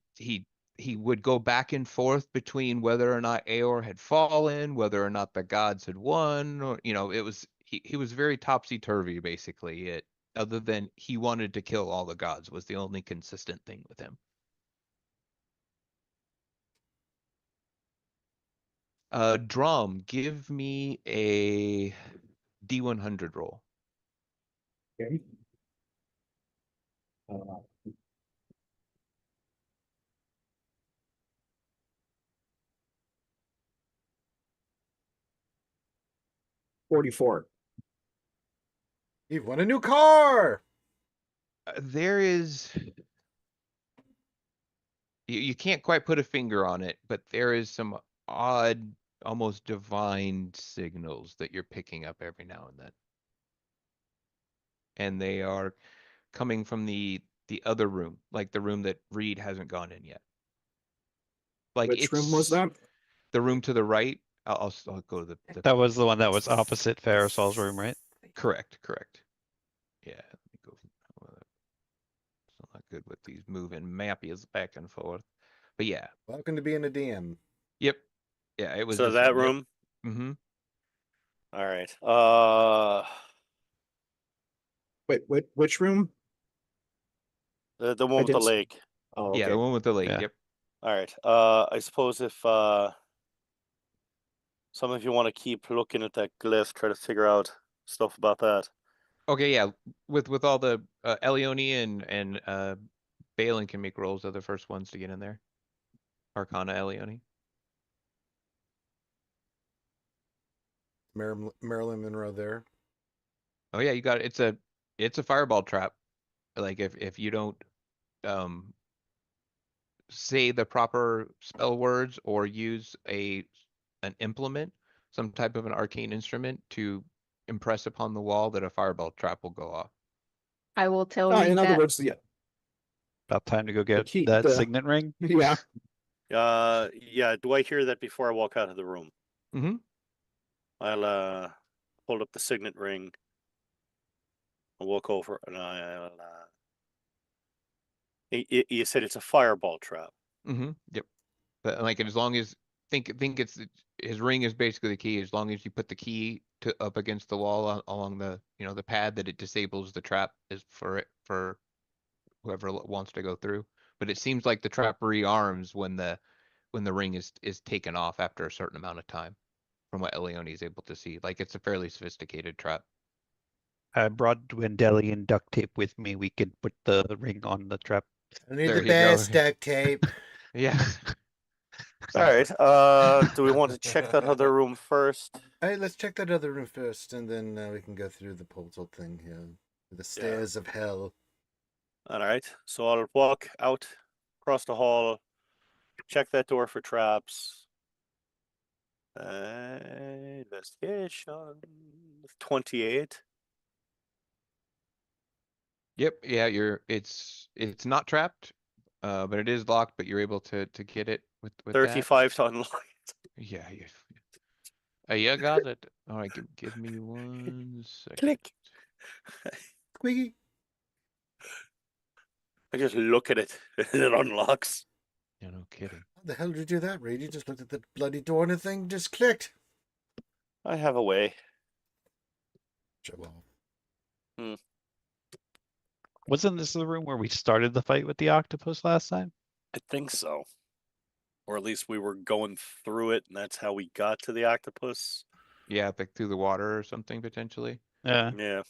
would go back and forth between whether or not Aor had fallen, whether or not the gods had won, or it was he was very topsy-turvy basically. Other than he wanted to kill all the gods was the only consistent thing with him. Drum, give me a D100 roll. Okay. 44. You've won a new car. There is you can't quite put a finger on it, but there is some odd, almost divine signals that you're picking up every now and then. and they are coming from the other room, like the room that Reed hasn't gone in yet. Like Which room was that? The room to the right. I'll go to the That was the one that was opposite Farisol's room, right? correct. Yeah, let me go. It's not good with these moving mappies back and forth. But yeah. Welcome to being a DM. Yep. Yeah, it was So this that one. Yep. room. Mm-hmm. All right. Wait, which room? The one with the didn't see- lake. Oh, Yeah, okay. the one with the lake. Yeah. Yep. All right. I suppose if some of you want to keep looking at that glyph, try to figure out stuff about that. Okay, yeah. With all the Elione and Balin can make rolls. They're the first ones to get in there. Arcana Elione. Marilyn Monroe there. Oh yeah, you got it. It's a fireball trap. Like if you don't say the proper spell words or use an implement, some type of an arcane instrument to impress upon the wall, that a fireball trap will go off. I will tell Oh, Reed in other that. words, yeah, About time to go get key- that the- signet ring. yeah. Yeah. Do I hear that before I walk out of the room? Mm-hmm. I'll hold up the signet ring. I'll walk over and I'll. You said it's a fireball trap. Mm-hmm. Yep. But like, as long as think it's his ring is basically the key. As long as you put the key to up against the wall along the the pad, that it disables the trap is for whoever wants to go through. But it seems like the trap rearms when the ring is taken off after a certain amount of time, from what Elione is able to see. Like, it's a fairly sophisticated trap. I brought Dwendalian duct tape with me. We could put the ring on the trap. I need There the you go. best duct tape. Yeah. All right. Do we want to check that other room first? All right, let's check that other room first, and then we can go through the portal thing here. The stairs of hell. All right. So I'll walk out across the hall, check that door for traps. Investigation 28. Yep. Yeah. It's not trapped, but it is locked. But you're able to get it with that. 35 to unlock it. Yeah. You got it. All right. Give me 1 second. Click. Squeaky. I just look at it and it unlocks. Yeah, no kidding. How the hell did you do that, Reed? You just looked at the bloody door and the thing just clicked. I have a way. Show off. Wasn't this the room where we started the fight with the octopus last time? I think so. Or at least we were going through it, and that's how we got to the octopus. Yeah, like through the water or something potentially. Yeah. Yeah.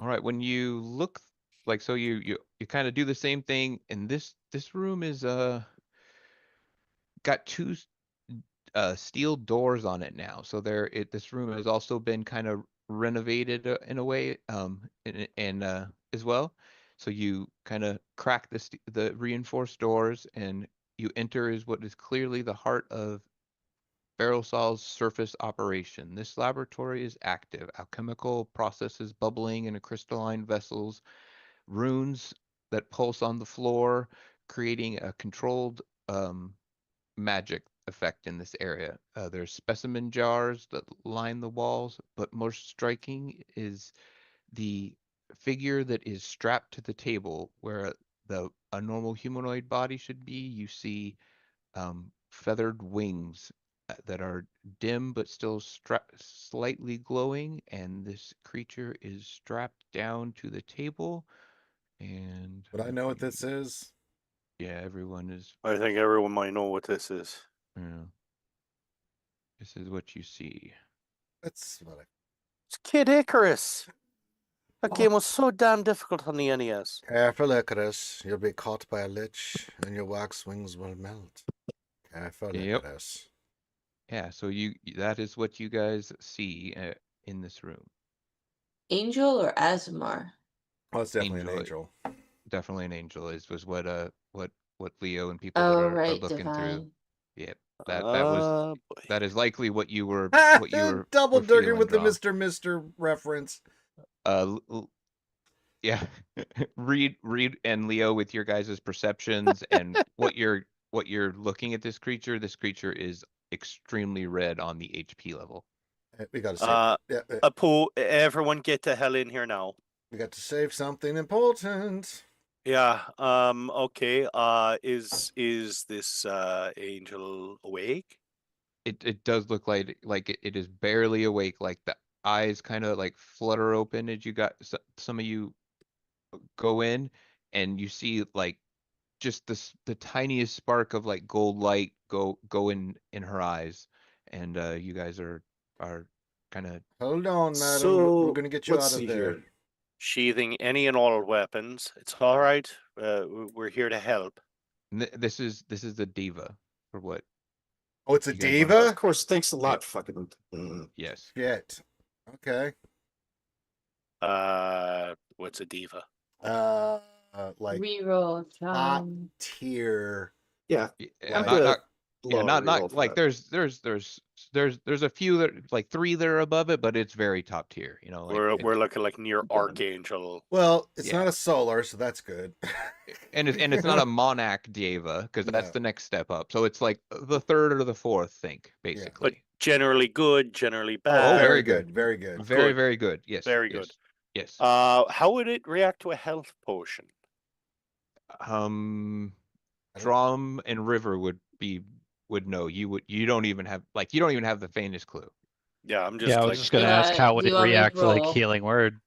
All right. When you look, like, so you kind of do the same thing, and this room is got two steel doors on it now. So this room has also been kind of renovated in a way, and as well. So you kind of crack the reinforced doors, and you enter is what is clearly the heart of Farisol's surface operation. This laboratory is active. Alchemical processes bubbling in crystalline vessels, runes that pulse on the floor, creating a controlled magic effect in this area. There's specimen jars that line the walls, but most striking is the figure that is strapped to the table where a normal humanoid body should be. You see feathered wings that are dim but still slightly glowing, and this creature is strapped down to the table. And But I know what this is. yeah, everyone is. I think everyone might know what this is. Yeah. This is what you see. That's what I. It's Kid Icarus. That game was so damn difficult on the NES. Careful, Icarus. You'll be caught by a lich, and your wax wings will melt. Careful, Yep. Icarus. Yeah, so that is what you guys see in this room. Angel or Asmar? Oh, it's definitely an Angel. angel. Definitely an angel was what Leo and people Oh, that are right, looking through. divine. Yep. That Boy. is likely what you were Double were dirking feeling, with the Drom. Mr. reference. Yeah. Reed and Leo with your guys' perceptions and what you're looking at this creature. This creature is extremely red on the HP level. We got to save. Yeah, Apu, everyone get the hell in here now. we got to save something important. Yeah. Okay. Is this angel awake? It does look like it is barely awake. Like the eyes kind of like flutter open as you got some of you go in, and you see like just the tiniest spark of like gold light go in her eyes, and you guys are kind of Hold on, madam. So We're gonna get you let's out of see there. here. Sheathing any and all weapons. It's all right. We're here to help. this is the diva for what Oh, it's a you guys wanna- diva? Of course, thanks a lot, Yep. fucking. Yes. Shit. Okay. What's a diva? Like Reroll. top tier. Yeah, Yeah, Like- not lower not reroll for like that. there's a few that like 3 that are above it, but it's very top tier, you know, like We're looking like near Yeah. Archangel. Well, it's Yeah. not a solar, so that's good. and it's not a monarch diva because that's No. the next step up. So it's like the third or the fourth, think But basically. generally good, generally Oh, bad. very very good. good. Very good. Very good. very good. Yes. Very yes, good. Yes. How would it react to a health potion? Drum and River would know. You don't even have the faintest clue. Yeah, I'm just Yeah, I was like just gonna ask how would Do you it want me to react to like roll? healing word?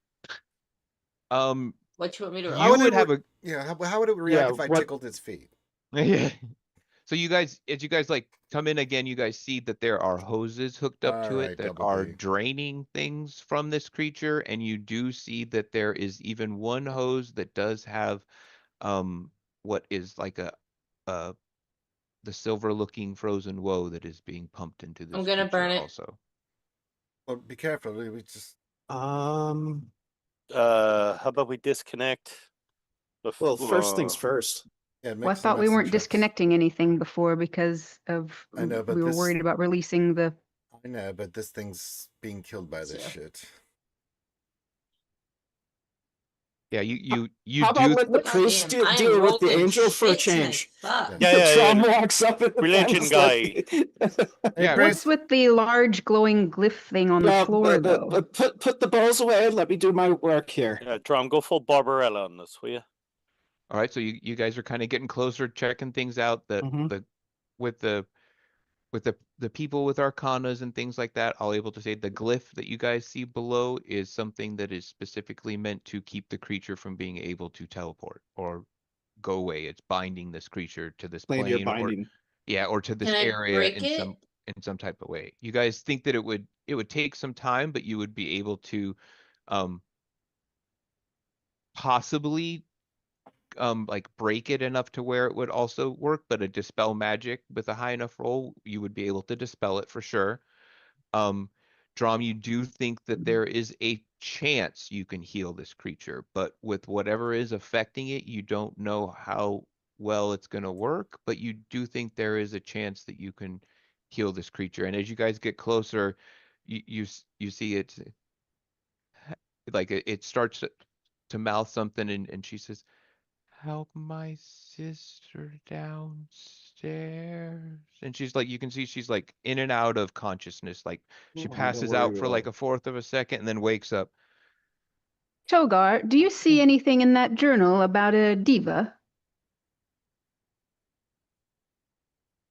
What you want me to roll? How You would would it have a Yeah, how would it react Yeah, if I what- tickled its feet? yeah. So you guys, as you guys like come in again, you guys see that there are hoses hooked up to Alright, it that double are D. draining things from this creature, and you do see that there is even one hose that does have what is like the silver looking frozen woe that is being pumped into this gonna creature burn it. also. Well, be careful. We just Um. how about we disconnect? Well, first things first. yeah. Well, I thought we weren't disconnecting anything before because of I know, but we were this- worried about releasing the. I know, but this thing's being killed by this Yeah. shit. Yeah, you How about do let the God priest damn, I am deal with the rolling angel for a shit tonight. change? Fuck. Yeah, Drum yeah. walks up in the Religion front, it's like- Hey, Yeah, Prince, What's with the large glowing glyph thing on the Yeah, floor, though? but put the balls away. Let me do my work here. Yeah, Drum, go full Barbarella on this, will you? all right, so you guys are kind of getting closer, checking things out. Mhm. With the people with arcanas and things like that, I'll able to say the glyph that you guys see below is something that is specifically meant to keep the creature from being able to teleport or go away. It's binding this creature to this Plane your plane, or binding. or to this Can I area break in it? some type of way. You guys think that it would take some time, but you would be able to possibly like break it enough to where it would also work, but a dispel magic with a high enough roll, you would be able to dispel it for sure. Drom, you do think that there is a chance you can heal this creature, but with whatever is affecting it, you don't know how well it's going to work, but you do think there is a chance that you can heal this creature. And as you guys get closer, you see it like it starts to mouth something, and she says, help my sister downstairs. And she's like, you can see she's like in and out of consciousness. Like she Don't passes worry, out for we'll- like a fourth of a second and then wakes up. Togar, do you see anything in that journal about a diva?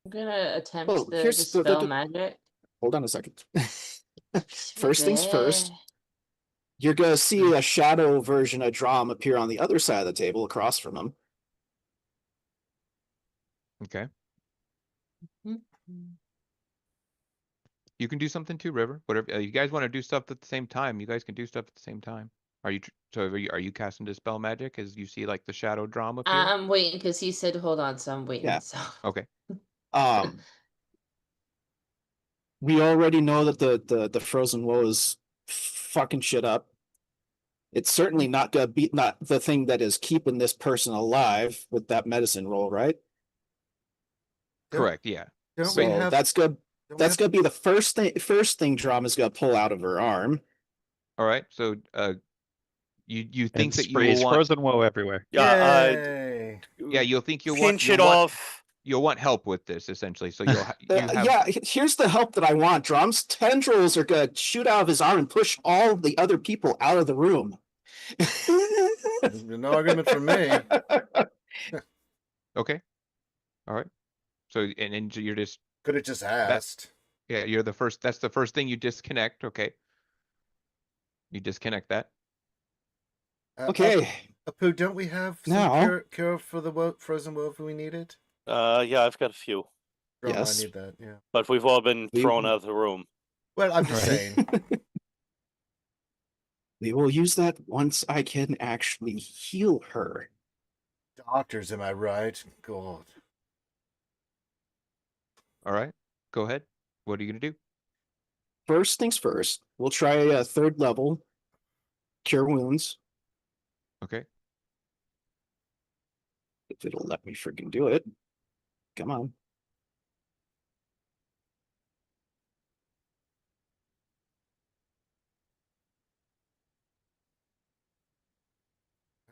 I'm gonna attempt Oh, the here's dispel magic. Hold on a second. First things first, you're gonna see a shadow version of Drum appear on the other side of the table across from him. Okay. Mhm. You can do something too, River. Whatever you guys want to do stuff at the same time, you guys can do stuff at the same time. Are you are you casting dispel magic as you see like the shadow drama appear? I'm waiting because he said hold on, so I'm waiting. Yeah. So Okay. We already know that the frozen woe is fucking shit up. It's certainly not gonna be not the thing that is keeping this person alive with that medicine roll, right? Correct. Yeah. don't we So have that's good. don't we That's have- gonna be the first thing Drum is gonna pull out of her arm. All right. So You And think that you will sprays want, frozen woe everywhere. Yeah, Yay. yeah, you'll think pinch it off. you'll want help with this essentially. So you have Yeah, here's the help that I want. Drum's tendrils are gonna shoot out of his arm and push all the other people out of the room. No argument from me. okay. All right. So and then you're just Could have just asked. yeah, you're the first. That's the first thing you disconnect. Okay. You disconnect that. Okay, Apu, don't we have some Now- cure for the frozen wolf we needed? Yeah, I've got a few, Drama, Yes. I need that. Yeah. but we've all been We- thrown out of the room. Well, I'm just Right. saying. we will use that once I can actually heal her. Doctors, am I right? God. All right. Go ahead. What are you gonna do? First things first, we'll try a third level cure wounds. Okay. If it'll let me freaking do it. Come on.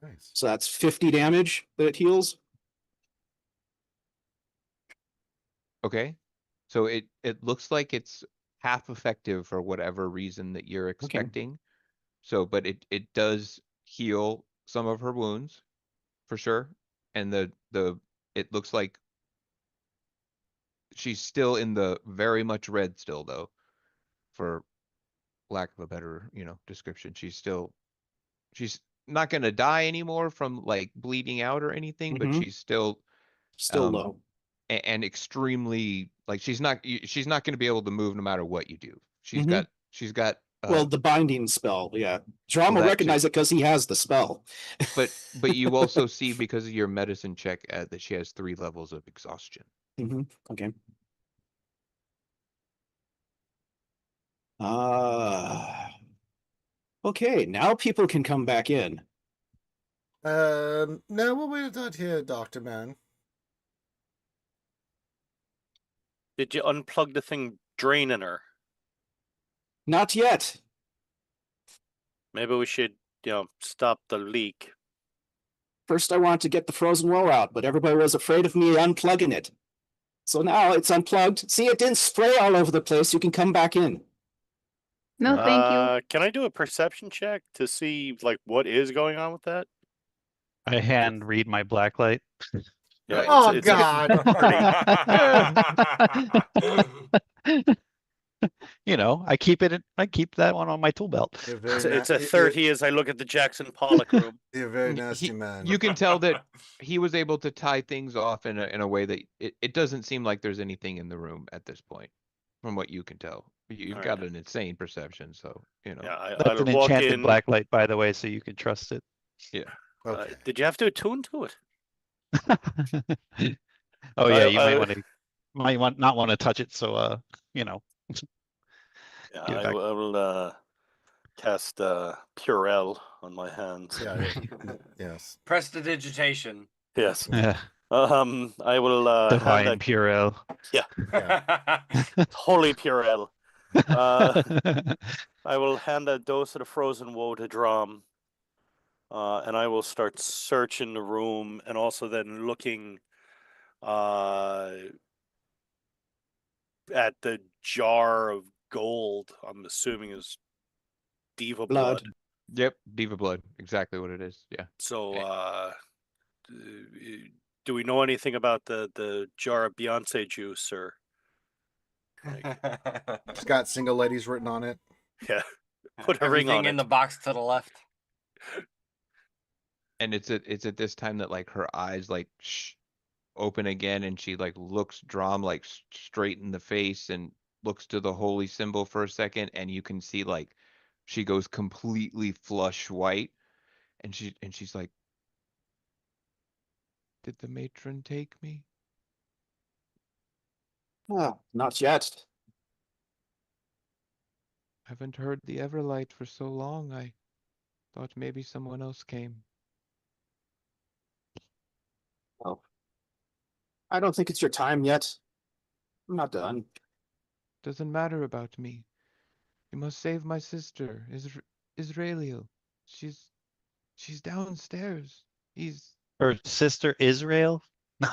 Nice. So that's 50 damage that it heals. Okay. So it looks like it's half effective for whatever reason that you're expecting. So, but it does heal some of her wounds for sure. And it looks like she's still in the very much red still though, for lack of a better, description. She's not gonna die anymore from like bleeding out or anything, but Mhm. she's still Still Um, low. and extremely like she's not going to be able to move no matter what you do. She's Mhm. got Well, the binding spell, yeah. Drum will that too. recognize it because he has the spell. but you also see because of your medicine check that she has 3 levels of exhaustion. Okay. Okay, now people can come back in. No, we'll wait out here, Doctor Man. Did you unplug the thing draining her? Not yet. Maybe we should, stop the leak. First, I wanted to get the frozen well out, but everybody was afraid of me unplugging it. So now it's unplugged. See, it didn't spray all over the place. You can come back in. No, thank you. Can I do a perception check to see like what is going on with that? I hand read my blacklight. Yeah, Oh, it's God. I keep that one on my tool belt. You're very it's a 30 as I look at the Jackson Pollock room. You're a very nasty man. You can tell that he was able to tie things off in a way that it doesn't seem like there's anything in the room at this point, from what you can tell. You've got an insane perception, so Yeah, That's I'll an walk enchanted in. blacklight, by the way, so you can trust it. yeah. Okay. Did you have to attune to it? Oh yeah, you might not want to touch it. So Yeah, Give it back. I will cast Purell on my hands. Yeah. Yes. Prestidigitation. Yes. yeah, I will hand divine that Purell. holy Purell. I will hand a dose of the frozen woe to Drum. And I will start searching the room and also then looking at the jar of gold. I'm assuming is diva blood. Yep, diva blood, exactly what it is. Yeah. So do we know anything about the jar of Beyonce juice or It's got single ladies written on it. yeah? Put a ring Everything on in it. the box to the left. And it's at this time that like her eyes like open again, and she like looks Drum like straight in the face and looks to the holy symbol for a second, and you can see like she goes completely flush white, and she's like, "Did the matron take me?" Not yet. Haven't heard the Everlight for so long. I thought maybe someone else came. Oh. I don't think it's your time yet. I'm not done. Doesn't matter about me. You must save my sister, Israelio. She's She's downstairs. He's Her sister Israel? No.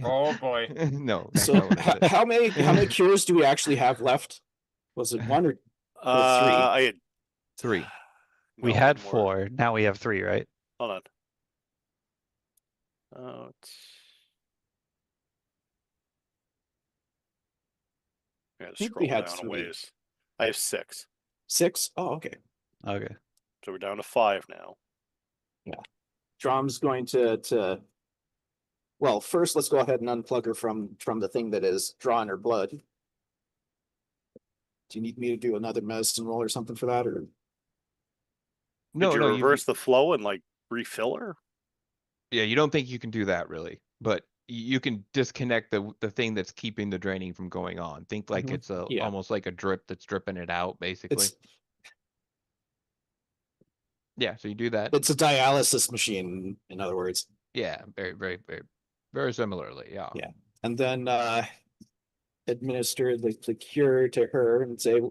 Oh boy. no, that's So not what I said. how many cures do we actually have left? Was it one or three? I had 3. We no, had more. 4. Now we have 3, right? Hold on. Oh, I gotta think we scroll had down a 3. ways. I have 6, 6? Oh, okay. Okay. so we're down to 5 now. Drom's going to well, first let's go ahead and unplug her from the thing that is drawing her blood. Do you need me to do another medicine roll or something for that, or No, Did you no, reverse the flow and like refill her? yeah, you don't think you can do that really, but you can disconnect the thing that's keeping the draining from going on. Think like Mhm. it's a Yeah. almost like a drip that's dripping it out, basically. it's Yeah, so you do that. it's a dialysis machine, in other words. Yeah, very, very, very, very similarly. Yeah. Yeah. And then administer the cure to her and say,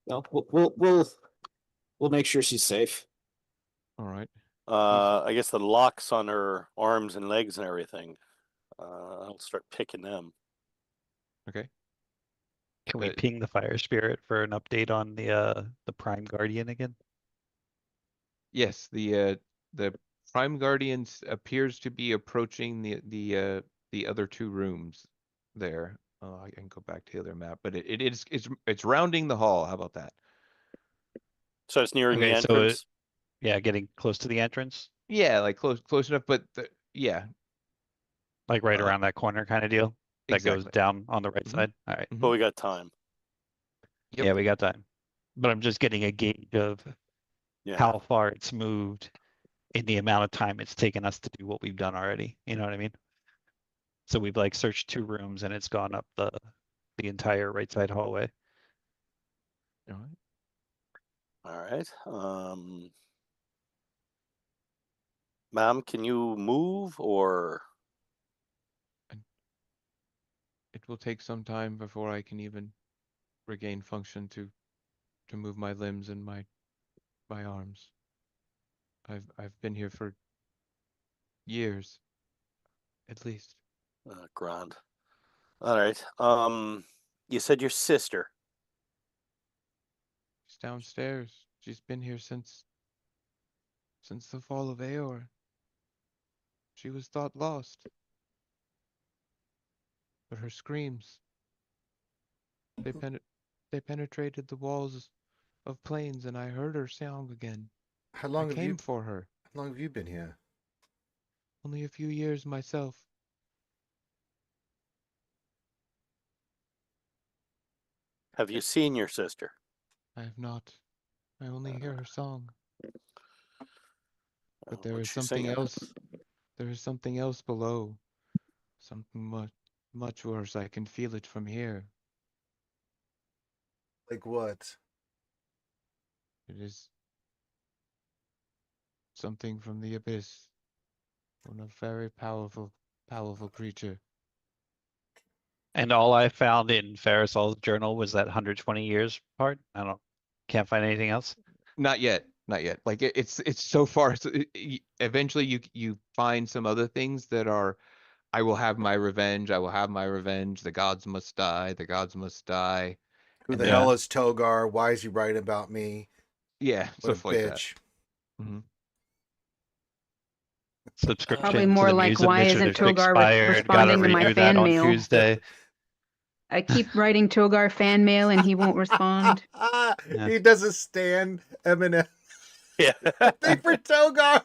well, we'll make sure she's safe. All right. I guess the locks on her arms and legs and everything. I'll start picking them. Okay. Can we Uh, ping the fire spirit for an update on the Prime Guardian again? Yes, the Prime Guardians appears to be approaching the other 2 rooms there. I can go back to the other map, but it's rounding the hall. How about that? So it's nearing the Okay, so entrance. yeah, getting close to the entrance, Yeah, like close enough, but yeah, like right Uh, around that corner kind of deal that goes exactly. down on the right Mhm. side. All right. But we got time. Yep. Yeah, we got time. But I'm just getting a gauge of Yeah. how far it's moved in the amount of time it's taken us to do what we've done already. You know what I mean? So we've like searched 2 rooms and it's gone up the entire right side hallway. All right. All right. Ma'am, can you move or? It will take some time before I can even regain function to move my limbs and my arms. I've been here for years, at least. Grand. All right. You said your sister. She's downstairs. She's been here since the fall of Aeor. She was thought lost. But her screams, they penetrated the walls of planes, and I heard her song again. How I long have you came for her. how long have you been here? Only a few years myself. Have you seen your sister? I have not. I only hear her song. But there What's is she something singing? else. There is something else below. Something much worse. I can feel it from here. Like what? It is something from the abyss. One a very powerful creature. And all I found in Farisol's journal was that 120 years part. Can't find anything else. Not yet. Not yet. Like it's so far. So eventually, you find some other things that are. I will have my revenge. I will have my revenge. The gods must die. The gods must die. Who And the then, hell is Togar? Why is he writing about me? yeah, What a stuff like that. bitch. Mm-hmm. Subscription Probably to more the like, News of why Mission isn't is Togar expired. Gotta responding to my renew that fan on mail? Tuesday. I keep writing Togar fan mail and he won't respond. Yeah. He doesn't stand Eminem. Yeah. Thing for Togar.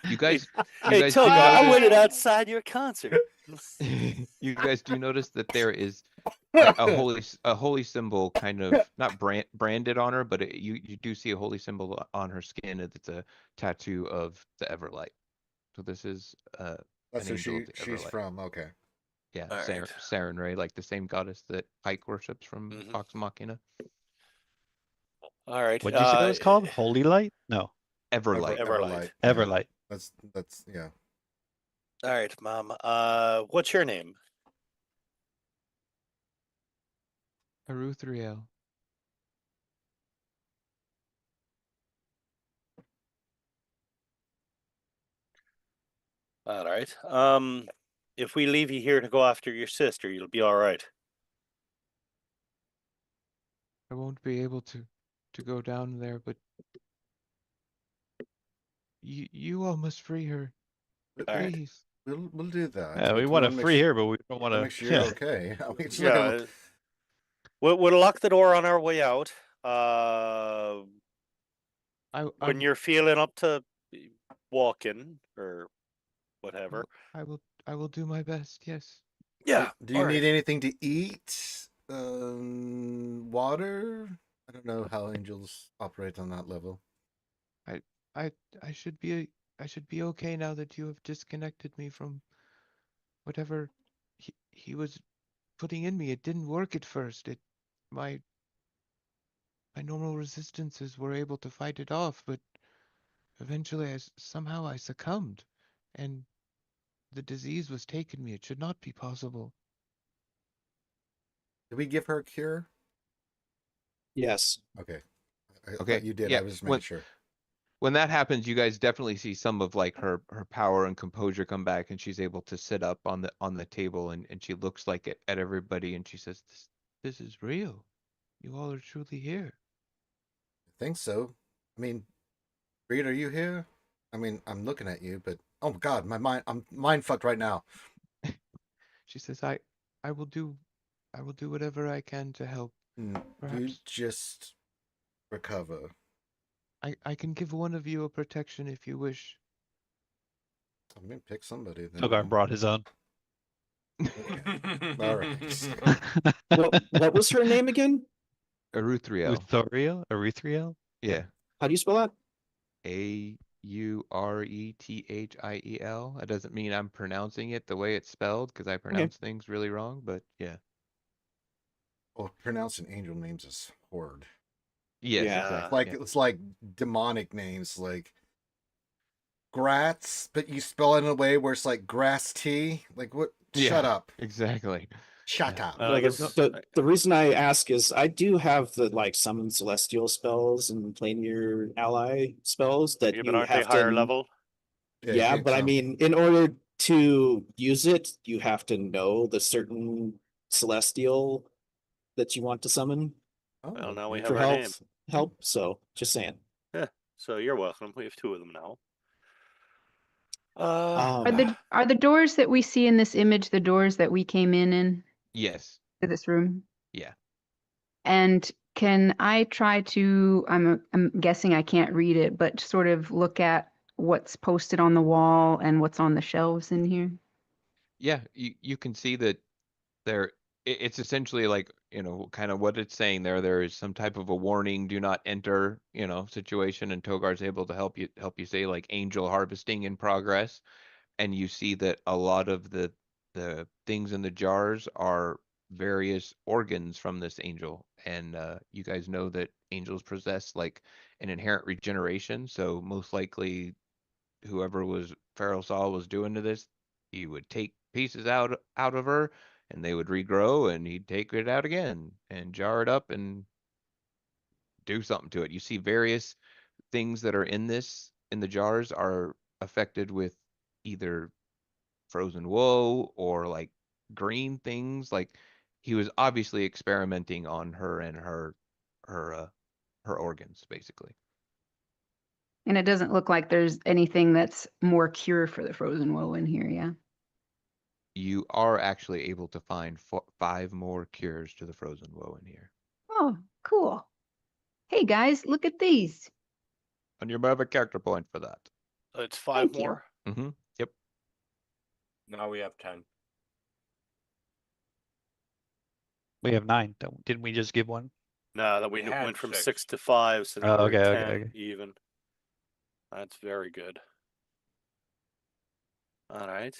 You guys, Hey, guys Togar, do I notice, waited outside your concert. you guys do notice that there is a holy symbol kind of not branded on her, but you do see a holy symbol on her skin. It's a tattoo of the Everlight. So this is That's an who angel of the she's Everlight. from. Okay. Yeah, All right. Saren Ray, like the same goddess that Pike worships from Mhm. Vox Machina. All right. What'd you say it was called? Holy Light? No, Everlight. Everlight. Yeah, Everlight. that's yeah. All right, Mom. What's your name? Eruthriel. All right. If we leave you here to go after your sister, you'll be all right. I won't be able to go down there, but you all must free her, All right. please. We'll do that. Yeah, we But want to wanna make free su- here, but we don't want wanna to. make sure you're okay. We just not Yeah. gonna- We'll lock the door on our way out. When you're feeling up to walking or whatever. I will do my best. Yes. Yeah. Do you all need right. anything to eat? Water? I don't know how angels operate on that level. I should be okay now that you have disconnected me from whatever he was putting in me. It didn't work at first. My normal resistances were able to fight it off, but eventually somehow I succumbed, and the disease was taking me. It should not be possible. Did we give her a cure? Yes. Okay. I Okay, thought you did. yeah, I was just making sure. When that happens, you guys definitely see some of like her power and composure come back, and she's able to sit up on the table, and she looks like at everybody, and she says, "This is real. You all are truly here." I think so. I mean, Reed, are you here? I mean, I'm looking at you, but oh God, I'm mind fucked right now. She says, I will do whatever I can to help. You Perhaps just recover. I can give one of you a protection if you wish. I'm gonna pick somebody then. Togar brought his own. Okay. All right. What was her name again? Eruthriel. Erythriel? Yeah. How do you spell that? Auretihiel. That doesn't mean I'm pronouncing it the way it's spelled, because I pronounce things really wrong, but yeah. Well, pronouncing angel names is hard. Yes, Yeah. exactly. Like yeah. it's like demonic names, like Gratz, but you spell it in a way where it's like grass tea. Like what? Shut Yeah, up. Exactly. Shut Yeah. up. Like the reason I ask is I do have the like summon celestial spells and claim your ally spells that Yeah, you but aren't they have higher to. level? you Yeah, think but I so. mean, in order to use it, you have to know the certain celestial that you want to summon Oh, Well, now we have for our name. help. So just saying. So you're welcome. We have two of them now. Are the doors that we see in this image the doors that we came in Yes. to this room? Yeah. And can I try to, I'm guessing I can't read it, but sort of look at what's posted on the wall and what's on the shelves in here? Yeah, you can see that it's essentially like, kind of what it's saying there. There is some type of a warning, do not enter, situation, and Togar's able to help you say like angel harvesting in progress. And you see that a lot of the things in the jars are various organs from this angel. And you guys know that angels possess like an inherent regeneration, so most likely whoever was Pharaoh Saul was doing to this, he would take pieces out of her, and they would regrow, and he'd take it out again and jar it up and do something to it. You see various things that are in the jars are affected with either frozen woe or like green things. Like he was obviously experimenting on her and her her organs, basically. And it doesn't look like there's anything that's more cure for the frozen woe in here, yeah? You are actually able to find 5 more cures to the frozen woe in here. Oh, cool. Hey guys, look at these. And you have a character point for that. So it's 5 Thank you. more. Mm-hmm. Yep. Now we have 10. We have 9. Didn't we just give one? No, that We we had went from 6. 6 to 5, so now Oh, we're okay, at okay, 10 okay. even. That's very good. All right.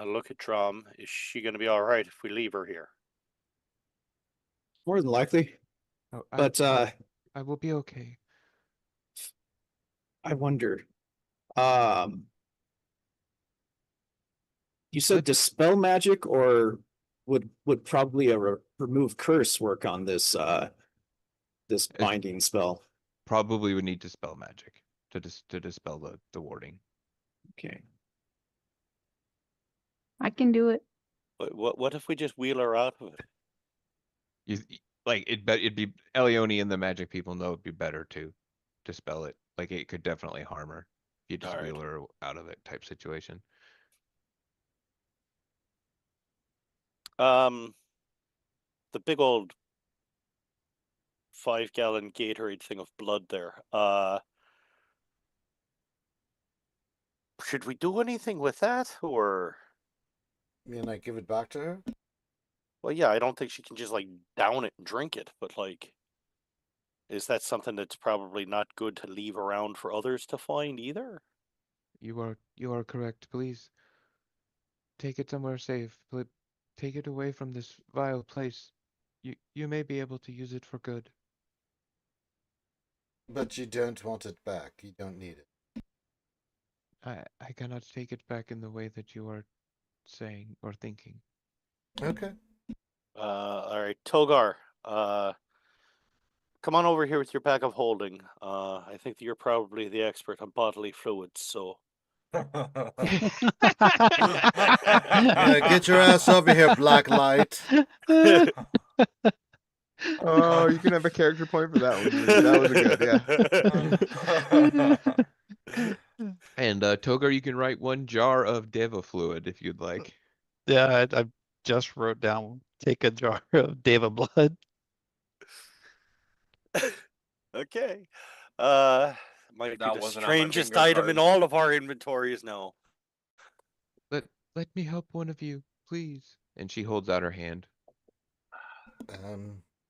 Look at Drum. Is she going to be all right if we leave her here? More than likely. Oh, But I will be okay. I wonder. You said dispel magic, or would probably a remove curse work on this this binding spell? Probably would need to spell magic. to dispel the warding. Okay. I can do it. What if we just wheel her out of it? Like it'd be Elione and the magic people know it'd be better to dispel it. Like it could definitely harm her. You just Alright. wheel her out of it type situation. The big old 5-gallon Gatorade thing of blood there. Should we do anything with that, or? You mean, like, give it back to her? Well, yeah, I don't think she can just like down it and drink it, but like, is that something that's probably not good to leave around for others to find either? You are correct. Please take it somewhere safe. Take it away from this vile place. You may be able to use it for good. But you don't want it back. You don't need it. I cannot take it back in the way that you are saying or thinking. Okay. All right, Togar. Come on over here with your bag of holding. I think that you're probably the expert on bodily fluids, so. Yeah, get your ass over here, Black Light. Oh, you can have a character point for that one. That was good, yeah. And Togar, you can write 1 jar of Deva fluid if you'd like. Yeah, I just wrote down take a jar of Deva blood. Okay. Might be That the wasn't on my strangest bingo item in card. all of our inventories now. Let me help one of you, please. And she holds out her hand.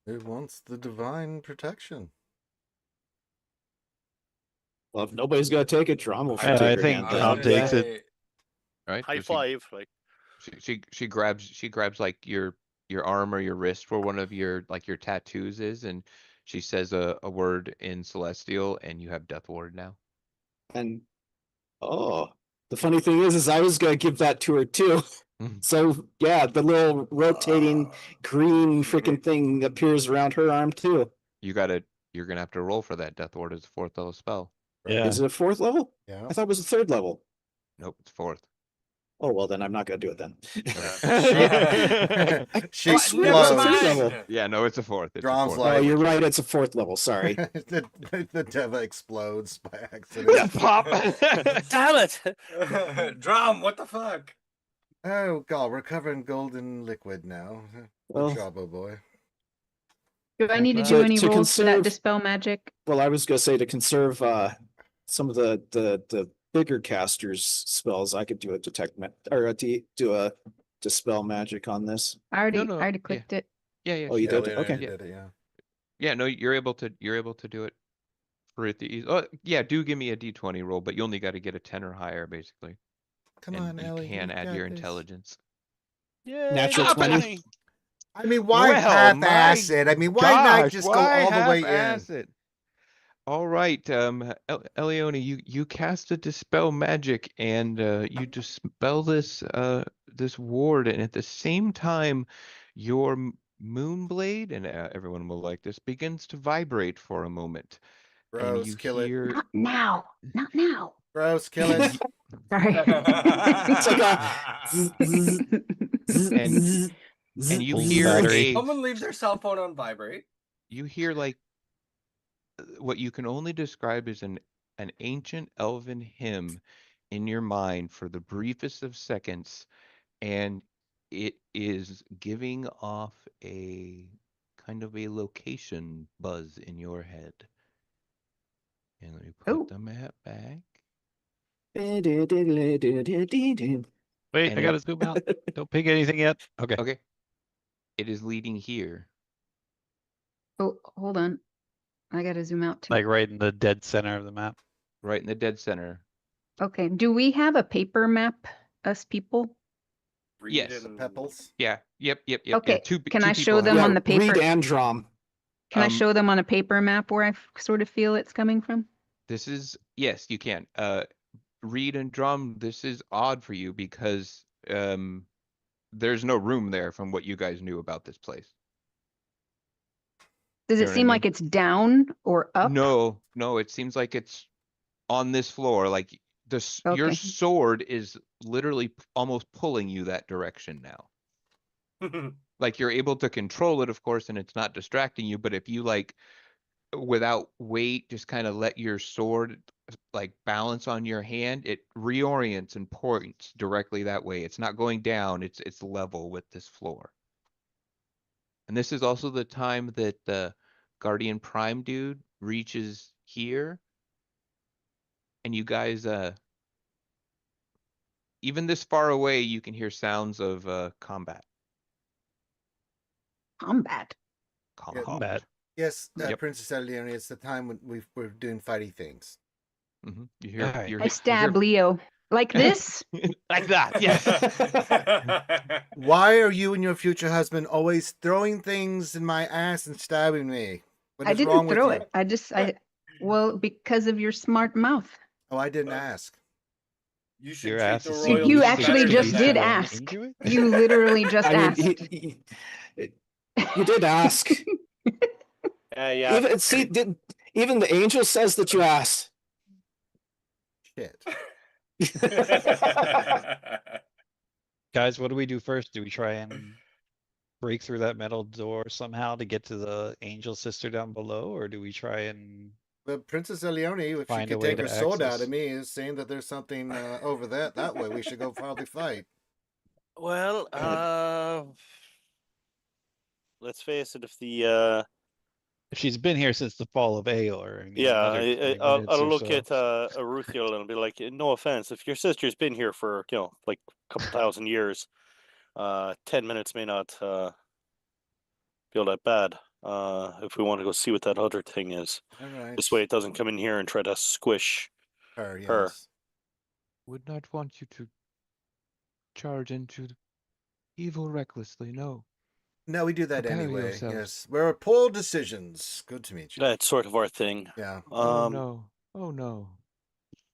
Who wants the divine protection? Well, if nobody's gonna take it, Drum will I take her think hand. Drum takes it. Right? High So five, like. she grabs like your arm or your wrist where one of your tattoos is, and she says a word in Celestial, and you have Death Ward now. And the funny thing is I was gonna give that to her too. So yeah, the little rotating green freaking thing appears around her arm too. You're gonna have to roll for that. Death Ward is a 4th level spell. Yeah. Is it a 4th level? Yeah. I thought it was a 3rd level. Nope, it's 4th. Oh well, then I'm not gonna do it then. She I swear it was a explodes. 3rd level. Yeah, no, it's a 4th. It's Drom's a 4th. like- Oh, you're right. It's a 4th level. Sorry. the Deva explodes by accident. Pop. Damn it! Drum, what the fuck? Oh god, we're covering golden liquid now. Well- Good job, oh boy. Do I need to To- do any to rolls for that conserve- dispel magic? Well, I was gonna say to conserve some of the bigger casters spells, I could do a do a dispel magic on this. I already No, yeah. clicked it. Yeah. Oh, you she did? Leonard Okay. did it, yeah. Yeah, no, you're able to do it for the oh yeah, do give me a d20 roll, but you only got to get a 10 or higher basically. Come And on, you Ellie. can you add got your this. intelligence. Yay, Natural that's 20. happening. I mean, why Well, half-ass it? I mean, why not Gosh, just go why all the way in? half-ass it? All right, Elione, you cast a dispel magic, and you dispel this ward, and at the same time, your moonblade, and everyone will like this, begins to vibrate for a moment, and Gross, you kill it. hear Not now. Not now. Gross, kill it. Sorry. It's like and you Full hear battery. Someone leaves their cell phone on vibrate. you hear like what you can only describe as an ancient elven hymn in your mind for the briefest of seconds, and it is giving off a kind of a location buzz in your head. And let me put Oh. the map back. Wait, I And gotta zoom out. Don't pick anything yet. Okay. Okay. It is leading here. Oh, hold on. I gotta zoom out too. Like right in the dead center of the map. Right in the dead center. Okay. Do we have a paper map, us people? Read Yes. and- Pepples. Yeah. Yep. Okay, can I two show people them have on it. the paper? Read and Drum. Can I Um, show them on a paper map where I sort of feel it's coming from? This is, yes, you can. Reed and Drum, this is odd for you because there's no room there from what you guys knew about this place. Does You it know what I seem like mean? it's down or up? No, it seems like it's on this floor. Like your Okay. sword is literally almost pulling you that direction now. Like you're able to control it, of course, and it's not distracting you. But if you like, without weight, just kind of let your sword like balance on your hand, it reorients and points directly that way. It's not going down. It's level with this floor. And this is also the time that the Guardian Prime dude reaches here. And you guys, even this far away, you can hear sounds of combat. Combat. Combat. Yes, Yep. Princess Leone, it's the time when we're doing fighty things. You hear, Alright. you I hear, stab Leo like this. like that. Yes. Why are you and your future husband always throwing things in my ass and stabbing me? What I is didn't wrong with throw you? it. Well, because of your smart mouth. Oh, I didn't ask. You should Your treat ass the is royal You so actually better just than did that. ask. into it? You literally just I mean, asked. you did ask. Yeah. Even the angel says that you asked. Shit. Guys, what do we do first? Do we try and break through that metal door somehow to get to the angel sister down below, or do we try and But Princess Leone, if she find a could way take to her sword out access? of me, is saying that there's something over that way. We should go probably fight. Well, let's face it. If the If she's been here since the fall of Aor, I mean, yeah, another 20 I'll minutes or look so. at Aruthiel and be like, no offense, if your sister's been here for like a couple thousand years, 10 minutes may not feel that bad. If we want to go see what that other thing is, All right. this way it doesn't come in here and try to squish Her, yes. her. Would not want you to charge into evil recklessly. No. No, we do that Prepare anyway. yourselves. Yes. We're poor decisions. Good to meet you. That's sort of our thing. Yeah. Oh no. Oh no.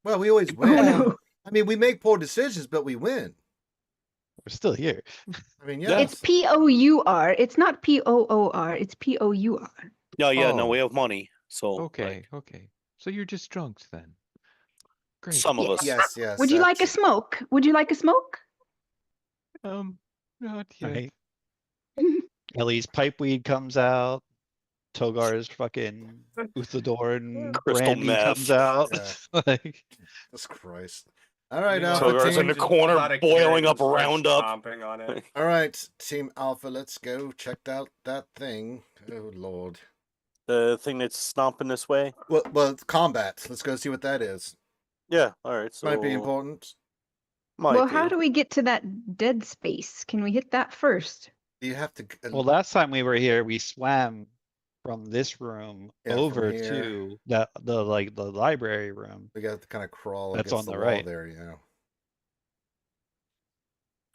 Well, we always Oh win. no. I mean, we make poor decisions, but we win. We're still here. I mean, Yeah. It's yes. POUR. It's not POOR. It's POUR. Yeah. No, Oh. we have money, so Okay. Okay. So you're just drunks then. Great. some of us. Yes, yes. Would you like a that's- smoke? Would you like a smoke? Not yet. Right. Ellie's pipeweed comes out. Togar's fucking Uthador and Crystal brandy meth. comes out. Yeah. Like, Jesus Christ. All right, Meanwhile, Alpha Togar's in team. the just corner, pull out a boiling carrot up and start Roundup. stomping on it. All right, Team Alpha, let's go check out that thing. Oh Lord. The thing that's stomping this way. Well, it's combat. Let's go see what that is. Yeah. All right. So Might be important. Might Well, be. how do we get to that dead space? Can we hit that first? You have to. well, last time we were here, we swam from this room Yeah, from over here. to the library room. We got to kind of crawl That's against on the the wall right. there, you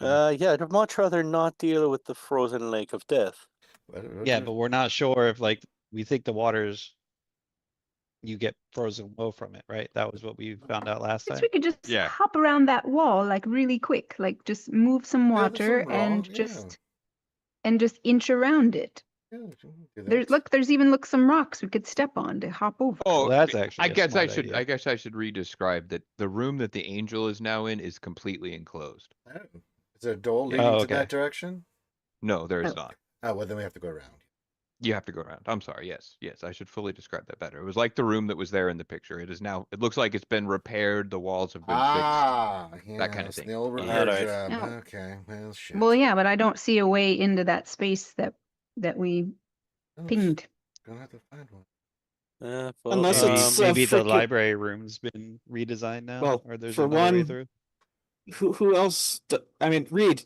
know. Yeah, I'd much rather not deal with the frozen lake of death. Yeah, but we're not sure if we think the water's you get frozen low from it, right? That was what we found out last Guess time. we could just Yeah. hop around that wall like really quick, like just move some Yeah, there's water some raw, and yeah. just inch around it. Yeah, we can do There's that. there's even some rocks we could step on to hop over. Oh, Well, that's actually I a guess smart idea. I guess I should re-describe that the room that the angel is now in is completely enclosed. Oh. Is there a door Yeah. leading Oh, to okay. that direction? No, there is Oh. not. Oh, well, then we have to go around. You have to go around. I'm sorry. Yes, I should fully describe that better. It was like the room that was there in the picture. It is now. It looks like it's been repaired. The walls have been Ah, yeah, that kind of it's thing. the old Yeah, repair right. job. Oh. Okay, well, shit. Well, yeah, but I don't see a way into that space that we Oh, shit. pinged. Gonna have to find one. Well, Unless Maybe, it's, maybe the frickin- library room's been redesigned now, Well, or there's for another way one- through. Who else? I mean, Reed,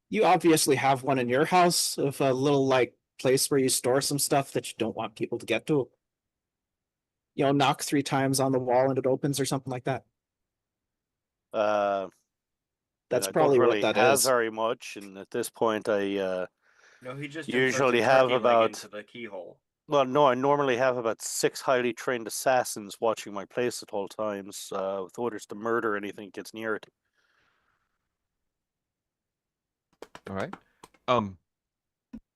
you obviously have one in your house of a little like place where you store some stuff that you don't want people to get to. You know, knock 3 times on the wall and it opens or something like that. That's I probably don't really what that have is. very much, and at this point, I No, he just Usually inserted have turkey leg about- into the keyhole. well, no, I normally have about 6 highly trained assassins watching my place at all times, with orders to murder anything that gets near it. All right.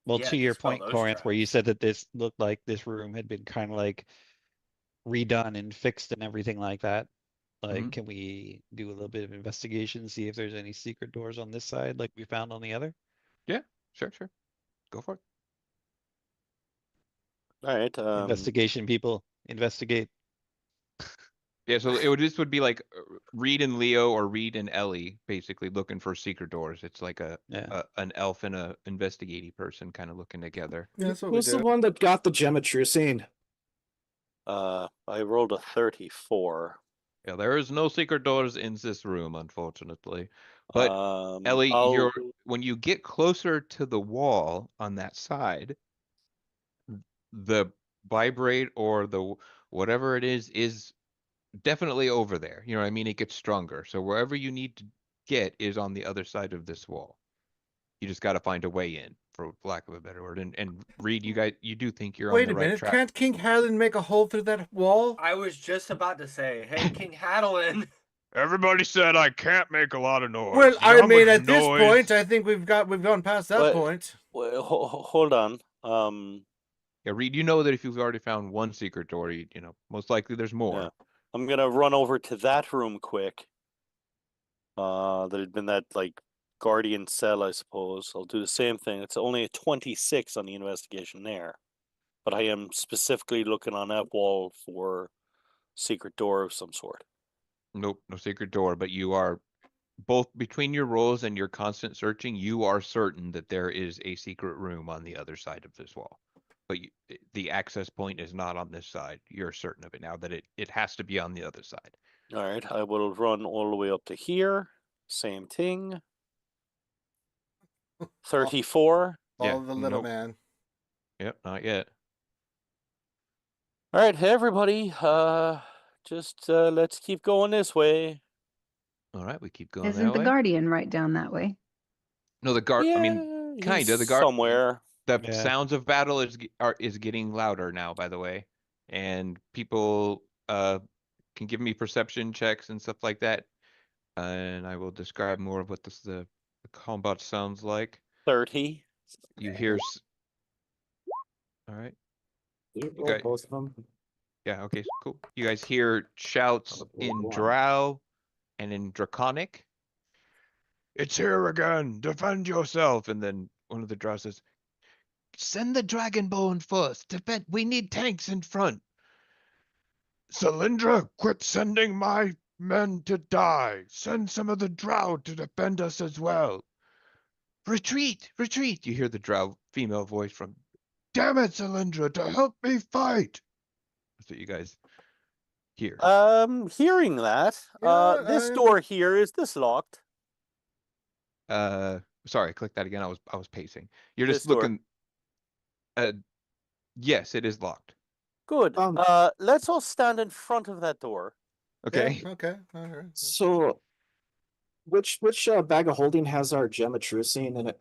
Well, Yeah, to your dispel point, those Corinth, where you traps. said that this looked like this room had been kind of like redone and fixed and everything like that. Like, can we do a little bit of investigation, see if there's any secret doors on this side, like we found on the other? Yeah, sure. Go for it. All right. Investigation, people, investigate. Yeah, so this would be like Reed and Leo or Reed and Ellie basically looking for secret doors. It's like Yeah. an elf and a investigating person kind of looking together. Yeah, that's what we Who's the do. one that got the gem of Trucine? I rolled a 34. Yeah, there is no secret doors in this room, unfortunately. But Ellie, I'll when you get closer to the wall on that side, the vibrate or the whatever it is definitely over there. You know what I mean? It gets stronger. So wherever you need to get is on the other side of this wall. You just got to find a way in, for lack of a better word. And Reed, you do think you're on Wait the a right minute, track. can't King Hadlin make a hole through that wall? I was just about to say, hey, King Hadalin. Everybody said I can't make a lot of noise. Well, I mean, at this point, I think we've gone past that Well, point. hold on. Yeah, Reed, you know that if you've already found one secret door, you know, most likely there's more. Yeah. I'm gonna run over to that room quick. That had been that like guardian cell, I suppose. I'll do the same thing. It's only a 26 on the investigation there, but I am specifically looking on that wall for secret door of some sort. Nope, no secret door, but you are both between your rolls and your constant searching, you are certain that there is a secret room on the other side of this wall. But the access point is not on this side. You're certain of it now that it has to be on the other side. All right, I will run all the way up to here. Same thing. 34. All Yeah, the little nope. man. Yep, not yet. All right, hey everybody. Just let's keep going this way. All right, we keep going Isn't that the way. Guardian right down that way? No, the guard. I mean, Yeah, kind of. he's somewhere. The Yeah. sounds of battle is getting louder now. By the way, and people can give me perception checks and stuff like that, and I will describe more of what the combat sounds like. 30. You hear. All right. Roll both of them. Yeah. Okay. Cool. You guys hear shouts in Drow and in Draconic. It's here again. Defend yourself. And then one of the Drow says, "Send the Dragonbone first. Defend. We need tanks in front." Cylindra, quit sending my men to die. Send some of the Drow to defend us as well. Retreat, retreat. You hear the Drow female voice from, "Damn it, Cylindra, to help me fight." That's what you guys hear. Hearing that, this Yeah, door here, is this locked? Sorry, click that again. I was pacing. You're This just door. looking. Yes, it is locked. Good. Let's all stand in front of that door. Okay. Yeah, okay. All right. So, which bag of holding has our gem of Trucine in it?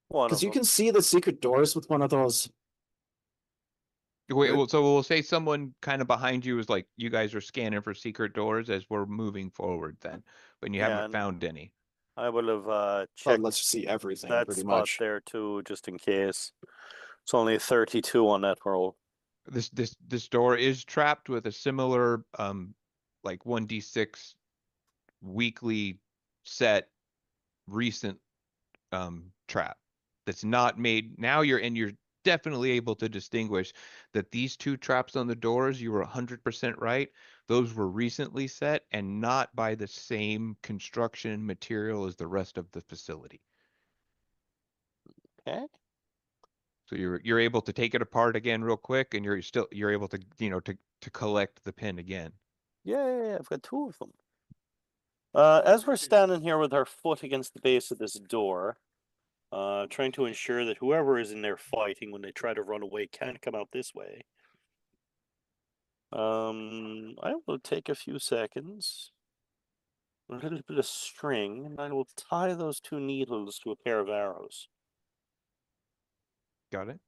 One Because of you them. can see the secret doors with one of those. Wait, Good. well, so we'll say someone kind of behind you is like, you guys are scanning for secret doors as we're moving forward then, but you Yeah, haven't and found any. I will have Oh, checked let's see everything that pretty spot much. there too, just in case. It's only a 32 on that roll. This door is trapped with a similar like 1d6 weekly set recent trap that's not made. Now you're definitely able to distinguish that these two traps on the doors, you were 100% right. Those were recently set and not by the same construction material as the rest of the facility. Okay. So you're able to take it apart again real quick, and you're able to to collect the pin again. Yeah, I've got two of them. As we're standing here with our foot against the base of this door, trying to ensure that whoever is in there fighting when they try to run away can't come out this way. I will take a few seconds, a little bit of string, and I will tie those two needles to a pair of arrows. Got it.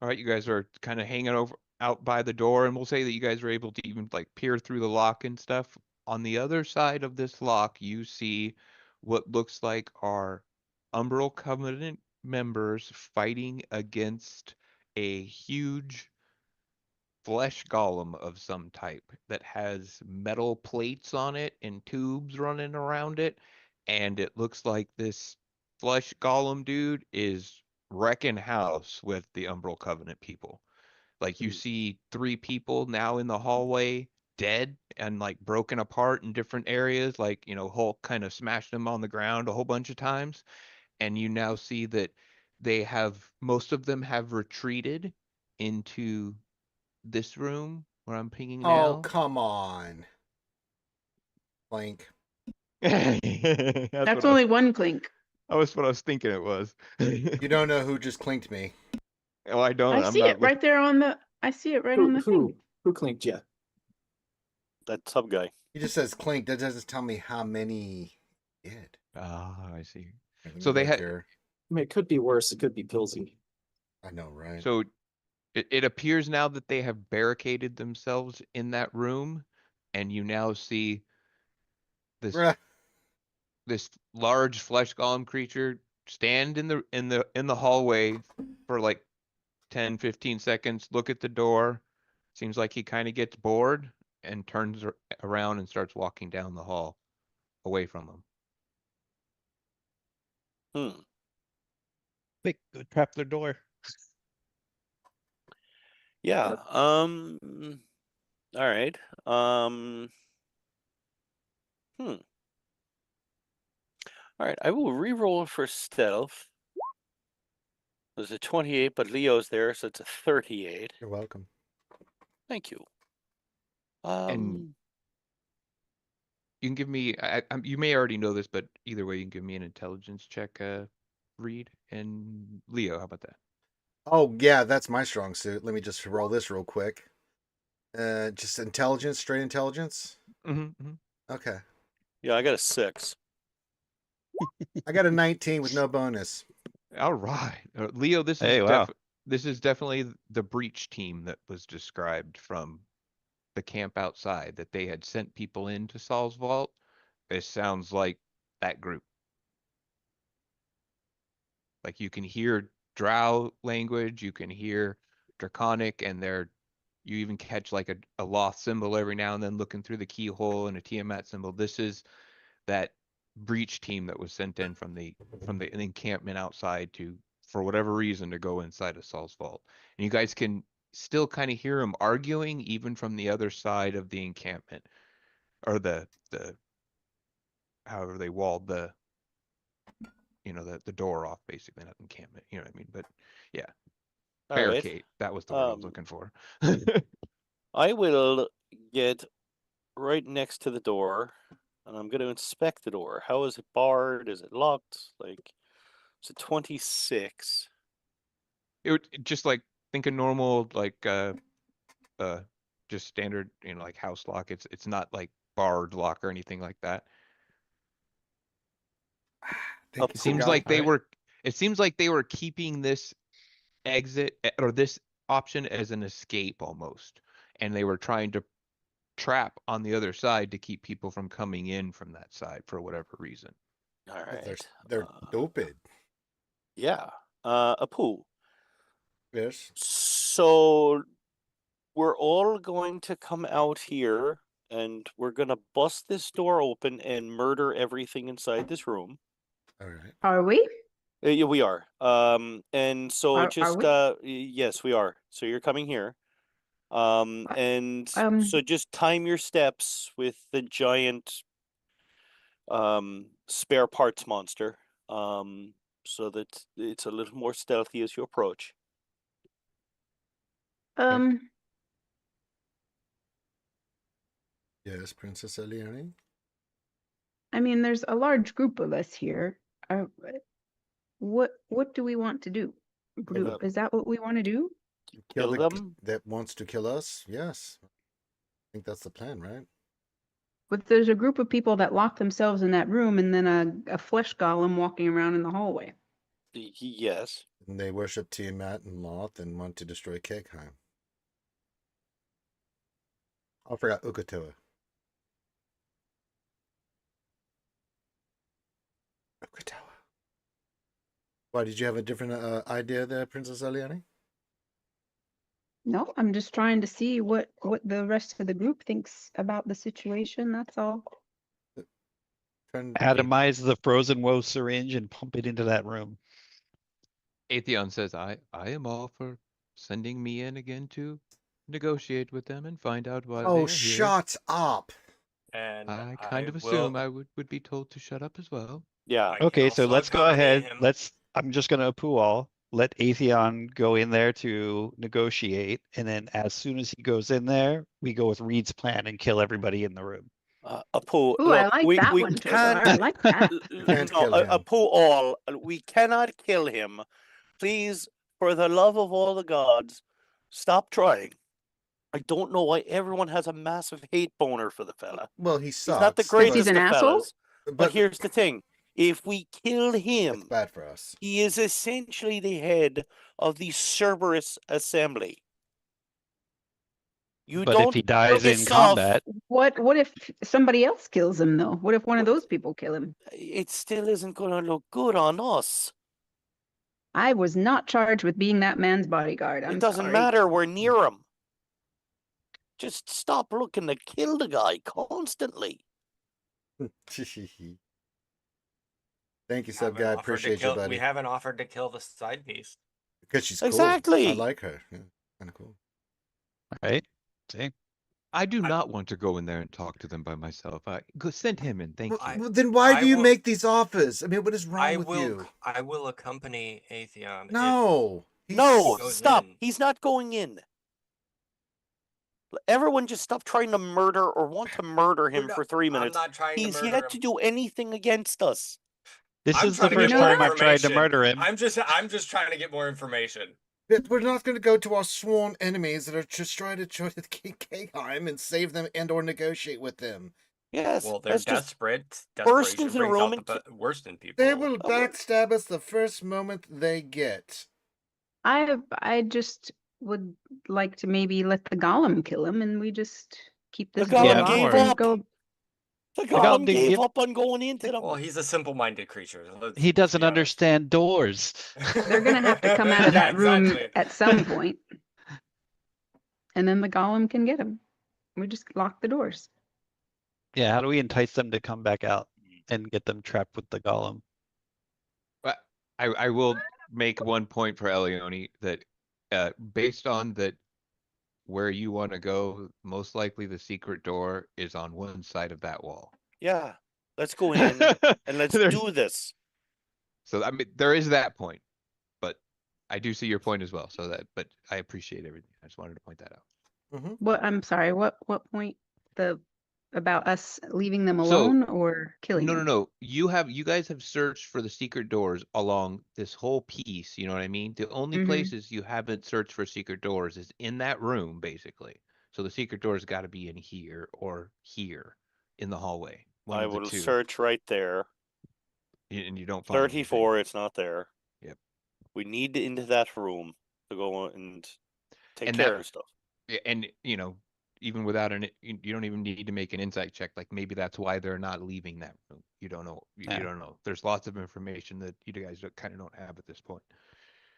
All right, you guys are kind of hanging out by the door, and we'll say that you guys are able to even like peer through the lock and stuff. On the other side of this lock, you see what looks like our Umbral Covenant members fighting against a huge flesh golem of some type that has metal plates on it and tubes running around it, and it looks like this flesh golem dude is wrecking house with the Umbral Covenant people. Like you see 3 people now in the hallway dead and like broken apart in different areas, like Hulk kind of smashed them on the ground a whole bunch of times, and you now see that most of them have retreated into this room where I'm pinging Oh, now. come on. Clink. That's only one clink. That was what I was thinking it was. You don't know who just clinked me. Oh, I don't. I I'm see not it right there on the. I see it right on the thing. Who clinked you? That sub guy. He just says clink. That doesn't tell me how many he did. Ah, I see. Let me So they look had. here. I mean, it could be worse. It could be Pilsy. I know, right? So it appears now that they have barricaded themselves in that room, and you now see this Bruh. this large flesh golem creature stand in the hallway for like 10-15 seconds, look at the door. Seems like he kind of gets bored and turns around and starts walking down the hall away from them. Quick, go trap their door. Yeah. All right. All right. I will re-roll for stealth. There's a 28, but Leo's there, so it's a 38. You're welcome. Thank you. And you can give me. You may already know this, but either way, you can give me an intelligence check, Reed and Leo. How about that? Oh, yeah, that's my strong suit. Let me just roll this real quick. Just intelligence, straight intelligence. Mm-hmm. Okay. Yeah, I got a 6. I got a 19 with no bonus. All right, Leo. This Hey, is wow. this is definitely the breach team that was described from the camp outside that they had sent people into Salsvault. It sounds like that group. Like you can hear Drow language, you can hear Draconic, and you even catch like a Loth symbol every now and then looking through the keyhole and a Tiamat symbol. This is that breach team that was sent in from the encampment outside for whatever reason, to go inside of Saul's vault. And you guys can still kind of hear them arguing even from the other side of the encampment, or the however they walled the door off, basically, not encampment, you know what I mean? But yeah, All right. barricade. That was the word I was looking for. I will get right next to the door, and I'm going to inspect the door. How is it barred? Is it locked? Like, it's a 26. It would just like think a normal just standard, like house lock. It's not like barred lock or anything like that. Think It you Seems forgot. like they were. It seems like they were keeping this exit or this option as an escape almost, and they were trying to trap on the other side to keep people from coming in from that side for whatever reason. All They're right. stupid. Yeah. Apu. Yes. So we're all going to come out here, and we're going to bust this door open and murder everything inside this room. All right. Are we? Yeah, we are. And so Are we? yes, we are. So you're coming here. And Um. so just time your steps with the giant spare parts monster. So that it's a little more stealthy as you approach. Yes, Princess Eliane. I mean, there's a large group of us here. What do we want to do? Is that what we want to do? Kill them? That wants to kill us? Yes. I think that's the plan, right? But there's a group of people that lock themselves in that room, and then a flesh golem walking around in the hallway. Yes. And they worship Tiamat and Loth and want to destroy Kegheim. I forgot Ukatoa. Ukatoa. Why, did you have a different idea there, Princess Eliane? No, I'm just trying to see what the rest of the group thinks about the situation. That's all. Atomize the frozen woe syringe and pump it into that room. Atheon says, I am all for sending me in again to negotiate with them and find out why Oh, they are here. shut up. And I I kind of assume I would be told to shut up as well. Yeah. I can Okay, so also let's go accompany ahead. him. I'm just gonna Apual, let Atheon go in there to negotiate, and then as soon as he goes in there, we go with Reed's plan and kill everybody in the room. Apu, Ooh, I look, like that we one, Togar. can't. I like that. Can't No, kill him. Apu all. We cannot kill him. Please, for the love of all the gods, stop trying. I don't know why everyone has a massive hate boner for the fella. Well, he He's not the sucks. Because he's greatest an of asshole? fellas. But here's the thing: if we kill it's him, bad for us. he is essentially the head of the Cerberus Assembly. You But if don't he dies in piss off. combat, What if somebody else kills him though? What if one of those people kill him? It still isn't going to look good on us. I was not charged with being that man's bodyguard. I'm It doesn't sorry. matter. We're near him. Just stop looking to kill the guy constantly. Thank you, sub guy. Appreciate you, buddy. We haven't offered to kill the side piece. Because she's cool. Exactly. I like her. Yeah, kind of cool. right? See? I do not want to go in there and talk to them by myself. Send him in, thank you. Well, then why I do you will- make these offers? I mean, what is wrong I with will. you? I will accompany Atheon. if No. No, goes stop. in. He's not going in. Everyone just stop trying to murder or want to murder him for 3 minutes. I'm not trying He's to murder yet him. to do anything against us. This I'm is the trying to first get more time I've tried to information. murder him. I'm just trying to get more information. But we're not going to go to our sworn enemies that are just trying to join the Kheim and save them and or negotiate with them. Yes. Well, they're that's just desperate. burst Desperation into the brings room out the worst in people. They will Oh, well. backstab us the first moment they get. I just would like to maybe let the golem kill him and we just keep The this going golem off gave and up. go. The golem golem didn't gave give- up on going into them. Well, he's a simple-minded creature. He doesn't understand doors. They're gonna have to come out of that room exactly. at some point. And then the golem can get him. We just lock the doors. Yeah, how do we entice them to come back out and get them trapped with the golem? But I will make one point for Elione that based on that where you want to go, most likely the secret door is on one side of that wall. Yeah. Let's go in and let's do this. So I mean there is that point. But I do see your point as well. But I appreciate everything. I just wanted to point that out. What I'm sorry, what point? About us leaving them So, alone or killing them? No. You guys have searched for the secret doors along this whole piece, you know what I mean? The only Mhm. places you haven't searched for secret doors is in that room, basically. So the secret door's got to be in here or here in the hallway. One I of the will two. search right there. And you don't find anything. 34, it's not there. Yep. We need into that room to go and take And care that- of stuff. Yeah, and even without you don't even need to make an insight check. Like maybe that's why they're not leaving that room. You don't know. You Yeah. don't know. There's lots of information that you guys kind of don't have at this point.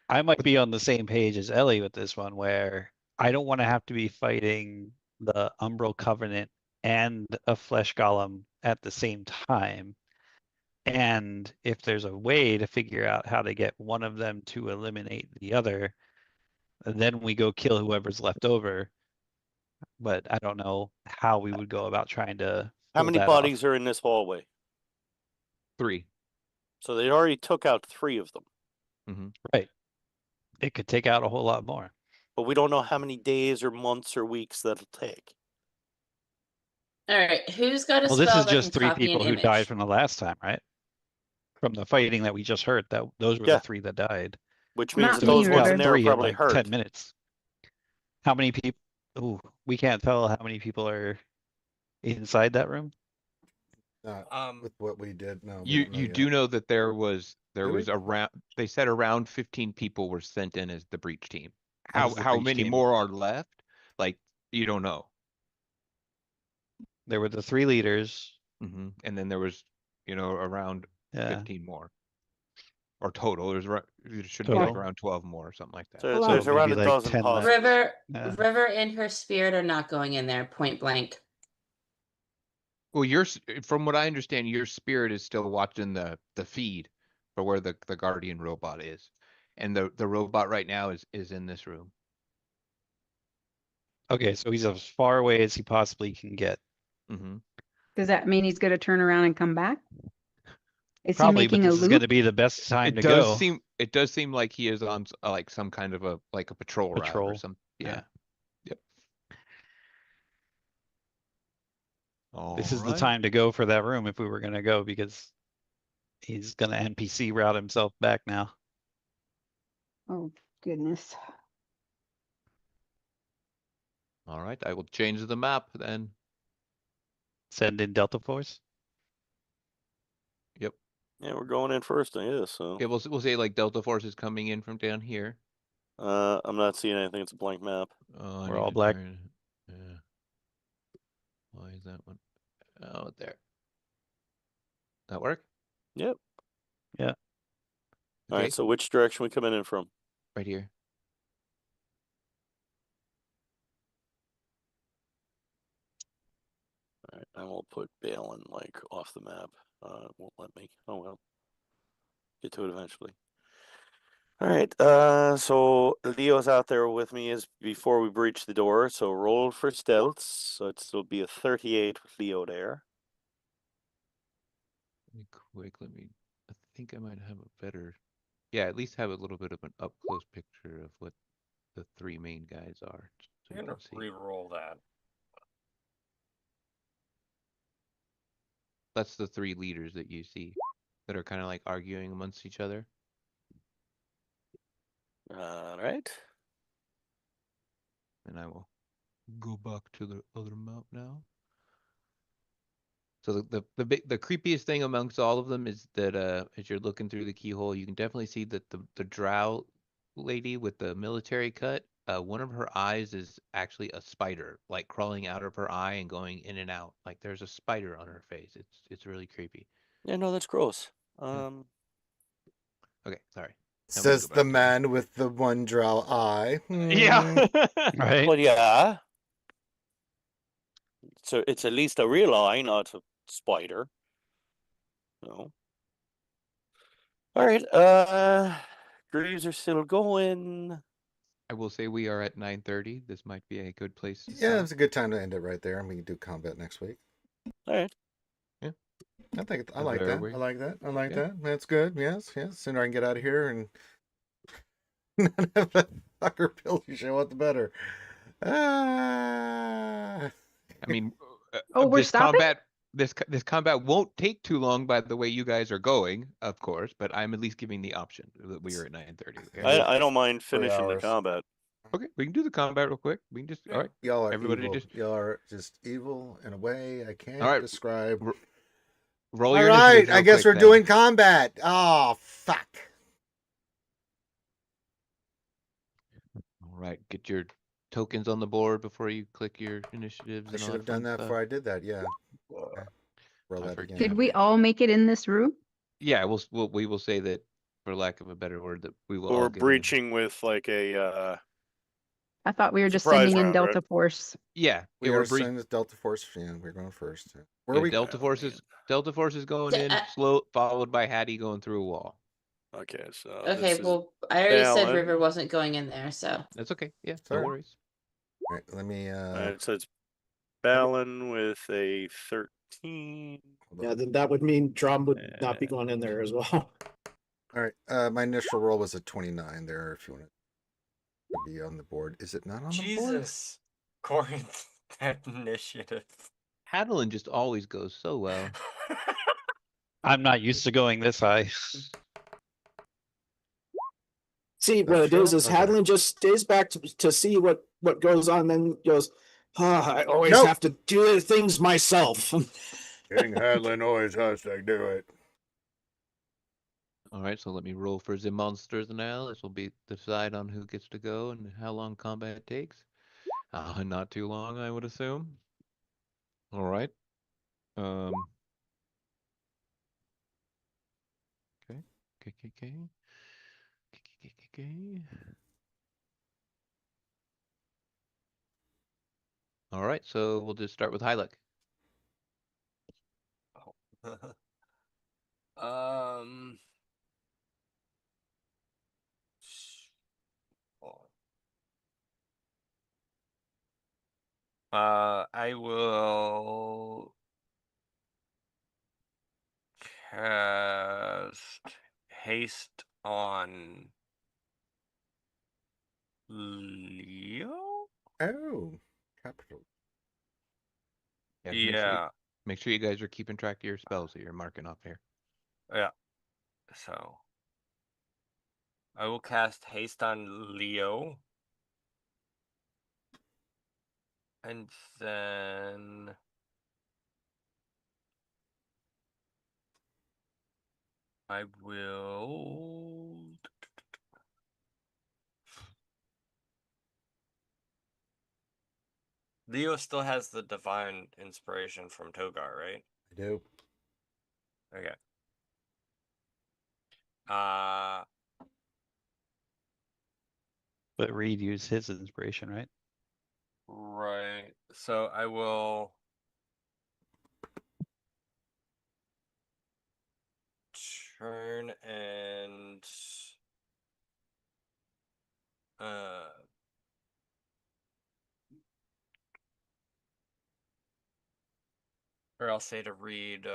I might be on the same page as Ellie with this one, where I don't want to have to be fighting the Umbral Covenant and a Flesh Golem at the same time. And if there's a way to figure out how to get one of them to eliminate the other, then we go kill whoever's left over. But I don't know how we would go about trying to How pull many that off. bodies are in this hallway? 3. So they already took out 3 of them. Right. It could take out a whole lot more. But we don't know how many days or months or weeks that'll take. All right, who's got a Well, spell this is that just can 3 copy an people who image? died from the last time, right? From the fighting that we just heard, those were Yeah. the 3 that died. Which Not means me, those ones River. in there are 3 in probably like hurt. 10 minutes. How many people? Ooh, we can't tell how many people are inside that room. With what we did, no. we You don't know you yet. do know that there was we? around, they said around 15 people were sent in as the breach team. As the How breach many team. more are left? Like you don't know. There were the 3 leaders. And then there was around Yeah. 15 more. Or total. There should be Total. like around 12 more or something like that. So Hold there's on. around Maybe a like dozen 10 left. possible. Yeah. River and her spirit are not going in there, point blank. Well, from what I understand, your spirit is still watching the feed for where the guardian robot is, and the robot right now is in this room. Okay, so he's as far away as he possibly can get. Mm-hmm. Does that mean he's going to turn around and come back? Is Probably, he but making a this is going loop? to be the best time It to does go. seem like he is on like some kind of a patrol route or Patrol. some. Yeah. Yep. This is the Alright. time to go for that room if we were going to go, because he's going to NPC route himself back now. Oh, goodness. All right, I will change the map then. Send in Delta Force. Yep. Yeah, we're going in first, I guess. So Yeah, we'll say like Delta Force is coming in from down here. I'm not seeing anything. It's a blank map. Oh, I We're need all to black. Yeah. Why is that one? Oh, there. That work? Yep. Yeah. All Okay, right. So which direction we coming in from? right here. All right. I will put Balin like off the map. It won't let me. Oh well. Get to it eventually. All right. So Leo's out there with me as before we breach the door. So roll for stealth. So it'll be a 38 with Leo there. Let me. I think I might have a better. Yeah, at least have a little bit of an up close picture of what the three main guys are. So I'm you gonna can see. re-roll that. That's the three leaders that you see that are kind of like arguing amongst each other. All right. And I will go back to the other map now. So the creepiest thing amongst all of them is that as you're looking through the keyhole, you can definitely see that the drow lady with the military cut, one of her eyes is actually a spider, like crawling out of her eye and going in and out. Like there's a spider on her face. It's really creepy. Yeah. No, that's gross. Okay, sorry. I'm gonna Says go the back to man with the one drow eye. Yeah. Right. Well, yeah. So it's at least a real eye, not a spider. No. All right. Greaves are still going. I will say we are at 9:30. This might be a good place to Yeah, stop. it's a good time to end it right there, and we can do combat next week. All right. I think I Is like there a that. way? I like that. I like Yeah. that. That's good. Yes, yes. Sooner I can get out of here and none of the fucker pills show up, the better. Ah. I mean, Oh, we're this stopping? combat this combat won't take too long by the way you guys are going, of course, but I'm at least giving the option that we are at 9:30. Okay? I don't mind 3 finishing the hours. combat. Okay, we can do the combat real quick. We can just all right. Y'all are Everybody evil. just Y'all are just evil in a way I can't right. describe. Roll All your right, initiatives I real guess quick we're then. doing combat. Oh, fuck. All right, get your tokens on the board before you click your initiatives. I And all should have that fun done that stuff. before I did that. Yeah. Okay. Roll I that forget. again. Did we all make it in this room? Yeah, we will say that, for lack of a better word, that we will all We're get in. breaching with like a. I thought we were just Surprise sending in round, Delta right? Force. Yeah, We yeah, are we're breaching. sending this Delta Force. Yeah, we're going first. Where Yeah, are we? Delta Oh, Force man. is Delta Force is going D- in uh, slow, followed by Hattie going through a wall. Okay, so Okay, this is well, I already said Balin. River wasn't going in there, so. That's okay. Yeah, Sorry. no worries. All right, let me. All right, so it's Balin with a 13. Hold on. Yeah, then that would mean Drum would not be going in there as well. All right. My initial roll was a 29 there. If you want to be on the board, is it not on the board? Jesus. Corinth, that initiative. Hadelin just always goes so well. I'm not used to going this high. See, The what it is show? Okay. Hadlin just stays back to see what goes on, then goes, I always Nope. have to do things myself. King Hadlin always has to do it. All right, so let me roll for the monsters now. This will be decide on who gets to go and how long combat takes. Not too long, I would assume. All right. Okay. Okay. Okay. All right, so we'll just start with Hylic. um. hold on. I will cast haste on Leo. Oh, capital. Yeah, Yeah. make sure you guys are keeping track of your spells that you're marking off here. Yeah. So I will cast haste on Leo. And then I will. Leo still has the divine inspiration from Togar, right? I do. Okay. Uh But Reed used his inspiration, right? right. So I will turn and uh or I'll say to Reed,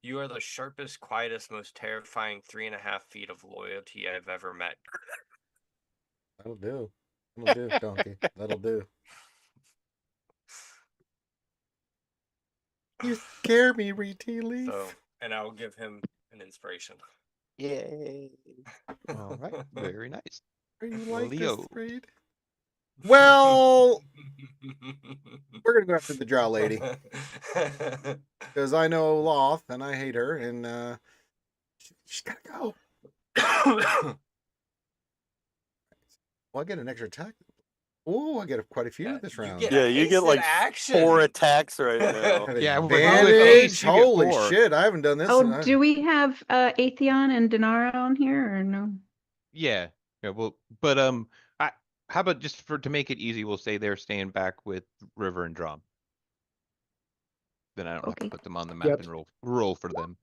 you are the sharpest, quietest, most terrifying 3.5 feet of loyalty I've ever met. That'll do. That'll do, donkey. That'll do. You scare me, Tea Leaf. So, and I will give him an inspiration. Yay. All right, very nice. Are you like Leo. this, Reed? Well, we're gonna go after the Drow lady because I know Loth and I hate her, and she's gotta go. Well, I get an extra attack. Oh, I get quite a few Yeah, this you round. get- Yeah, you get hasted like action. 4 attacks right now. Have Yeah, with all this advantage. haste, you get Holy 4. shit! I haven't done this. Oh, do we have Atheon and Denara on here or no? Yeah. Well, but how about just to make it easy, we'll say they're staying back with River and Drum. Then I don't have to Okay. put them on the map Yep. and roll for them.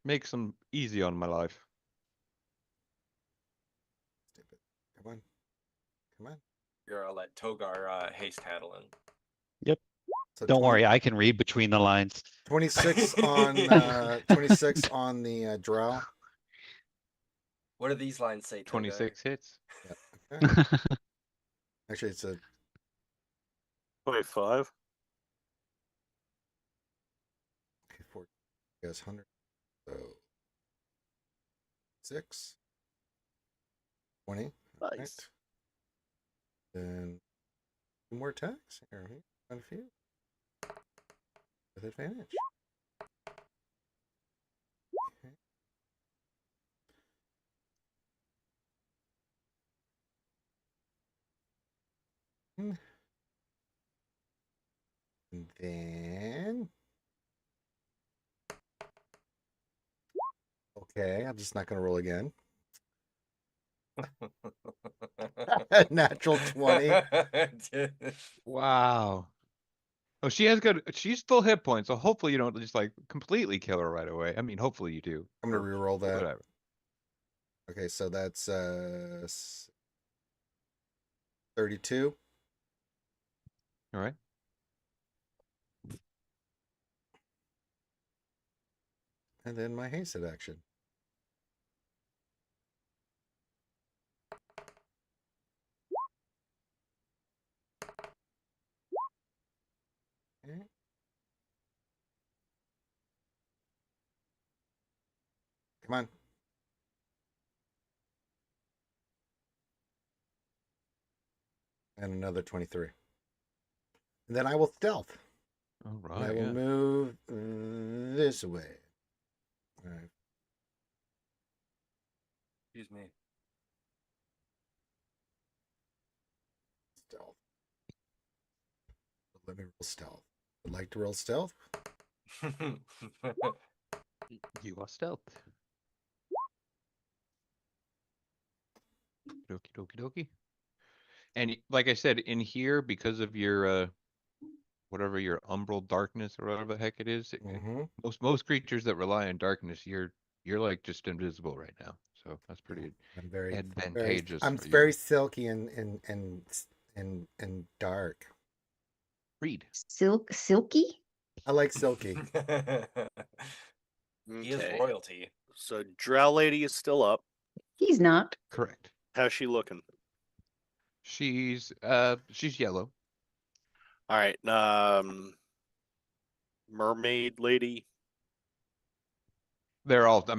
Makes them easy on my life. Stupid. Come on, come on. You're let Togar haste Hadalin. So Don't 20 worry, I can read between the lines. 26 on 26 on the Drow. What do these lines say, Togar? 26 hits. Yeah. Okay. Actually, it's a 25. okay, 4 guys 100. So 6 20. Nice. Right. Then 2 more attacks. Here, quite a few. With advantage. Okay. And then okay, I'm just not gonna roll again. Natural 20. Wow. Oh, she's full hit points, so hopefully you don't just like completely kill her right away. I mean, hopefully you do. I'm gonna or re-roll that. Whatever. Okay, so that's 32. All right. And then my hasted action. Okay. Come on. And another 23. And then I will stealth. All And I right. will Yeah. move this way. All right. Excuse me. Stealth. Let me roll stealth. I'd like to roll stealth. You lost stealth. Dokie dokie dokie. And like I said, in here, because of your whatever your umbral darkness or whatever the heck it is, Mm-hmm. most creatures that rely on darkness, you're like just invisible right now. So that's pretty I'm very, advantageous I'm for very you. silky and dark. Read. Silky? I like silky. He is Okay. royalty. So Drow Lady is still up. He's not. Correct. How's she looking? She's yellow. All right. Mermaid Lady. They're all the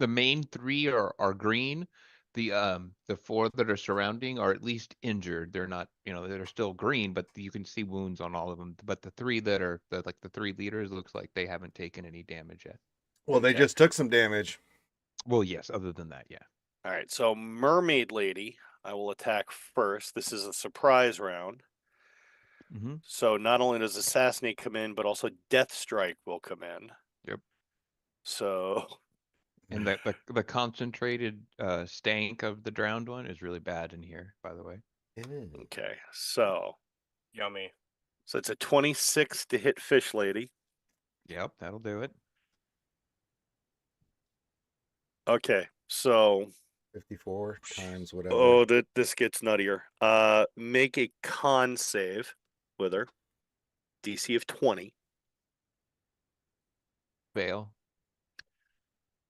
main three are green. The four that are surrounding are at least injured. They're not, they're still green, but you can see wounds on all of them. But the three that are the three leaders looks like they haven't taken any damage yet. Well, they Okay. just took some damage. Well, yes, other than that, yeah. All right. So Mermaid Lady, I will attack first. This is a surprise round. Mm-hmm. So not only does Assassinate come in, but also Death Strike will come in. Yep. So And the concentrated stank of the drowned one is really bad in here, by the way. okay. So Yummy. it's a 26 to hit Fish Lady. Yep, that'll do it. Okay. So 54 times whatever. oh, this gets nuttier. Make a con save with her. DC of 20. Fail.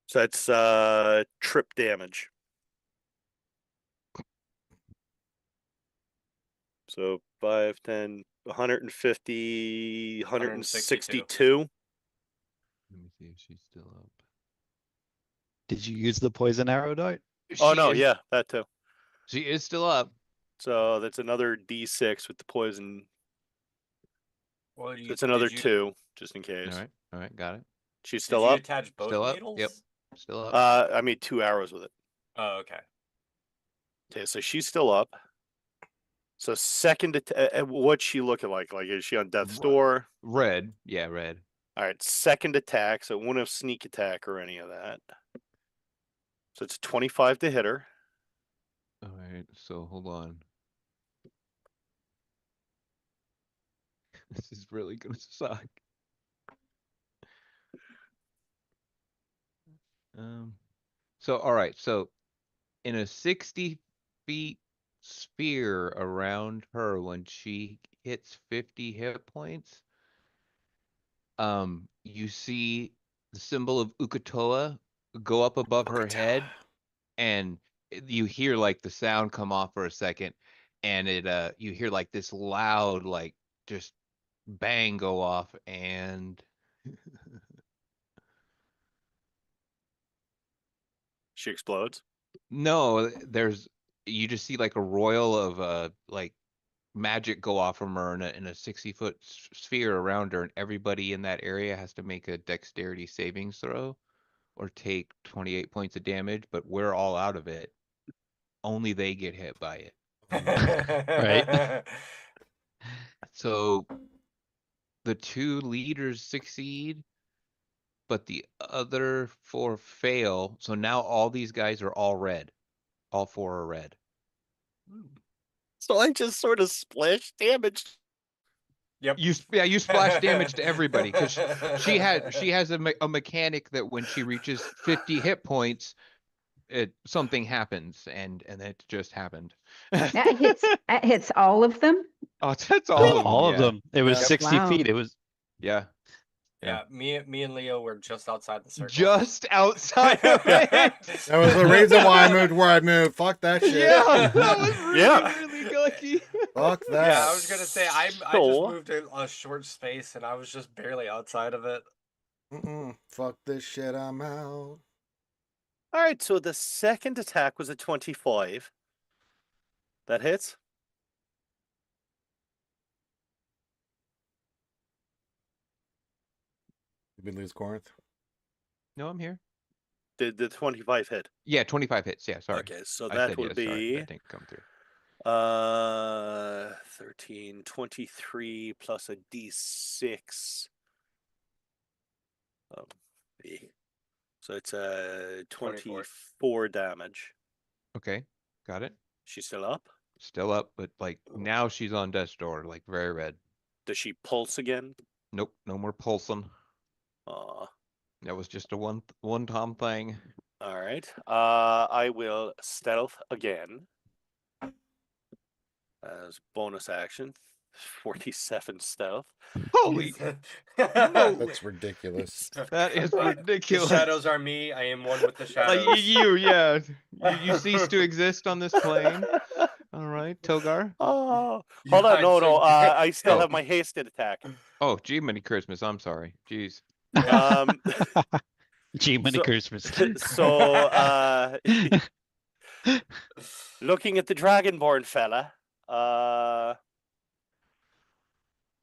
So that's trip damage. So 5, 10, 150, 162. Let me see if she's still up. Did you use the poison arrow dart? Oh She no, is- yeah, that too. She is still up. So that's another D6 with the poison. Well, It's another 2, just in case. All right, got it. She's Did still you up. attach both Still up, needles? yep. Still up. I made 2 arrows with it. Oh, okay. Okay, so she's still up. So second, what's she looking like? Like, is she on death's door? Red. Yeah, red. All right, second attack. So it won't have sneak attack or any of that. So it's 25 to hit her. All right, so hold on. This is really gonna suck. So all right, so in a 60 feet sphere around her when she hits 50 hit points, you see the symbol of Ukatoa go up above her head, and you hear like the sound come off for a second, and you hear like this loud like just bang go off, and She explodes. no, you just see like a royal of like magic go off from her in a 60-foot sphere around her, and everybody in that area has to make a dexterity savings throw or take 28 points of damage, but we're all out of it. Only they get hit by it. Right. So the 2 leaders succeed, but the other 4 fail. So now all these guys are all red. All 4 are red. So I just sort of splash damage. Yep. You splash damage to everybody because she has a mechanic that when she reaches 50 hit points, something happens, and it just happened. That hits all of them. Oh, that's all of them. All of yeah. them. It was Yep. 60 Wow. feet. It was Yeah. Yeah, me and Leo were just outside the circle. Just outside of it. That was the reason why I moved where I moved. Fuck that shit. Yeah, that was really, Yeah. really lucky. Fuck that. Yeah, I was gonna say I just So- moved a short space and I was just barely outside of it. Fuck this shit. I'm out. All right, so the second attack was a 25. That hits. Did we lose Corinth? No, I'm here. Did the 25 hit? Yeah, 25 hits. Yeah, sorry. Okay, so I that said would yes, sorry, be that didn't come through. 13, 23 plus a D6. B. So it's 24. 24 damage. Okay, got it. She's still up. Still up, but like now she's on death's door, like very red. Does she pulse again? Nope, no more pulsing. Aw. That was just a one-time thing. All right. I will stealth again as bonus action. 47 stealth. Holy moly. That's ridiculous. That is The ridiculous. shadows are me. I am one with the Like shadows. yeah. You cease to exist on this plane. All right, Togar. Oh, You hold on. guys No, no. are- I still Oh. have my hasted attack. Oh, gee, many Christmas. I'm sorry. Jeez. Um, Gee, many So- Christmas. so, looking at the Dragonborn fella,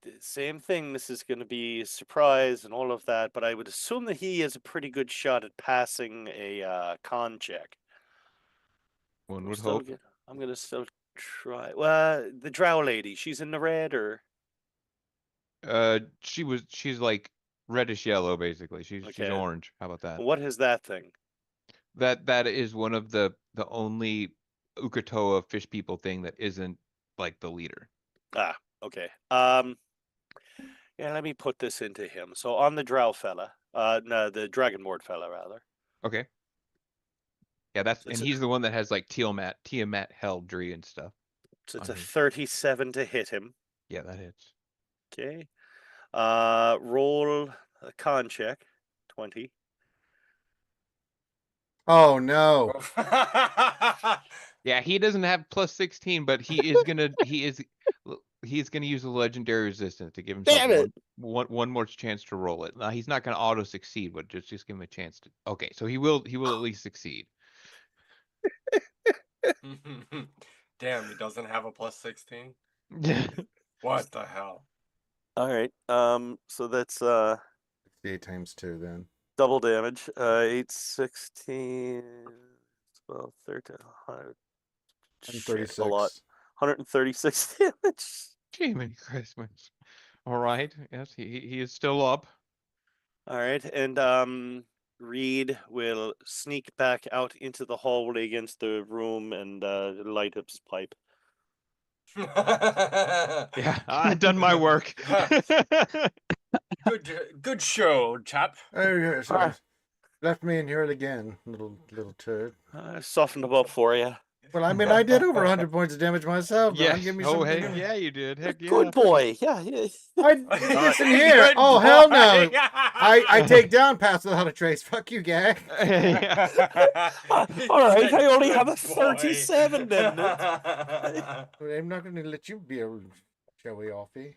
the same thing. This is going to be a surprise and all of that, but I would assume that he has a pretty good shot at passing a con check. One I'm would still hope. I'm gonna still try. Well, the drow lady, she's in the red, or She's like reddish yellow, basically. She's Okay. orange. How about that? what is that thing? That is one of the only Ukatoa fish people thing that isn't like the leader. Ah, okay. Yeah, let me put this into him. So on the drow fella, no, the dragonborn fella rather. Okay. Yeah, that's So and it's he's the one that has like Tiamat Heldry and stuff. So it's on a his. 37 to hit him. Yeah, that hits. Okay. Roll a con check. 20. Oh no. Yeah, he doesn't have plus 16, but he's gonna use the legendary resistance to give himself Damn it! one more chance to roll it. Now he's not gonna auto succeed, but just give him a chance to. Okay, so he will at least succeed. Damn, he doesn't have a plus 16. What the hell? All right. So that's 8 times 2 then. double damage. 8, 16, 12, 13, 100. Shit, a lot. 136. 136 damage. Gee, many Christmas. All right. Yes, he is still up. All right, and Reed will sneak back out into the hallway against the room and light up his pipe. Yeah, I've done my work. Good show, chap. Oh, yes, Ah. left me in here again, little turd. I softened them up for you. Well, I mean, I did over 100 points of damage myself. Don. Yes. Give me Oh, some. heck yeah, you did. Heck yeah. Good boy. Yeah. Listen here. Good Oh, hell no. boy. I take down Pass Without a Trace. Fuck you, gag. Yeah. All right, I only have a Good boy. 37 then. I'm not going to let you be a showy offie.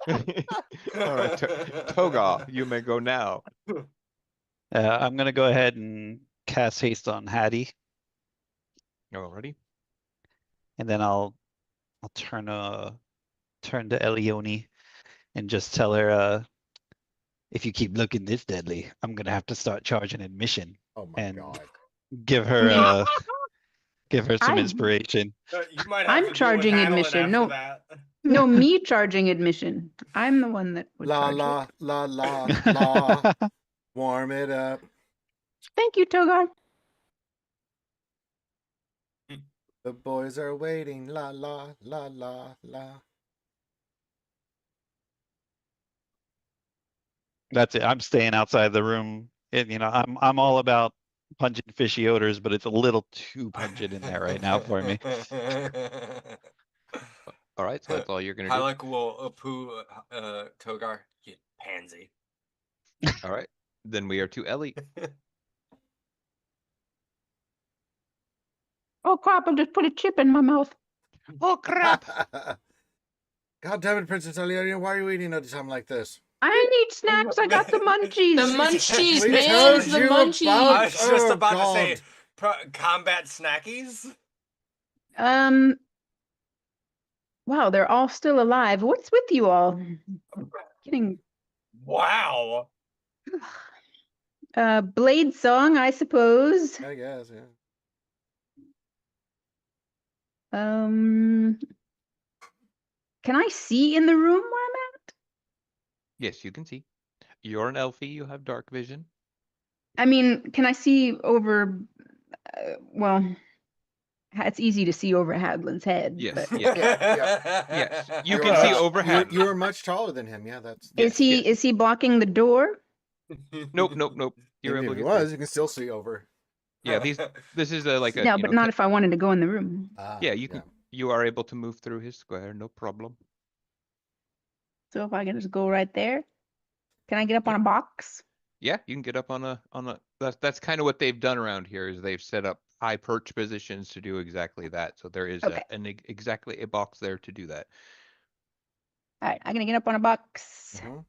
All right, Toga, you may go now. I'm gonna go ahead and cast haste on Hattie, Already? and then I'll turn to Elione and just tell her, if you keep looking this deadly, I'm gonna have to start charging admission. Oh my And god. give her some I'm- inspiration. You might have I'm to deal with charging Hanlon admission, after no. that. No, me charging admission. I'm the one that would La charge it. la la la la. Warm it up. Thank you, Togar. The boys are waiting. La la la la la. That's it. I'm staying outside the room. I'm all about pungent fishy odors, but it's a little too pungent in there right now for me. All right, so that's all you're gonna do. Halleck will poo Togar, you pansy. All right, then we are to Ellie. Oh crap, I just put a chip in my mouth. Oh crap! God damn it, Princess Eliana, why are you eating at a time like this? I need snacks. I got the munchies. The munchies, We man. told The you munchies. I was about- just Oh, about to say God. combat snackies. Wow, they're all still alive. What's with you all? Getting Wow. Blade song, I suppose. I guess, yeah. Can I see in the room where I'm at? Yes, you can see. You're an elfie. You have dark vision. I mean, can I see over? Well, it's easy to see over Hadlin's head. Yes, But yes. Yes. You You're can see much- over Hadlin. You're much taller than him. Yeah, that's. Yes, is he blocking the door? Nope, nope, nope. You're Even able if to he get through. was, you can still see over. Yeah, this is like a No, you but know, not if I wanted to go in the room. yeah, you are able to move through his square, no problem. So if I can just go right there, can I get up on a box? Yeah, you can get up on a that's kind of what they've done around here is they've set up high perch positions to do exactly that. So there is Okay. exactly a box there to do that. All right, I'm gonna get up on a box. Mhm.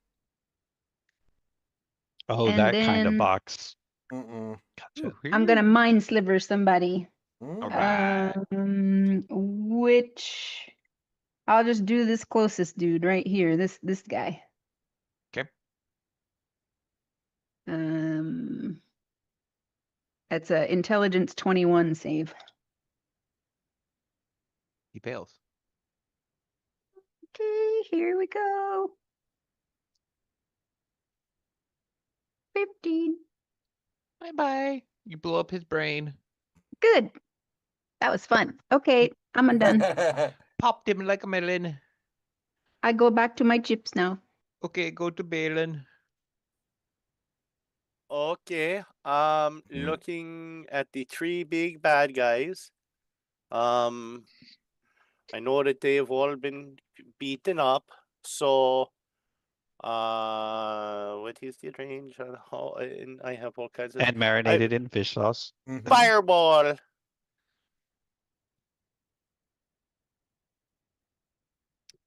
Oh, And that kind of then- box. Mm-mm. Gotcha. I'm gonna mind sliver somebody. Mm. Alright. Which I'll just do this closest dude right here. This guy. Okay. That's a intelligence 21 save. He fails. Okay, here we go. 15. Bye. You blow up his brain. Good. That was fun. Okay, I'm undone. Popped him like a melon. I go back to my chips now. Okay, go to Balin. Okay. Looking at the three big bad guys. I know that they've all been beaten up. So, what is the range on how? And I have all kinds of And marinated in fish sauce. Mhm. fireball.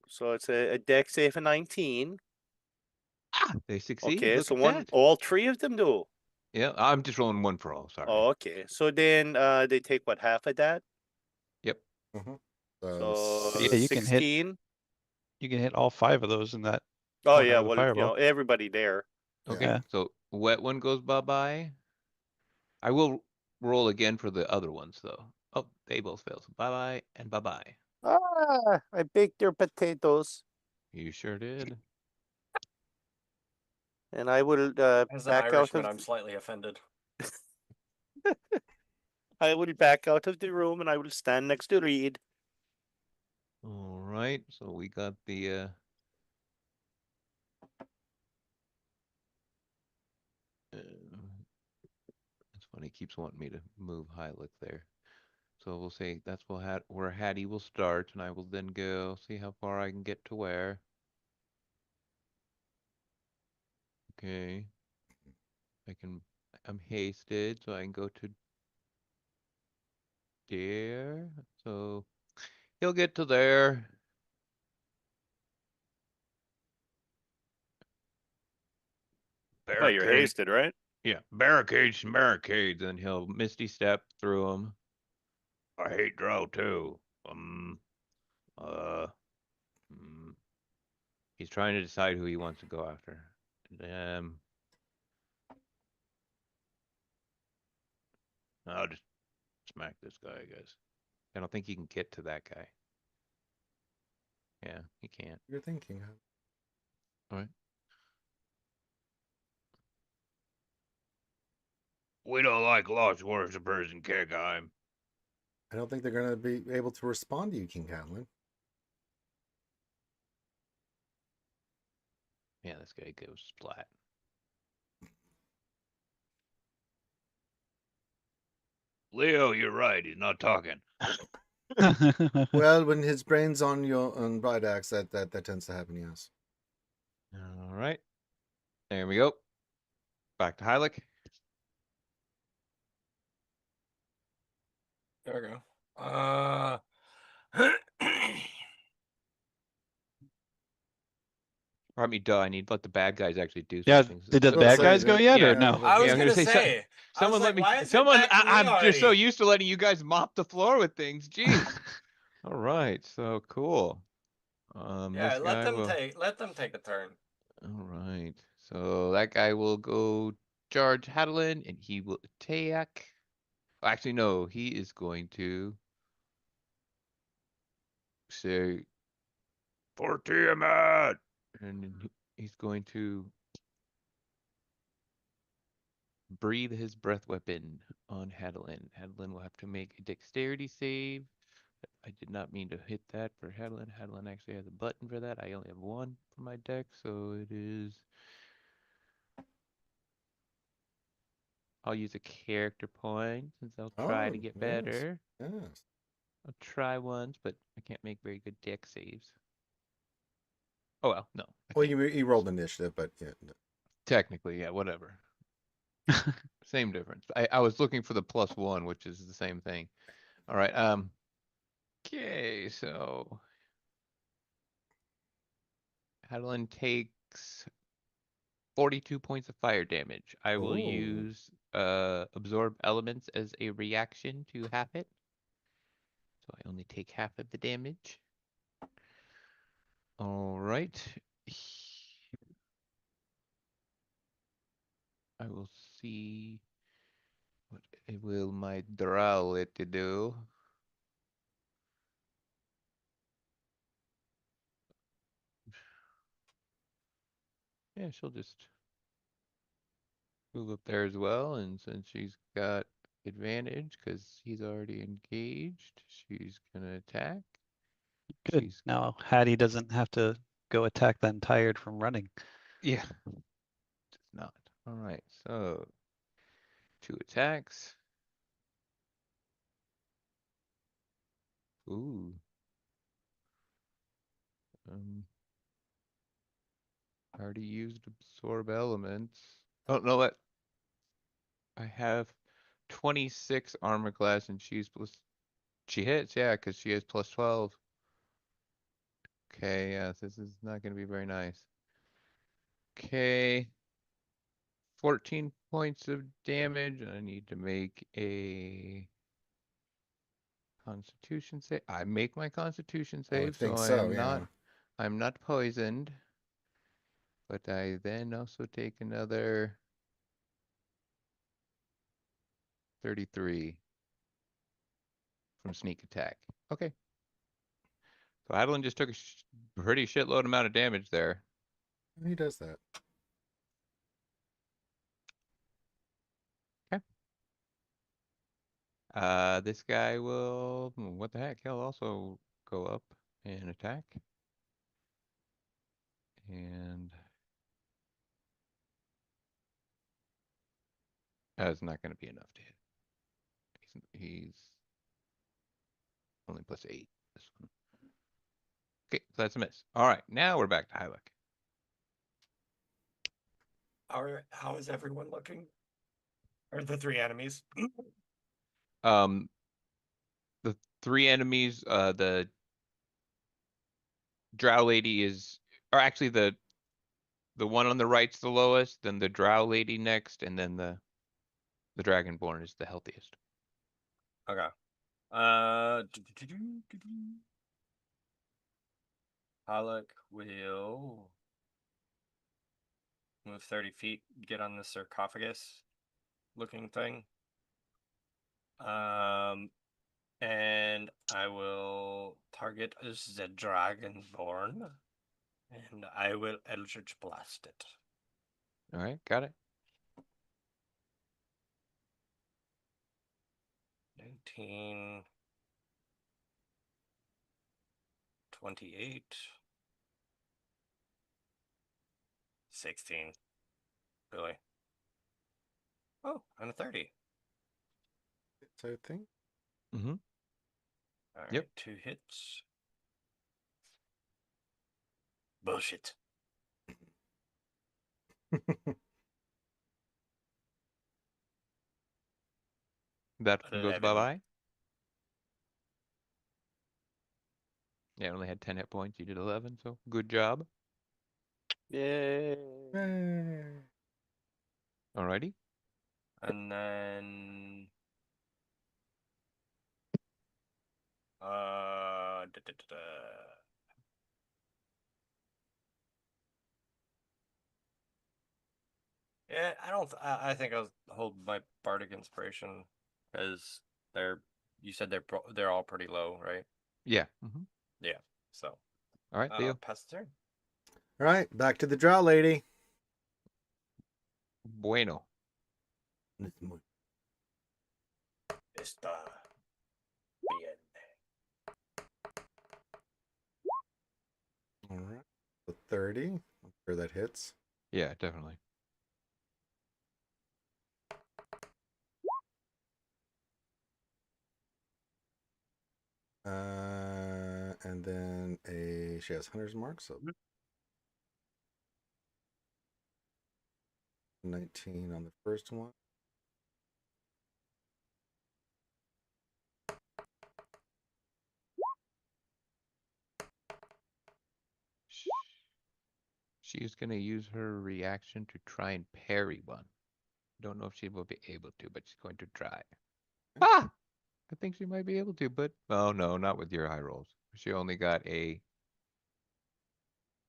So it's a deck save of 19. Ah, they succeed. Okay, Look so at that. all three of them do. Yeah, I'm just rolling one for all. Sorry. Oh, okay. So then they take what, half of that? Yep. Mhm. So Yeah, you can hit- 16. You can hit all 5 of those in that. Oh corner yeah, of the well, you fireball. know, everybody there. Okay. Yeah. So wet one goes bye-bye. I will roll again for the other ones though. Oh, they both failed. So bye-bye and bye-bye. Ah, I baked your potatoes, You sure did. and I will As an back out Irishman, of. I'm slightly offended. I will back out of the room, and I will stand next to Reed. All right. So we got the that's funny. He keeps wanting me to move Hylic there. So we'll say that's where Hattie will start, and I will then go see how far I can get to where. Okay. I'm hasted, so I can go to there. So he'll get to there. Oh, you're Barricade. hasted, right? Yeah, barricades and barricades, and he'll misty step through them. I hate drow too. Uh, mm. He's trying to decide who he wants to go after. I'll just smack this guy, I guess. I don't think he can get to that guy. Yeah, he can't. You're thinking. All right. We don't like lost worshippers in Kegheim. I don't think they're going to be able to respond to you, King Hadlin. Yeah, this guy goes splat. Leo, you're right. He's not talking. Well, when his brain's on Bridax, that tends to happen. Yes. All right. There we go. Back to Hylic. There we go. I mean, duh, I need to let the bad guys actually do Yeah, something. did the Well, bad so guys go yet, yeah, or no? I was I'm gonna gonna say say. I Someone was let like, me. why is it Someone. back to me I'm just so already? used to letting you guys mop the floor with things. Jeez. All right. So cool. Yeah, This guy will. let them take a turn. All right. So that guy will go charge Hadlin, and he will attack. Actually, no. He is going to say, "For Tiamat," and he's going to breathe his breath weapon on Hadelin. Hadelin will have to make a dexterity save. I did not mean to hit that for Hadelin. Hadelin actually has a button for that. I only have one for my deck, so it is. I'll use a character point since I'll try to get yes, better. yes. I'll try once, but I can't make very good deck saves. Oh well, no. Well, you rolled initiative, but yeah. Technically, yeah, whatever. Same difference. I was looking for the +1, which is the same thing. All right. Okay, so Hadelin takes 42 points of fire damage. I will Ooh. use absorb elements as a reaction to half it. So I only take half of the damage. All right. I will see what it will my drow it to do. Yeah, she'll just move up there as well, and since she's got advantage because he's already engaged, she's gonna attack. Good. She's Now Hattie doesn't have to go attack then tired from running. yeah, does not. All right, so 2 attacks. Ooh. I already used absorb elements. Oh no, what? I have 26 armor class and she's plus. She hits, yeah, because she has +12. Okay, yes, this is not going to be very nice. Okay. 14 points of damage. I need to make a Constitution save. I make my Constitution I would save, so think I so, am yeah. I'm not poisoned. But I then also take another 33 from sneak attack. Okay. So Adeline just took a pretty shitload amount of damage there. He does that. This guy will, what the heck? He'll also go up and attack. And that's not going to be enough to hit. He's only +8. This one. Okay, so that's a miss. All right, now we're back to Hylic. How is everyone looking? Or the 3 enemies? The 3 enemies, the Drow Lady is, or actually the one on the right's the lowest, then the Drow Lady next, and then the Dragonborn is the healthiest. Okay. Halleck will move 30 feet, get on the sarcophagus looking thing. And I will target the Dragonborn, and I will Eldritch Blast it. All right, got it. 19, 28, 16. Really? Oh, and a 30. So I think. Mm-hmm. All right, Yep. 2 hits. Bullshit. That one goes 11. bye-bye. Yeah, I only had 10 hit points. You did 11, so good job. Yay. Alrighty. And then yeah, I think I'll hold my bardic inspiration because you said they're all pretty low, right? Yeah. Mm-hmm. Yeah. So All right, Theo. pass the turn. All right, back to the Drow Lady. Bueno. Está bien. All right. So 30. I'm sure that hits. Yeah, definitely. And then she has hunter's mark, so 19 on the first one. She's gonna use her reaction to try and parry one. Don't know if she will be able to, but she's going to try. Ah! I think she might be able to, but oh no, not with your high rolls. She only got a.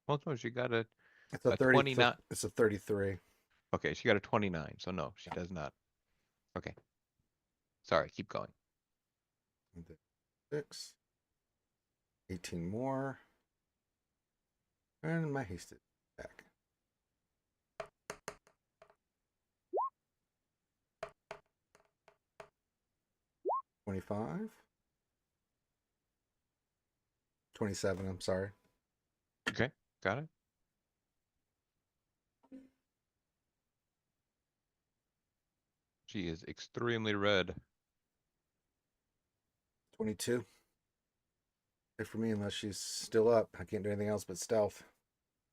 Well, no, she got a It's a 30. 29. It's a 33. Okay, she got a 29, so no, she does not. Okay. Sorry, keep going. 6. 18 more. And my hasted back. $25. 27, I'm sorry. Okay, got it. She is extremely red. 22. Good for me, unless she's still up. I can't do anything else but stealth.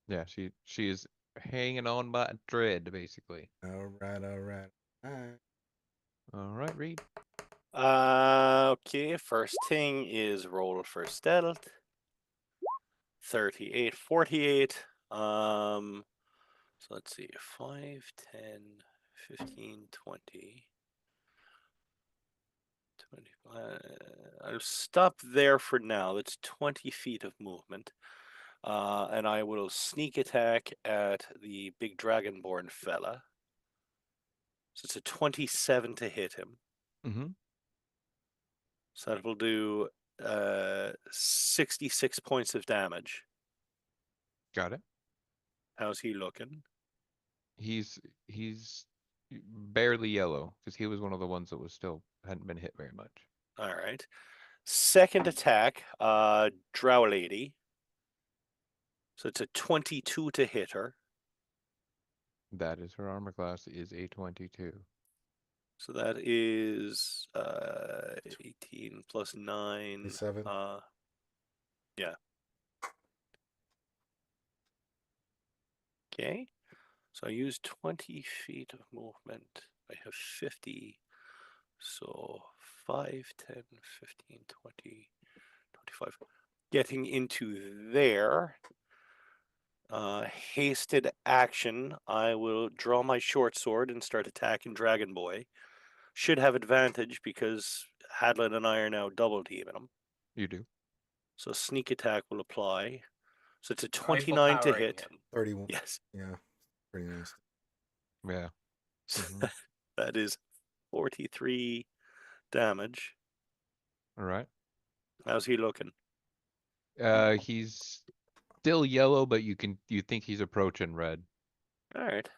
Yeah, she is hanging on by a thread, basically. All right, all right. All right. All right, Reed. Okay, first thing is roll for stealth. 38, 48. So let's see, 5, 10, 15, 20. 25. I'll stop there for now. That's 20 feet of movement. And I will sneak attack at the big dragonborn fella. So it's a 27 to hit him. Mm-hmm. So that will do 66 points of damage. Got it. How's he looking? He's barely yellow because he was one of the ones that was still hadn't been hit very much. All right. Second attack, Drow Lady. So it's a 22 to hit her. That is her armor class is a 22. So that is 18 plus 9. 27. Yeah. Okay. So I use 20 feet of movement. I have 50. So 5, 10, 15, 20, 25. Getting into there. Hasted action. I will draw my short sword and start attacking Dragon Boy. Should have advantage because Hadlin and I are now double teaming him. You do. So sneak attack will apply. So it's a Rifle 29 to powering hit. him. 31. Yes. Yeah. Pretty nice. Yeah. Mhm. That is 43 damage. All right. How's he looking? He's still yellow, but you think he's approaching red. All right.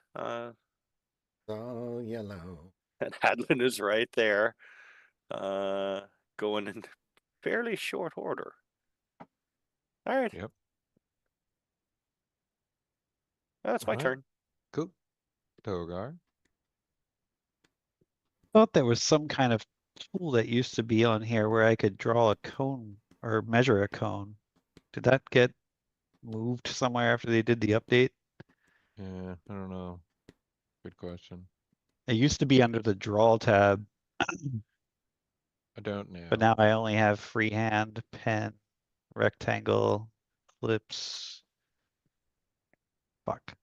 So yellow. And Hadlin is right there. Going in fairly short order. All right. Yep. That's my All right. turn. Cool. Togar. Thought there was some kind of tool that used to be on here where I could draw a cone or measure a cone. Did that get moved somewhere after they did the update? Yeah, I don't know. Good question. It used to be under the draw tab, I don't know. but now I only have freehand, pen, rectangle, ellipse. Fuck.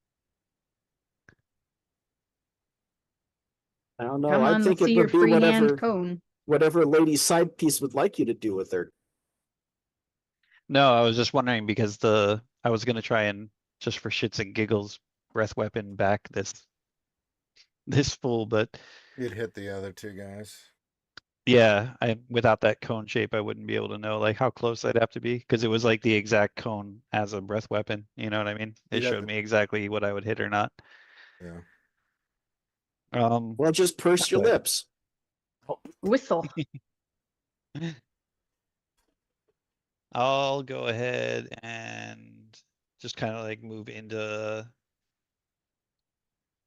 I don't know. Come I on, think let's it see your would be freehand cone. whatever lady's side piece would like you to do with her. No, I was just wondering because I was gonna try and just for shits and giggles breath weapon back this fool, but You'd hit the other two guys. yeah, without that cone shape, I wouldn't be able to know like how close I'd have to be because it was like the exact cone as a breath weapon. You know what I mean? It You'd have showed to- me exactly what I would hit or not. Yeah. Well, just purse your Okay. lips. Whistle. I'll go ahead and just kind of like move into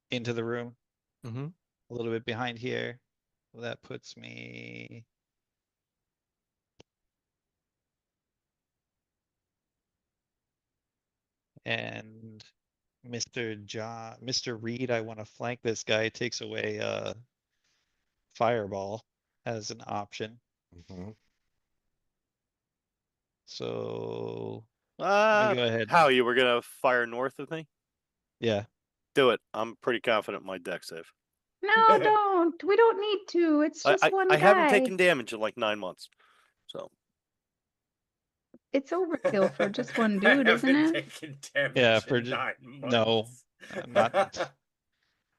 the room Mm-hmm. a little bit behind here. Well, that puts me and Mr. Reed, I want to flank this guy, takes away fireball as an option. Hmm. So let me go ahead. How you were gonna fire north of me? Yeah. Do it. I'm pretty confident my deck save. No, don't. We don't need to. It's just one I haven't guy. taken damage in like 9 months. So It's overkill for just one I dude, isn't haven't it? taken damage Yeah, in for 9 no, months. not.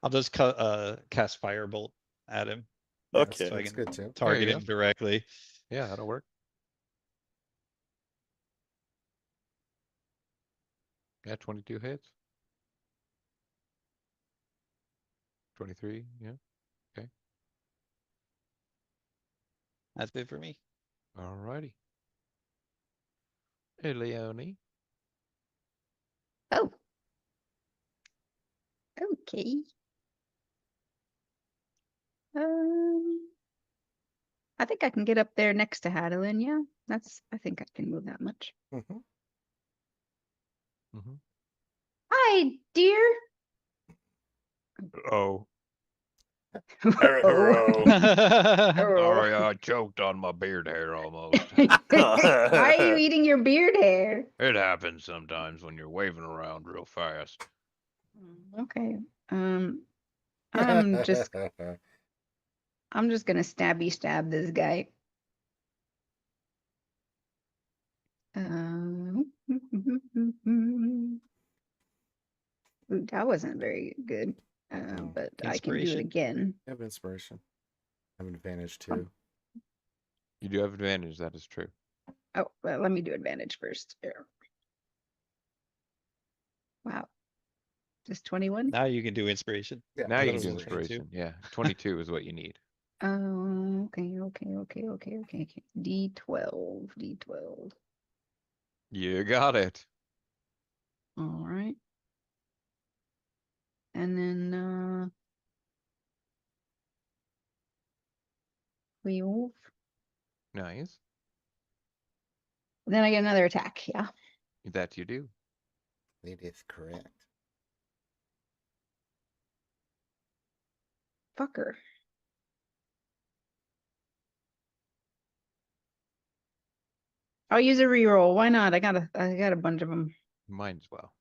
I'll just cast firebolt at him okay. so I That's can good too. target go. him directly. Yeah, that'll work. Yeah, 22 hits. 23, yeah. That's it for me. Alrighty. Hey, Leone. Oh. Okay. I think I can get up there next to Hadelin. Yeah, I think I can move that much. Hmm. Mm-hmm. Hi, dear. Oh. Oh. Sorry, I choked on my beard hair almost. Why are you eating your beard hair? It happens sometimes when you're waving around real fast. Okay. I'm just gonna stab this guy. Ooh, that wasn't very good. But I can do it Inspiration. again. I have inspiration. I have an advantage too. You do have advantage, that is true. Oh, well, let me do advantage first. Here. Wow. Just 21? Now you can do inspiration. Yeah, Now I you thought can it do was only 22. inspiration. Yeah, 22 is what you need. Okay. D12. You got it. All right. And then, 12. Nice. Then I get another attack. Yeah. That you do. It is correct. Fucker. I'll use a reroll. Why not? I got a bunch of them. Might as well.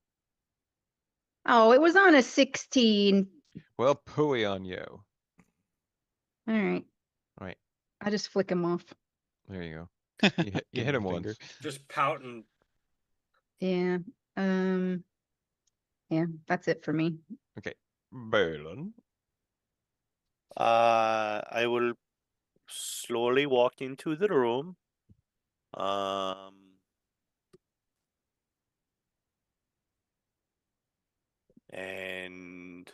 Oh, it was on a 16. Well, pooey on you. All right. All right, I just flick him off. there you go. You hit Give him a finger. once. Just pouting. Yeah. Yeah, that's it for me. Okay, Balin. I will slowly walk into the room. And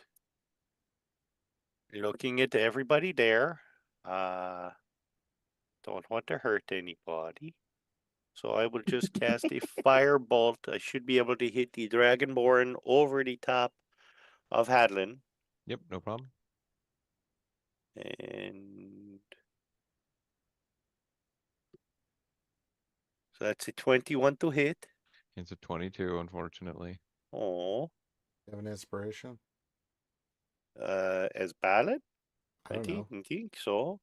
looking at everybody there. Don't want to hurt anybody. So I will just cast a firebolt. I should be able to hit the Dragonborn over the top of Hadlin. Yep, no problem. And so that's a 21 to hit. It's a 22, unfortunately. Oh, You have an inspiration? as ballad? I don't know. think so.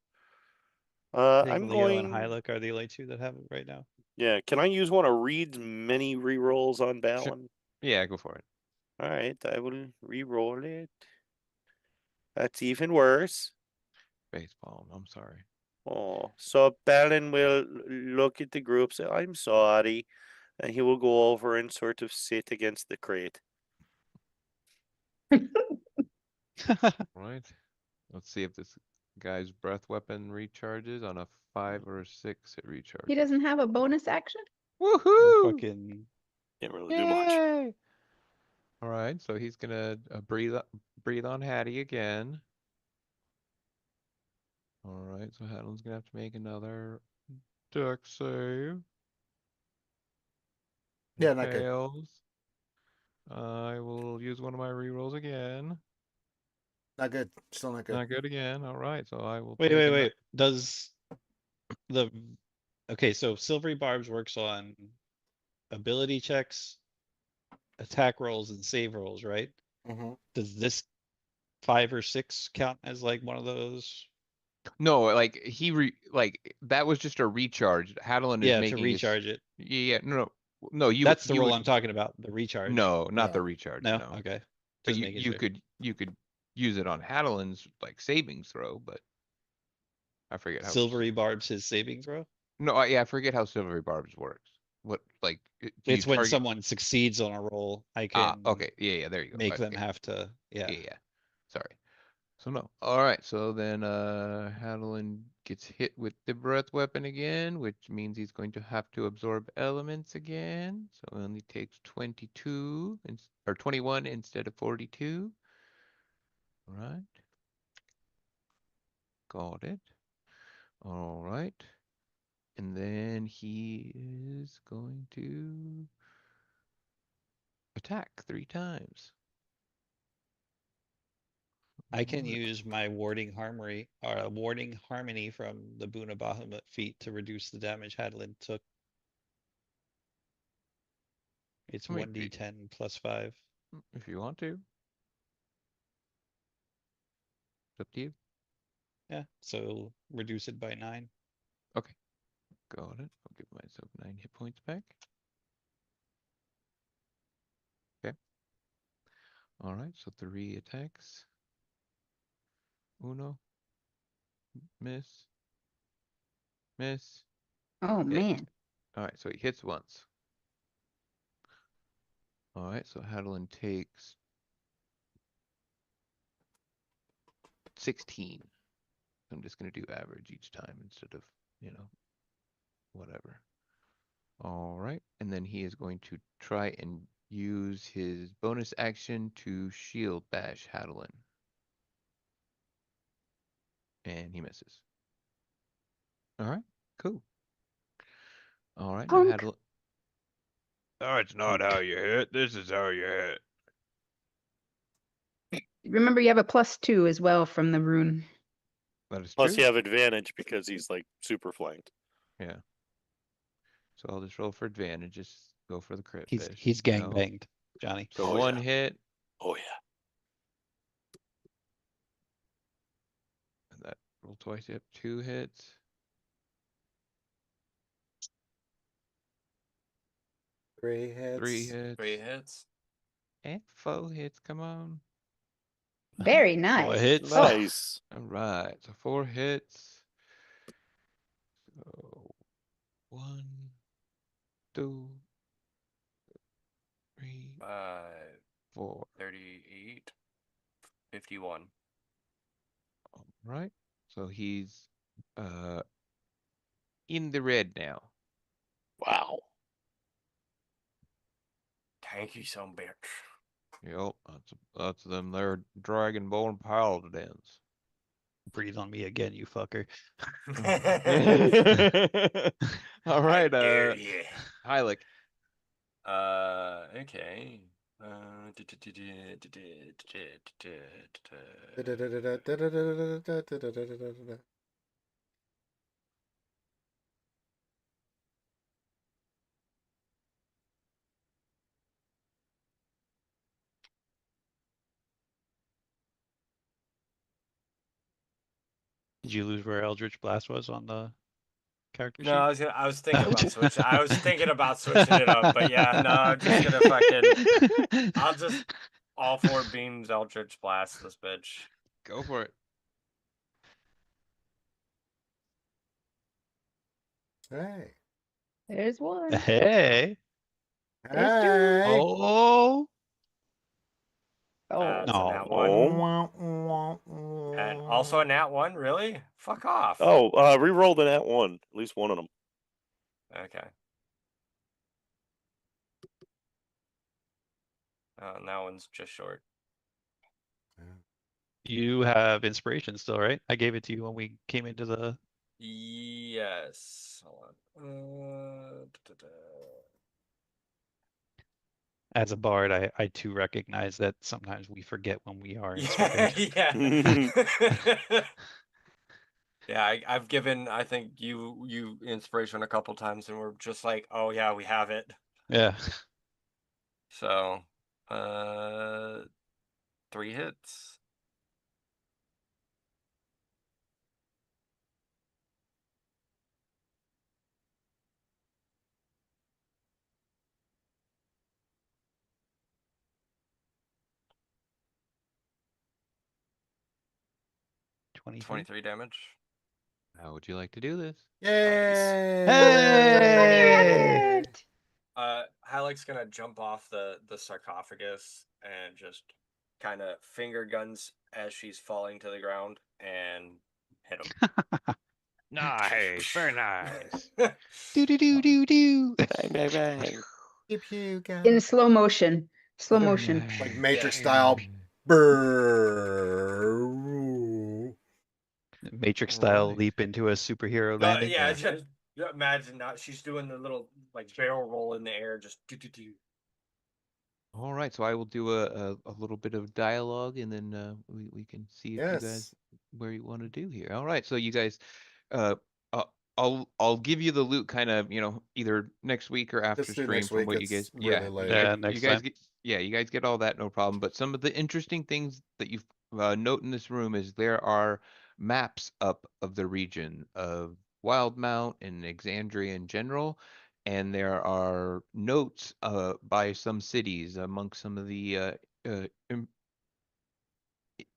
I think I'm Leo and going. Hylic are the only two that have it right now. Yeah, can I use one of Reed's many rerolls on Balin? Yeah, go for it. All right, I will re-roll it. That's even worse. Baseball, I'm sorry. Oh, so Balin will look at the group, say, I'm sorry, and he will go over and sort of sit against the crate. Right. Let's see if this guy's breath weapon recharges. On a 5 or a 6, it recharges. He doesn't have a bonus action? Woohoo! Fucking Can't really do much. All right, so he's gonna breathe on Hattie again. All right, so Hadlin's gonna have to make another dex save. He Yeah, not good. fails. I will use one of my rerolls again. Not good. Still not good. Not good again. All right, so I will Wait, take wait, a wait. Does the okay, so Silvery Barbs works on ability checks, attack rolls, and save rolls, right? Mm-hmm. Does this 5 or 6 count as like one of those? No, like like that was just a recharge. Hadlin is Yeah, to making his recharge it. yeah, no, That's the you roll would I'm talking about, the recharge. no, not Yeah. the recharge, No? no. Okay. But Just making you sure. could use it on Hadlin's like savings throw, but I forget how Silvery Barbs his saving throw? no, yeah, I forget how Silvery Barbs works. What like do you It's when target someone succeeds on a roll, I can okay, yeah, there you go. make them Okay. have to, yeah. Yeah. Sorry. So no. All right. So then Hadlin gets hit with the breath weapon again, which means he's going to have to absorb elements again. So he only takes 22 or 21 instead of 42. All right. Got it. All right. And then he is going to attack 3 times. I can Alright. use my warding harmony from the Boon of Bahamut feat to reduce the damage Hadlin took. It's I mean, 1d10 plus 5. if you want to. It's up to you. Yeah, so reduce it by 9. Okay. Got it. I'll give myself 9 hit points back. Okay. All right. So 3 attacks. Uno. Miss. Miss. Oh, Hit. man. All right. So he hits once. All right. So Hadlin takes 16. I'm just going to do average each time instead of, whatever. All right. And then he is going to try and use his bonus action to shield bash Hadlin. And he misses. All right. Cool. All right. Now Punk. Hadlin. That's not how you hit. This is how you hit. Remember, you have a +2 as well from the rune. That is Plus, true. you have advantage because he's like super flanked. Yeah. So I'll just roll for advantage. Just go for the crit. He's gang banged, Johnny. So Oh, one yeah. hit. Oh yeah. And that roll twice. Yep. 2 hits. Three hits. 3 hits. 3 hits. And 4 hits. Come on. Very 4 nice. hits. Oh, Nice. All right. So 4 hits. So 1, 2, 3, 4. 38, 51. All right. So he's in the red now. Wow. Thank you, some bitch. Yep, that's them there dragonborn paladins. Breathe on me again, you fucker. All right, I dare you. Hylic. Okay. Did you lose where Eldritch Blast was on the character sheet? No, I was thinking about switching. I was thinking about switching it up, but yeah, no, I'm just gonna fucking. I'll just all 4 beams Eldritch Blast this bitch. Go for it. Hey. there's one. Hey. There's two. Hey. Oh. Oh, It's a No. nat 1. And also a nat 1, really? Fuck off. Oh, re-roll the nat 1. At least one of them. Okay. And that one's just short. You have inspiration still, right? I gave it to you when we came into the. Yes. Hold on. As a bard, I too recognize that sometimes we forget when we are Yeah, inspired. yeah. Yeah, I've given, I think, you inspiration a couple times, and we're just like, oh yeah, we have it. Yeah. So, 3 hits. Twenty-three. 23 damage. How would you like to do this? Yay! Hey! Halleck's gonna jump off the sarcophagus and just kind of finger guns as she's falling to the ground and hit him. Nice, very nice. Do do do do do. Bang, bang, bang. Pew pew, got In it. slow motion. Slow Very motion. nice. Like Matrix Yeah. style. Brrrr. Matrix style Right. leap into a superhero landing. Yeah, just imagine that she's doing the little like barrel roll in the air, just do. All right, so I will do a little bit of dialogue, and then we can see if you guys Yes. where you want to do here. All right, so you guys, uh, I'll give you the loot kind of either next week or after Let's do stream next from week. what you It's guys. really Yeah, late. Yeah, you next guys time. get you guys get all that, no problem. But some of the interesting things that you note in this room is there are maps up of the region of Wildemount and Exandria in general, and there are notes by some cities amongst some of the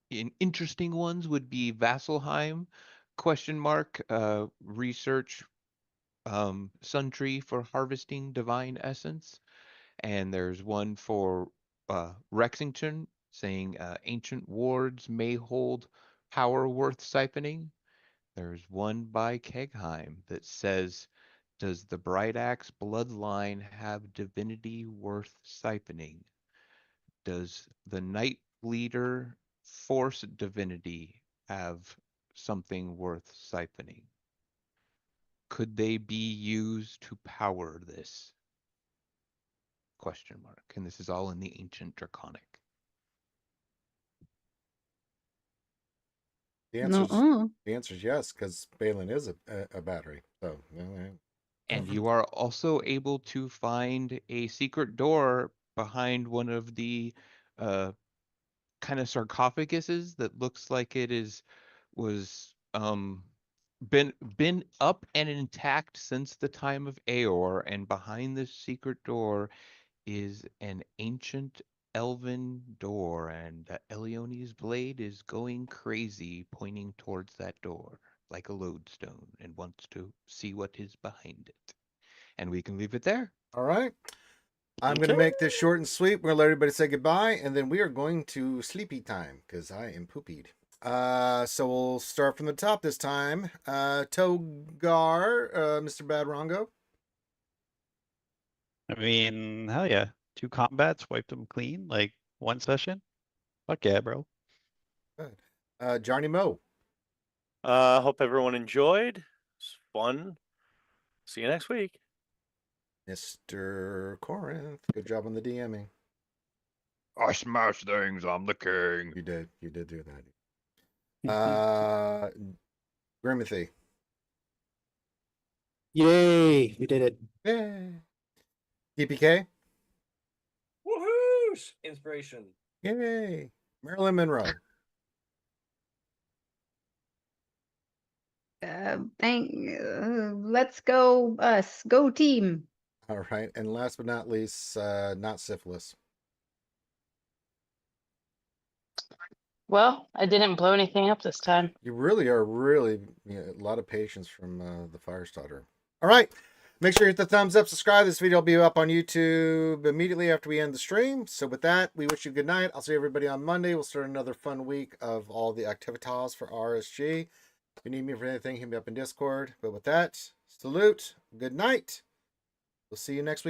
interesting ones would be Vasselheim, question mark, research Sun Tree for harvesting divine essence. And there's one for Rexington saying ancient wards may hold power worth siphoning. There's one by Kegheim that says, does the Bright Axe bloodline have divinity worth siphoning? Does the Night Leader Force divinity have something worth siphoning? Could they be used to power this? Question mark. And this is all in the ancient draconic. The No. answer's yes, because Balin is a battery. So And you are also able to find a secret door behind one of the kind of sarcophaguses that looks like it was been up and intact since the time of Aeor, and behind this secret door is an ancient elven door, and Elione's blade is going crazy, pointing towards that door like a lodestone, and wants to see what is behind it. And we can leave it there. all right. I'm going to make this short and sweet. We're going to let everybody say goodbye, and then we are going to sleepy time because I am poopied. So we'll start from the top this time. Togar, Mr. Badrongo. I mean, hell yeah. 2 combats, wiped them clean, like 1 session. Fuck yeah, bro. Good. Jarny Mo. Hope everyone enjoyed. It's fun. See you next week. Mr. Corinth. Good job on the DMing. I smash things. I'm the king. You did do that. Grimothy. Yay, we did it. Yay. TPK. Woohoo! Inspiration. Yay. Marilyn Monroe. Let's go us. Go team. All right. And last but not least, not syphilis. Well, I didn't blow anything up this time. You really are a lot of patience from the Firestarter. All right. Make sure you hit the thumbs up, subscribe. This video will be up on YouTube immediately after we end the stream. So with that, we wish you good night. I'll see everybody on Monday. We'll start another fun week of all the activities for RSG. If you need me for anything, hit me up in Discord. But with that, salute. Good night. We'll see you next week.